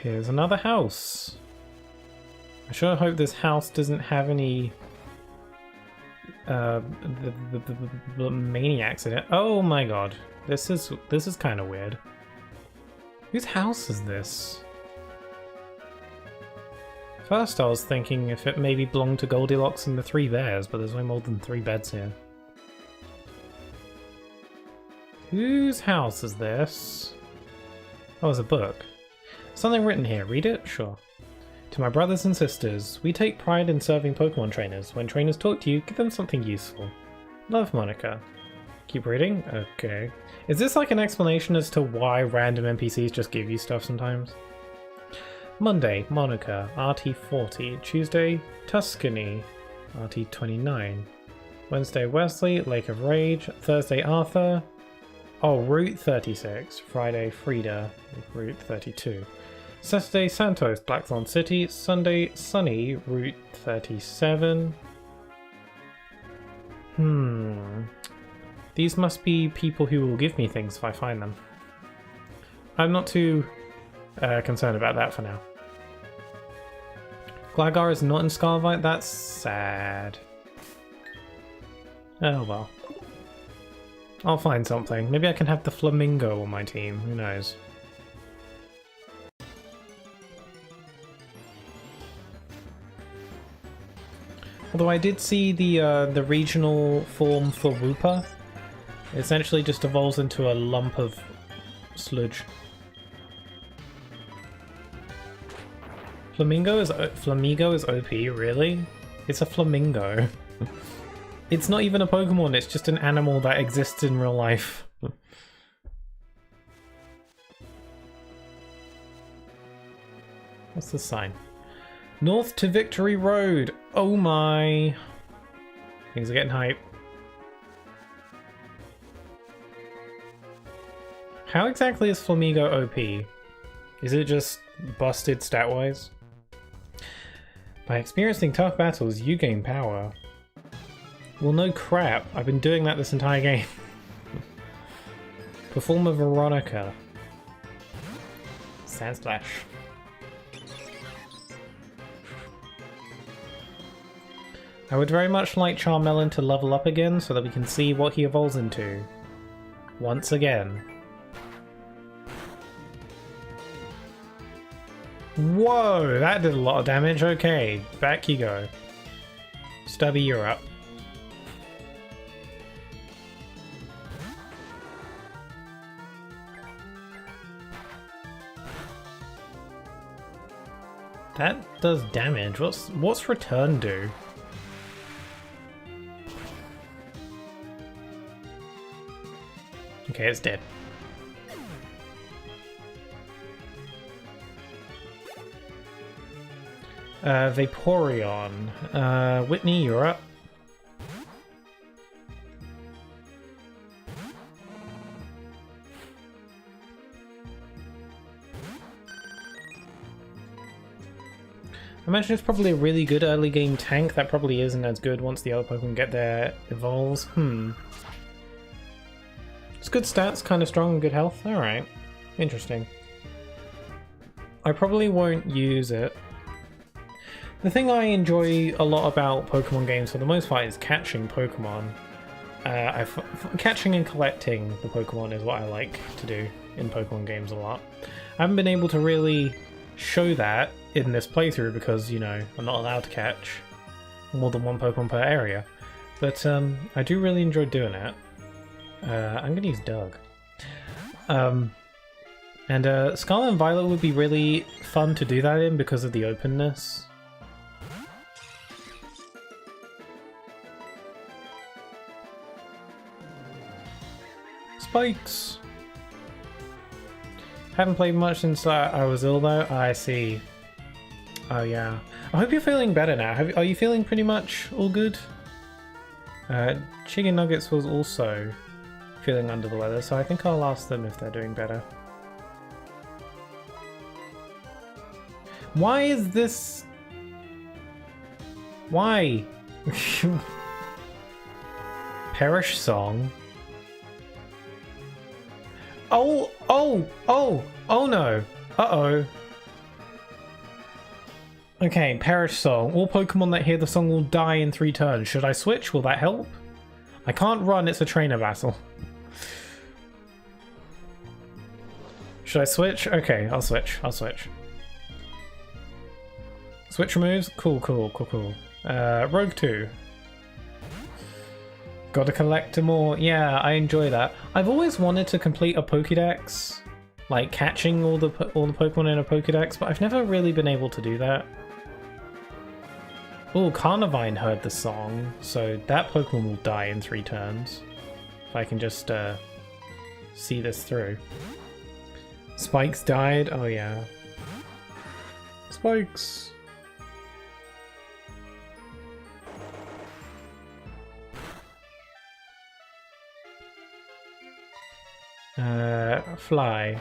Here's another house. I sure hope this house doesn't have any the maniacs in it. Oh my god, this is kind of weird. Whose house is this? First I was thinking if it maybe belonged to Goldilocks and the Three Bears, but there's way more than 3 beds here. Whose house is this? Oh, it's a book. Something written here. Read it? Sure. To my brothers and sisters, we take pride in serving Pokemon trainers. When trainers talk to you, give them something useful. Love, Monica. Keep reading? Okay. Is this like an explanation as to why random NPCs just give you stuff sometimes? Monday, Monica, RT40. Tuesday, Tuscany, RT29. Wednesday, Wesley, Lake of Rage. Thursday, Arthur. Oh, Route 36. Friday, Frida, Route 32. Saturday, Santos, Blackthorn City. Sunday, Sunny, Route 37. These must be people who will give me things if I find them. I'm not too concerned about that for now. Gligar is not in Scarvite? That's sad. Oh well. I'll find something. Maybe I can have the Flamingo on my team. Who knows? Although I did see the regional form for Wooper. It essentially just evolves into a lump of sludge. Flamingo is OP, really? It's a flamingo. It's not even a Pokemon, it's just an animal that exists in real life. What's the sign? North to Victory Road! Oh my! Things are getting hype. How exactly is Flamigo OP? Is it just busted stat-wise? By experiencing tough battles, you gain power. Well, no crap. I've been doing that this entire game. Perform a Veronica. Sand Splash. I would very much like Charmeleon to level up again so that we can see what he evolves into. Once again. Whoa, that did a lot of damage. Okay, back you go. Stubby, you're up. That does damage. What's return do? Okay, it's dead. Vaporeon. Whitney, you're up. I imagine it's probably a really good early game tank. That probably isn't as good once the other Pokemon get their evolves. It's good stats, kind of strong and good health. Alright. Interesting. I probably won't use it. The thing I enjoy a lot about Pokemon games for the most part is catching Pokemon. Catching and collecting the Pokemon is what I like to do in Pokemon games a lot. I haven't been able to really show that in this playthrough because, you know, I'm not allowed to catch more than one Pokemon per area. But I do really enjoy doing it. I'm going to use Doug. And Scarlet and Violet would be really fun to do that in because of the openness. Spikes! Haven't played much since I was ill though. I see. Oh yeah. I hope you're feeling better now. Are you feeling pretty much all good? Chicken Nuggets was also feeling under the weather, so I think I'll ask them if they're doing better. Why is this... Why? Perish Song? Oh no. Uh-oh. Okay, Perish Song. All Pokemon that hear the song will die in 3 turns. Should I switch? Will that help? I can't run, it's a trainer battle. Should I switch? Okay, I'll switch. Switch removes? Cool. Rogue 2. Gotta collect more. Yeah, I enjoy that. I've always wanted to complete a Pokédex, like catching all the Pokemon in a Pokédex, but I've never really been able to do that. Oh, Carnivine heard the song, so that Pokemon will die in 3 turns. If I can just see this through. Spikes died? Oh yeah. Spikes! Fly.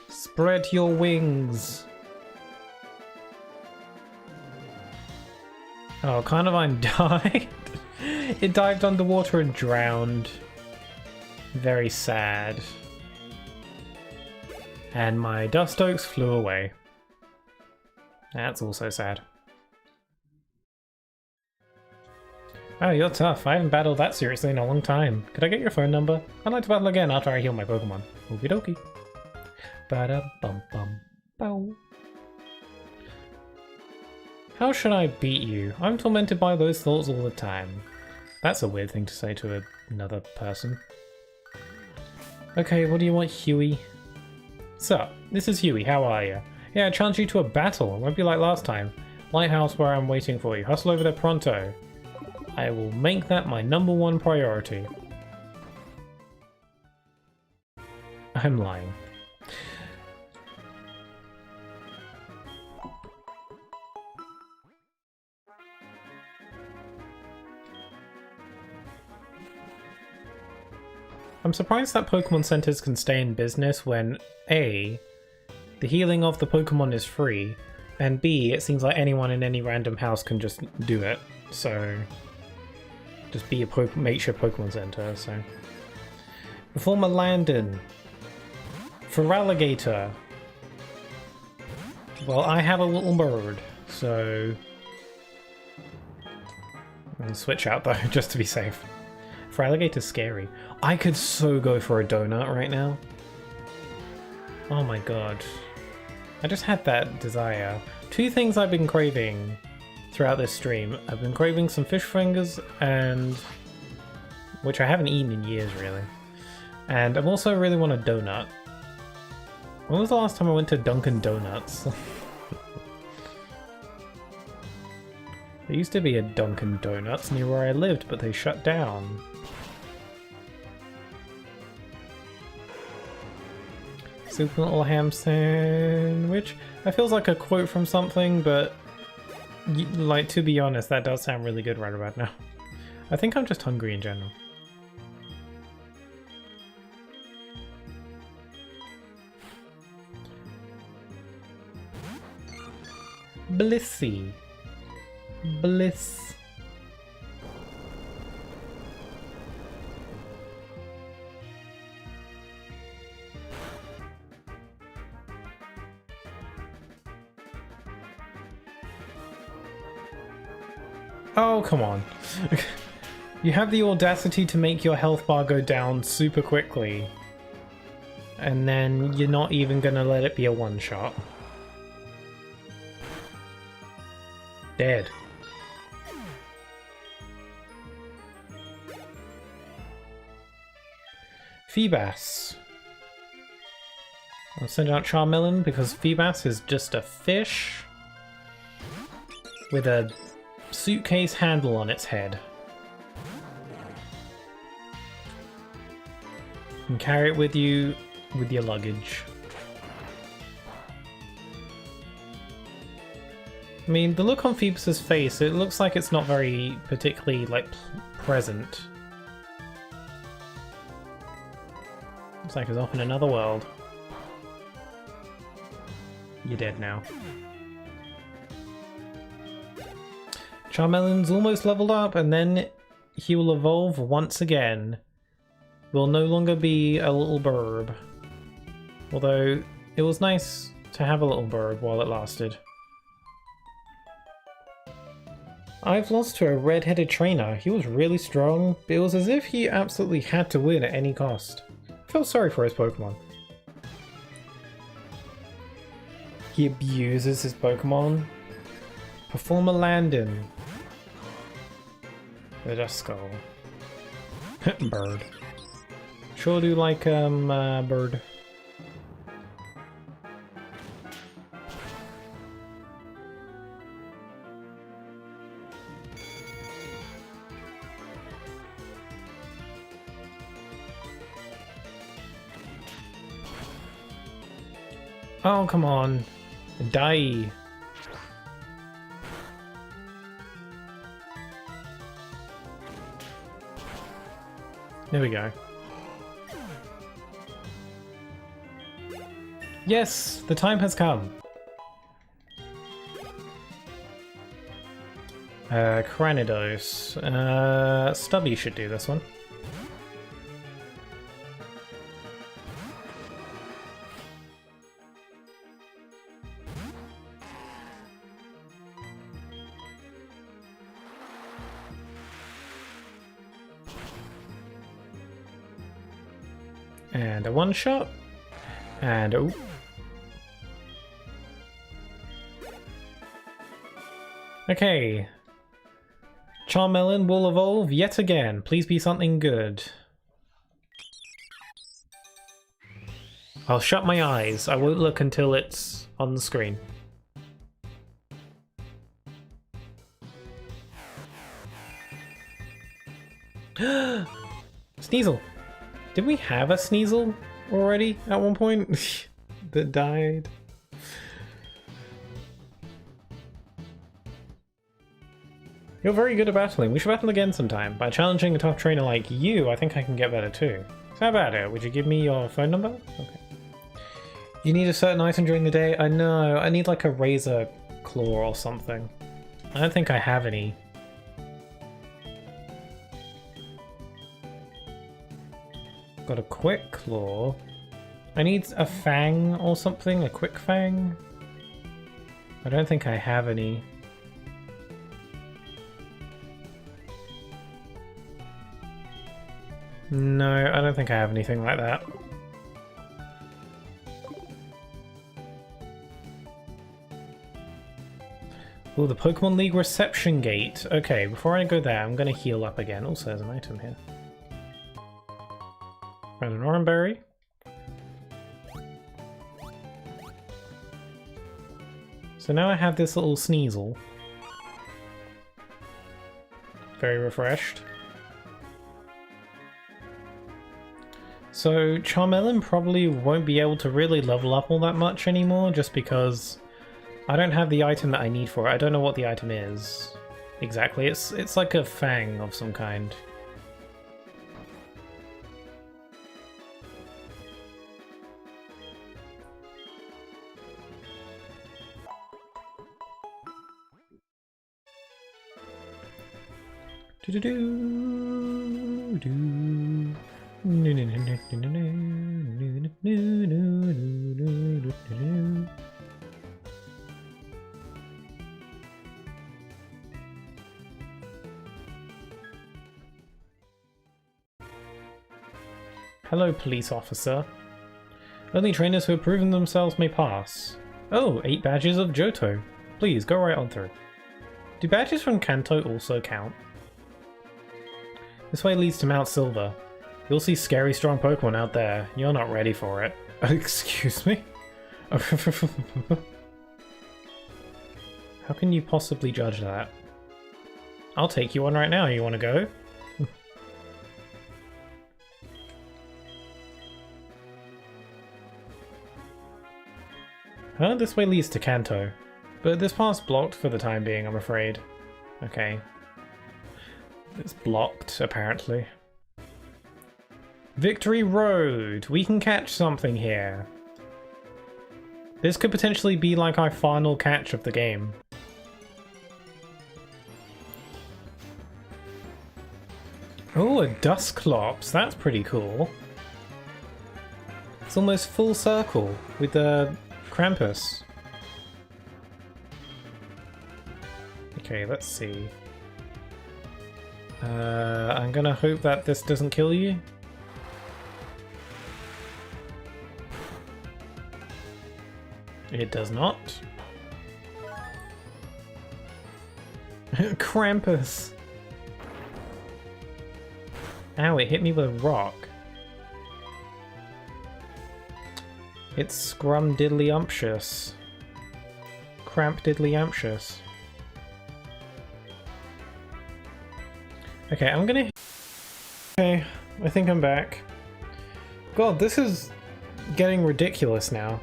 Spread your wings! Oh, Carnivine died. It dived underwater and drowned. Very sad. And my Dustox flew away. That's also sad. Oh, you're tough. I haven't battled that seriously in a long time. Could I get your phone number? I'd like to battle again after I heal my Pokemon. Okie dokie. Ba-da-bum-bum. Bow. How should I beat you? I'm tormented by those thoughts all the time. That's a weird thing to say to another person. Okay, what do you want, Huey? Sup, this is Huey, how are you? Yeah, I challenge you to a battle. It won't be like last time. Lighthouse where I'm waiting for you. Hustle over there pronto. I will make that my #1 priority. I'm lying. I'm surprised that Pokemon centers can stay in business when A, the healing of the Pokemon is free, and B, it seems like anyone in any random house can just do it. So just be a makeshift Pokemon center. So perform a Landon for Alligator. Well, I have a little bird, so I'll switch out though just to be safe. For Alligator's scary. I could so go for a donut right now. Oh my god. I just had that desire. 2 things I've been craving throughout this stream. I've been craving some fish fingers, and which I haven't eaten in years really. And I also really want a donut. When was the last time I went to Dunkin' Donuts? There used to be a Dunkin' Donuts near where I lived, but they shut down. Super little ham sandwich. That feels like a quote from something, but like, to be honest, that does sound really good right about now. I think I'm just hungry in general. Blissey. Bliss. Oh, come on. You have the audacity to make your health bar go down super quickly, and then you're not even gonna let it be a one-shot. Dead. Feebas. I'll send out Charmeleon because Feebas is just a fish with a suitcase handle on its head. You can carry it with you with your luggage. I mean, the look on Phoebus's face, it looks like it's not very particularly, like, present. Looks like he's off in another world. You're dead now. Charmeleon's almost leveled up, and then he will evolve once again. Will no longer be a little burb. Although, it was nice to have a little burb while it lasted. I've lost to a red-headed trainer. He was really strong, but it was as if he absolutely had to win at any cost. I felt sorry for his Pokemon. He abuses his Pokemon. Perform a landing. The Dust Skull. Bird. Sure do like, bird. Oh, come on. Die. There we go. Yes, the time has come. Cranidos. Stubby should do this one. And a one shot. And oh. Okay. Charmeleon will evolve yet again. Please be something good. I'll shut my eyes. I won't look until it's on the screen. Sneasel! Did we have a Sneasel already at one point that died? You're very good at battling. We should battle again sometime. By challenging a tough trainer like you, I think I can get better too. So how about it? Would you give me your phone number? Okay. You need a certain item during the day? I know. I need like a razor claw or something. I don't think I have any. Got a quick claw. I need a fang or something, a quick fang. I don't think I have any. No, I don't think I have anything like that. Oh, the Pokemon League reception gate. Okay, before I go there, I'm going to heal up again. Also, there's an item here. And an Oranberry. So now I have this little Sneasel. Very refreshed. So Charmeleon probably won't be able to really level up all that much anymore, just because I don't have the item that I need for it. I don't know what the item is exactly. It's like a fang of some kind. Hello, police officer. Only trainers who have proven themselves may pass. Oh, 8 badges of Johto. Please, go right on through. Do badges from Kanto also count? This way leads to Mount Silver. You'll see scary strong Pokemon out there. You're not ready for it. Excuse me? How can you possibly judge that? I'll take you on right now. You want to go? Huh? This way leads to Kanto. But this path's blocked for the time being, I'm afraid. Okay. It's blocked, apparently. Victory Road! We can catch something here. This could potentially be like our final catch of the game. Oh, a Dusclops. That's pretty cool. It's almost full circle with the Krampus. Okay, let's see. I'm gonna hope that this doesn't kill you. It does not. Krampus! Ow, it hit me with a rock. It's Scrumdiddlyumptious. Crampdiddlyumptious. Okay, I'm gonna... Okay, I think I'm back. God, this is getting ridiculous now.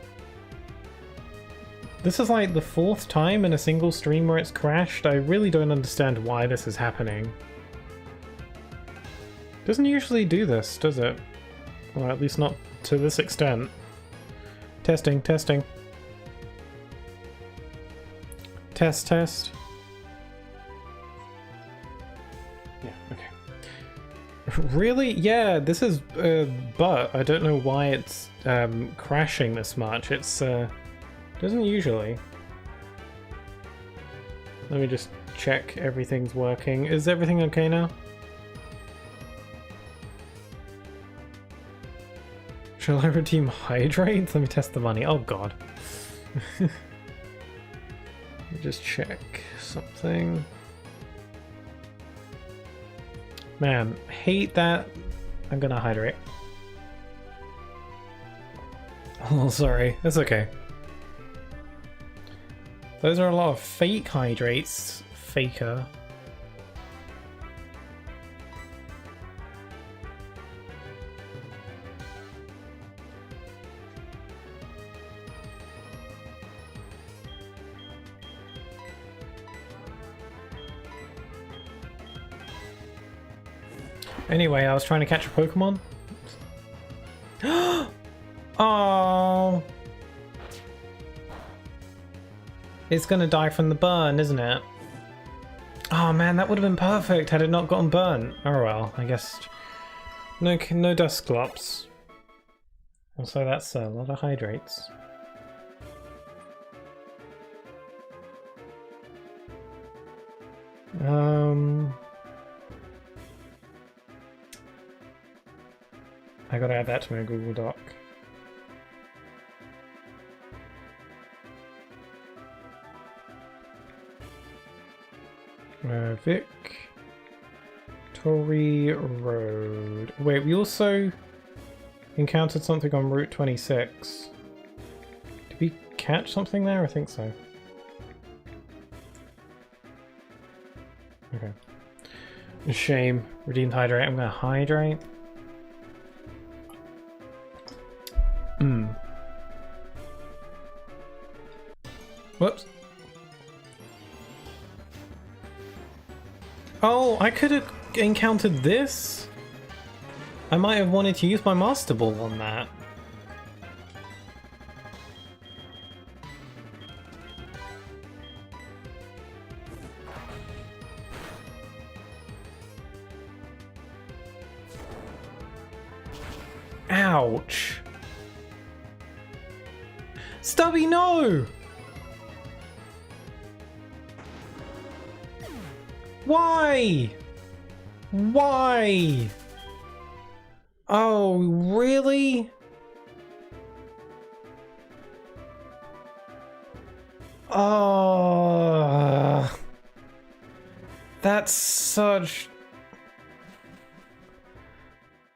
This is like the 4th time in a single stream where it's crashed. I really don't understand why this is happening. Doesn't usually do this, does it? Or at least not to this extent. Testing, testing. Test, test. Yeah, okay. Really? Yeah, this is but I don't know why it's crashing this much. It's doesn't usually. Let me just check everything's working. Is everything okay now? Shall I redeem hydrates? Let me test the money. Oh god. Let me just check something. Man, hate that. I'm gonna hydrate. Oh, sorry. That's okay. Those are a lot of fake hydrates. Faker. Anyway, I was trying to catch a Pokemon. Oh, it's gonna die from the burn, isn't it? Oh man, that would have been perfect had it not gotten burnt. Oh well, I guess no Dusclops. Also, that's a lot of hydrates. I gotta add that to my Google Doc. Victory Road. Wait, we also encountered something on Route 26. Did we catch something there? I think so. Okay. Shame. Redeemed hydrate. I'm gonna hydrate. Whoops. Oh, I could have encountered this. I might have wanted to use my Master Ball on that. Ouch. Stubby, no! Why? Why? Oh, really? Oh, that's such...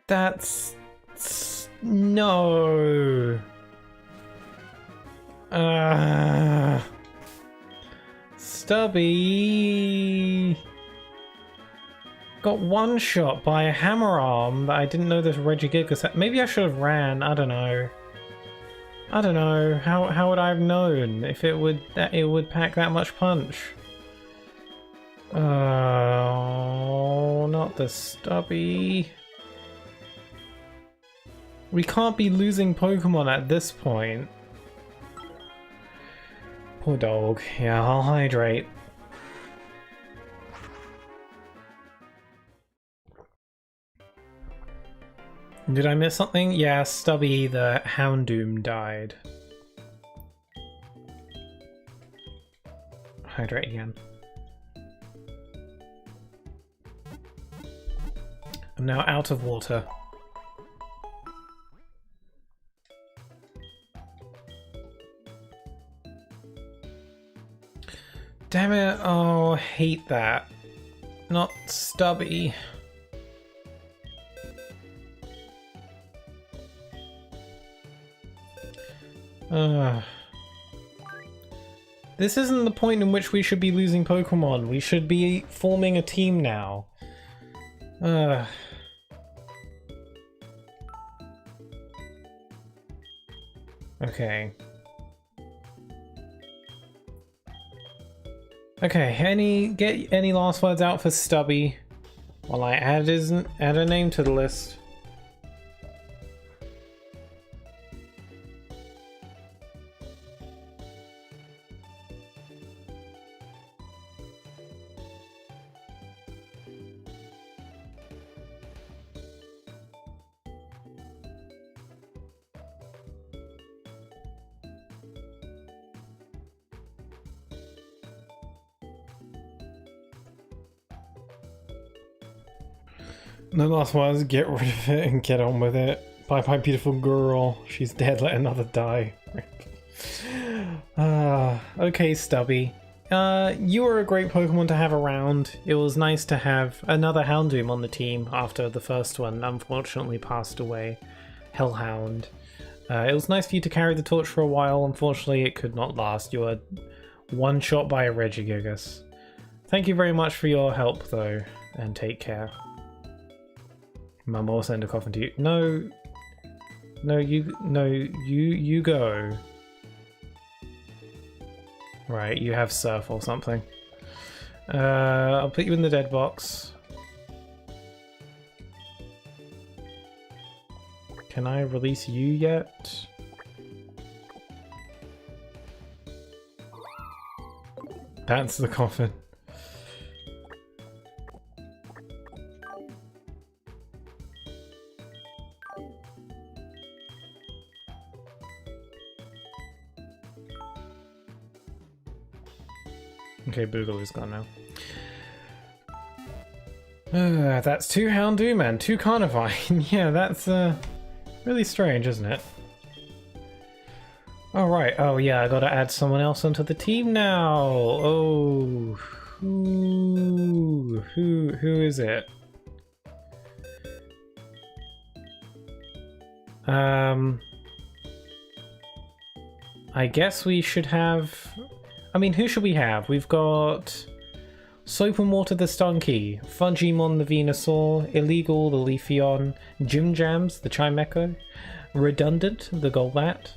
That's... No. Stubby got one shot by a hammer arm that I didn't know this Regigigas had. Maybe I should have ran. I don't know. I don't know. How would I have known if it would pack that much punch? Oh, not the Stubby. We can't be losing Pokemon at this point. Poor dog. Yeah, I'll hydrate. Did I miss something? Yeah, Stubby the Houndoom died. Hydrate again. I'm now out of water. Damn it. Oh, I hate that. Not Stubby. This isn't the point in which we should be losing Pokemon. We should be forming a team now. Okay. Okay, get any last words out for Stubby while I add a name to the list. No last words, get rid of it and get on with it. Bye bye beautiful girl. She's dead, let another die. Okay Stubby. You were a great Pokemon to have around. It was nice to have another Houndoom on the team after the first one unfortunately passed away. Hellhound. It was nice for you to carry the torch for a while. Unfortunately it could not last. You were one shot by a Regigigas. Thank you very much for your help though, and take care. Mum will send a coffin to you. No, you go. Right, you have surf or something. I'll put you in the dead box. Can I release you yet? That's the coffin. Okay, Boogaloo's gone now. That's 2 Houndoom and 2 Carnivine. Yeah, that's really strange, isn't it? Alright, oh yeah, I gotta add someone else onto the team now. Oh, who is it? I guess we should have... I mean, who should we have? We've got Soap and Water the Stunky, Fudgimon the Venusaur, Illegal the Leafeon, Jim Jams the Chimecho, Redundant the Golbat,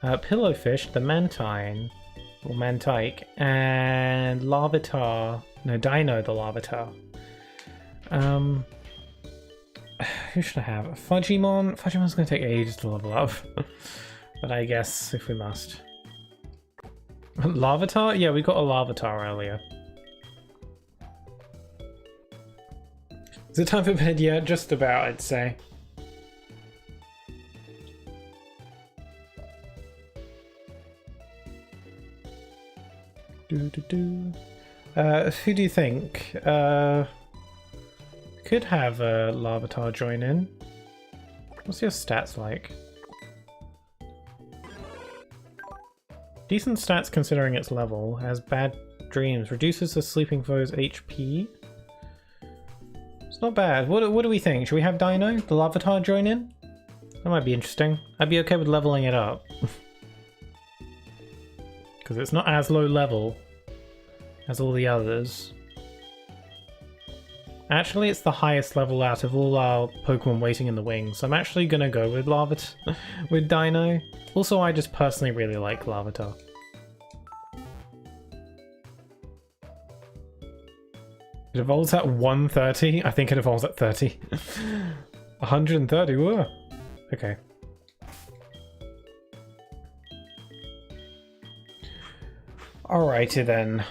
Pillowfish the Mantine, or Mantike, and Larvitar, no, Dino the Larvitar. Who should I have? Fudgimon? Fudgimon's going to take ages to level up, but I guess if we must. Larvitar? Yeah, we got a Larvitar earlier. Is it time for bed yet? Just about, I'd say. Who do you think? Could have a Larvitar join in. What's your stats like? Decent stats considering its level. Has bad dreams. Reduces the sleeping foe's HP. It's not bad. What do we think? Should we have Dino, the Larvitar, join in? That might be interesting. I'd be okay with leveling it up. Because it's not as low level as all the others. Actually, it's the highest level out of all our Pokemon waiting in the wings. So I'm actually going to go with with Dino. Also, I just personally really like Larvitar. It evolves at 130? I think it evolves at 30. 130, whoa. Okay. Alrighty then.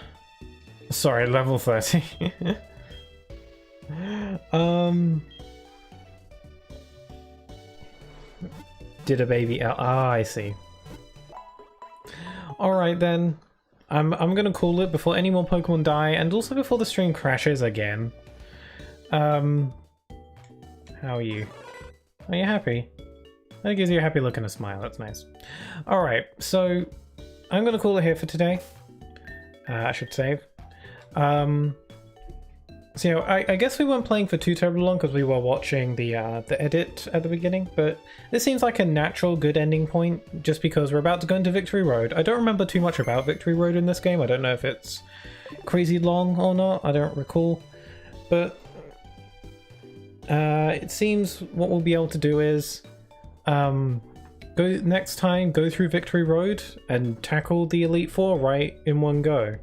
Sorry, level 30. Did a baby out? Ah, I see. Alright then. I'm gonna call it before any more Pokemon die, and also before the stream crashes again. How are you? Are you happy? That gives you a happy look and a smile, that's nice. Alright, so I'm gonna call it here for today. I should save. So, you know, I guess we weren't playing for too terribly long because we were watching the edit at the beginning, but this seems like a natural good ending point just because we're about to go into Victory Road. I don't remember too much about Victory Road in this game. I don't know if it's crazy long or not. I don't recall. But it seems what we'll be able to do is go through Victory Road and tackle the Elite Four right in one go.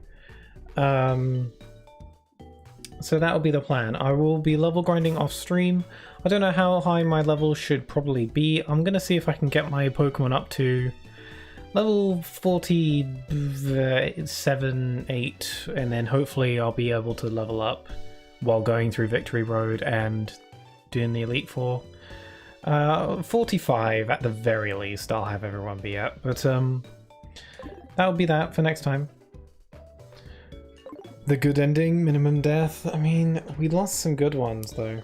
So that'll be the plan. I will be level grinding off stream. I don't know how high my level should probably be. I'm gonna see if I can get my Pokemon up to level 47, 8, and then hopefully I'll be able to level up while going through Victory Road and doing the Elite Four. 45 at the very least I'll have everyone be at, but that'll be that for next time. The good ending, minimum death. I mean, we lost some good ones though.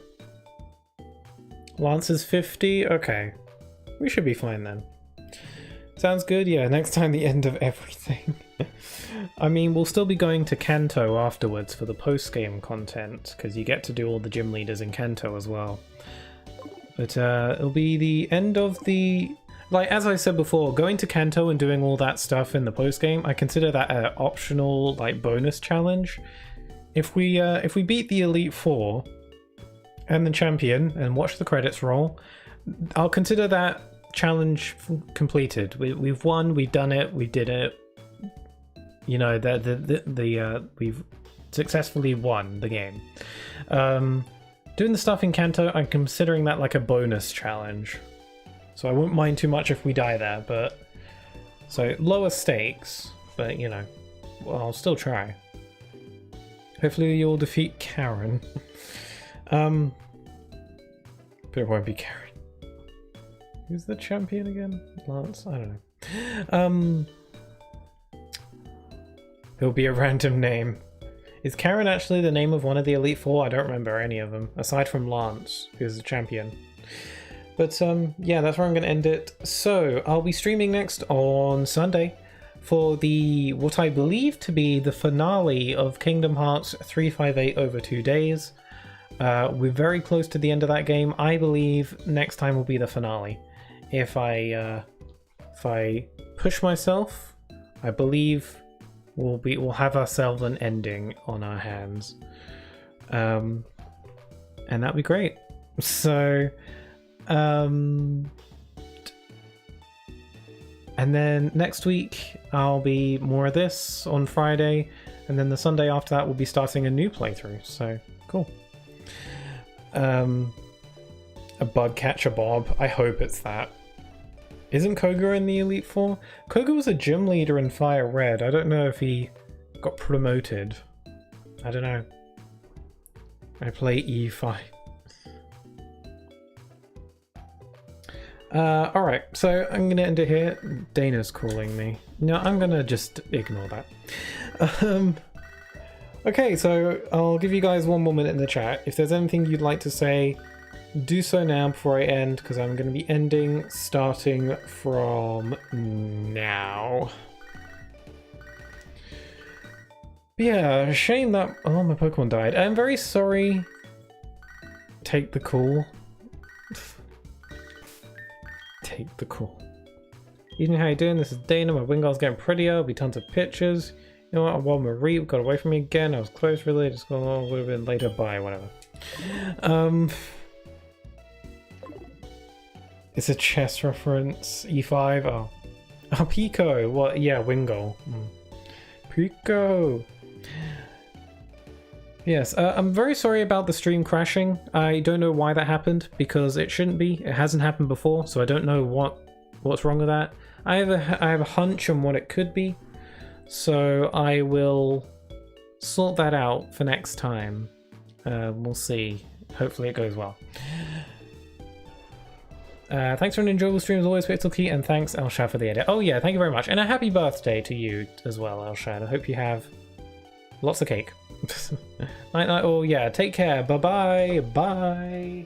Lance is 50, okay. We should be fine then. Sounds good, yeah, next time the end of everything. I mean, we'll still be going to Kanto afterwards for the post-game content, because you get to do all the gym leaders in Kanto as well. But it'll be the end of the... Like, as I said before, going to Kanto and doing all that stuff in the post-game, I consider that an optional, like, bonus challenge. If we beat the Elite Four and the champion and watch the credits roll, I'll consider that challenge completed. We've won, we've done it, we did it. You know, we've successfully won the game. Doing the stuff in Kanto, I'm considering that like a bonus challenge. So I wouldn't mind too much if we die there, but... So, lower stakes, but you know, well, I'll still try. Hopefully you'll defeat Karen. But it won't be Karen. Who's the champion again? Lance? I don't know. It'll be a random name. Is Karen actually the name of one of the Elite Four? I don't remember any of them, aside from Lance, who's the champion. But yeah, that's where I'm going to end it. So I'll be streaming next on Sunday for the what I believe to be the finale of Kingdom Hearts 358 over 2 days. We're very close to the end of that game. I believe next time will be the finale. If I push myself, I believe we'll have ourselves an ending on our hands, and that'd be great. So. And then next week I'll be more of this on Friday, and then the Sunday after that we'll be starting a new playthrough, so cool. A bug catcher Bob, I hope it's that. Isn't Koga in the Elite Four? Koga was a gym leader in Fire Red. I don't know if he got promoted. I don't know. I play E5. Alright, so I'm gonna end it here. Dana's calling me. No, I'm gonna just ignore that. Okay, so I'll give you guys one more minute in the chat. If there's anything you'd like to say, do so now before I end, because I'm gonna be ending starting from now. But yeah, shame that... Oh, my Pokemon died. I'm very sorry. Take the call. Take the call. Evening, how you doing? This is Dana. My Wingull's getting prettier. There'll be tons of pictures. You know what? While Marie got away from me again, I was close really. Just going on. Would have been later. Bye. Whatever. It's a chess reference. E5. Oh. Oh, Pico. What? Yeah, Wingull. Pico. Yes, I'm very sorry about the stream crashing. I don't know why that happened, because it shouldn't be. It hasn't happened before, so I don't know what's wrong with that. I have a hunch on what it could be, so I will sort that out for next time. We'll see. Hopefully it goes well. Thanks for an enjoyable stream as always, Pixel Key, and thanks Elshad for the edit. Oh yeah, thank you very much, and a happy birthday to you as well, Elshad. I hope you have lots of cake. Night night all, yeah, take care, bye bye, bye.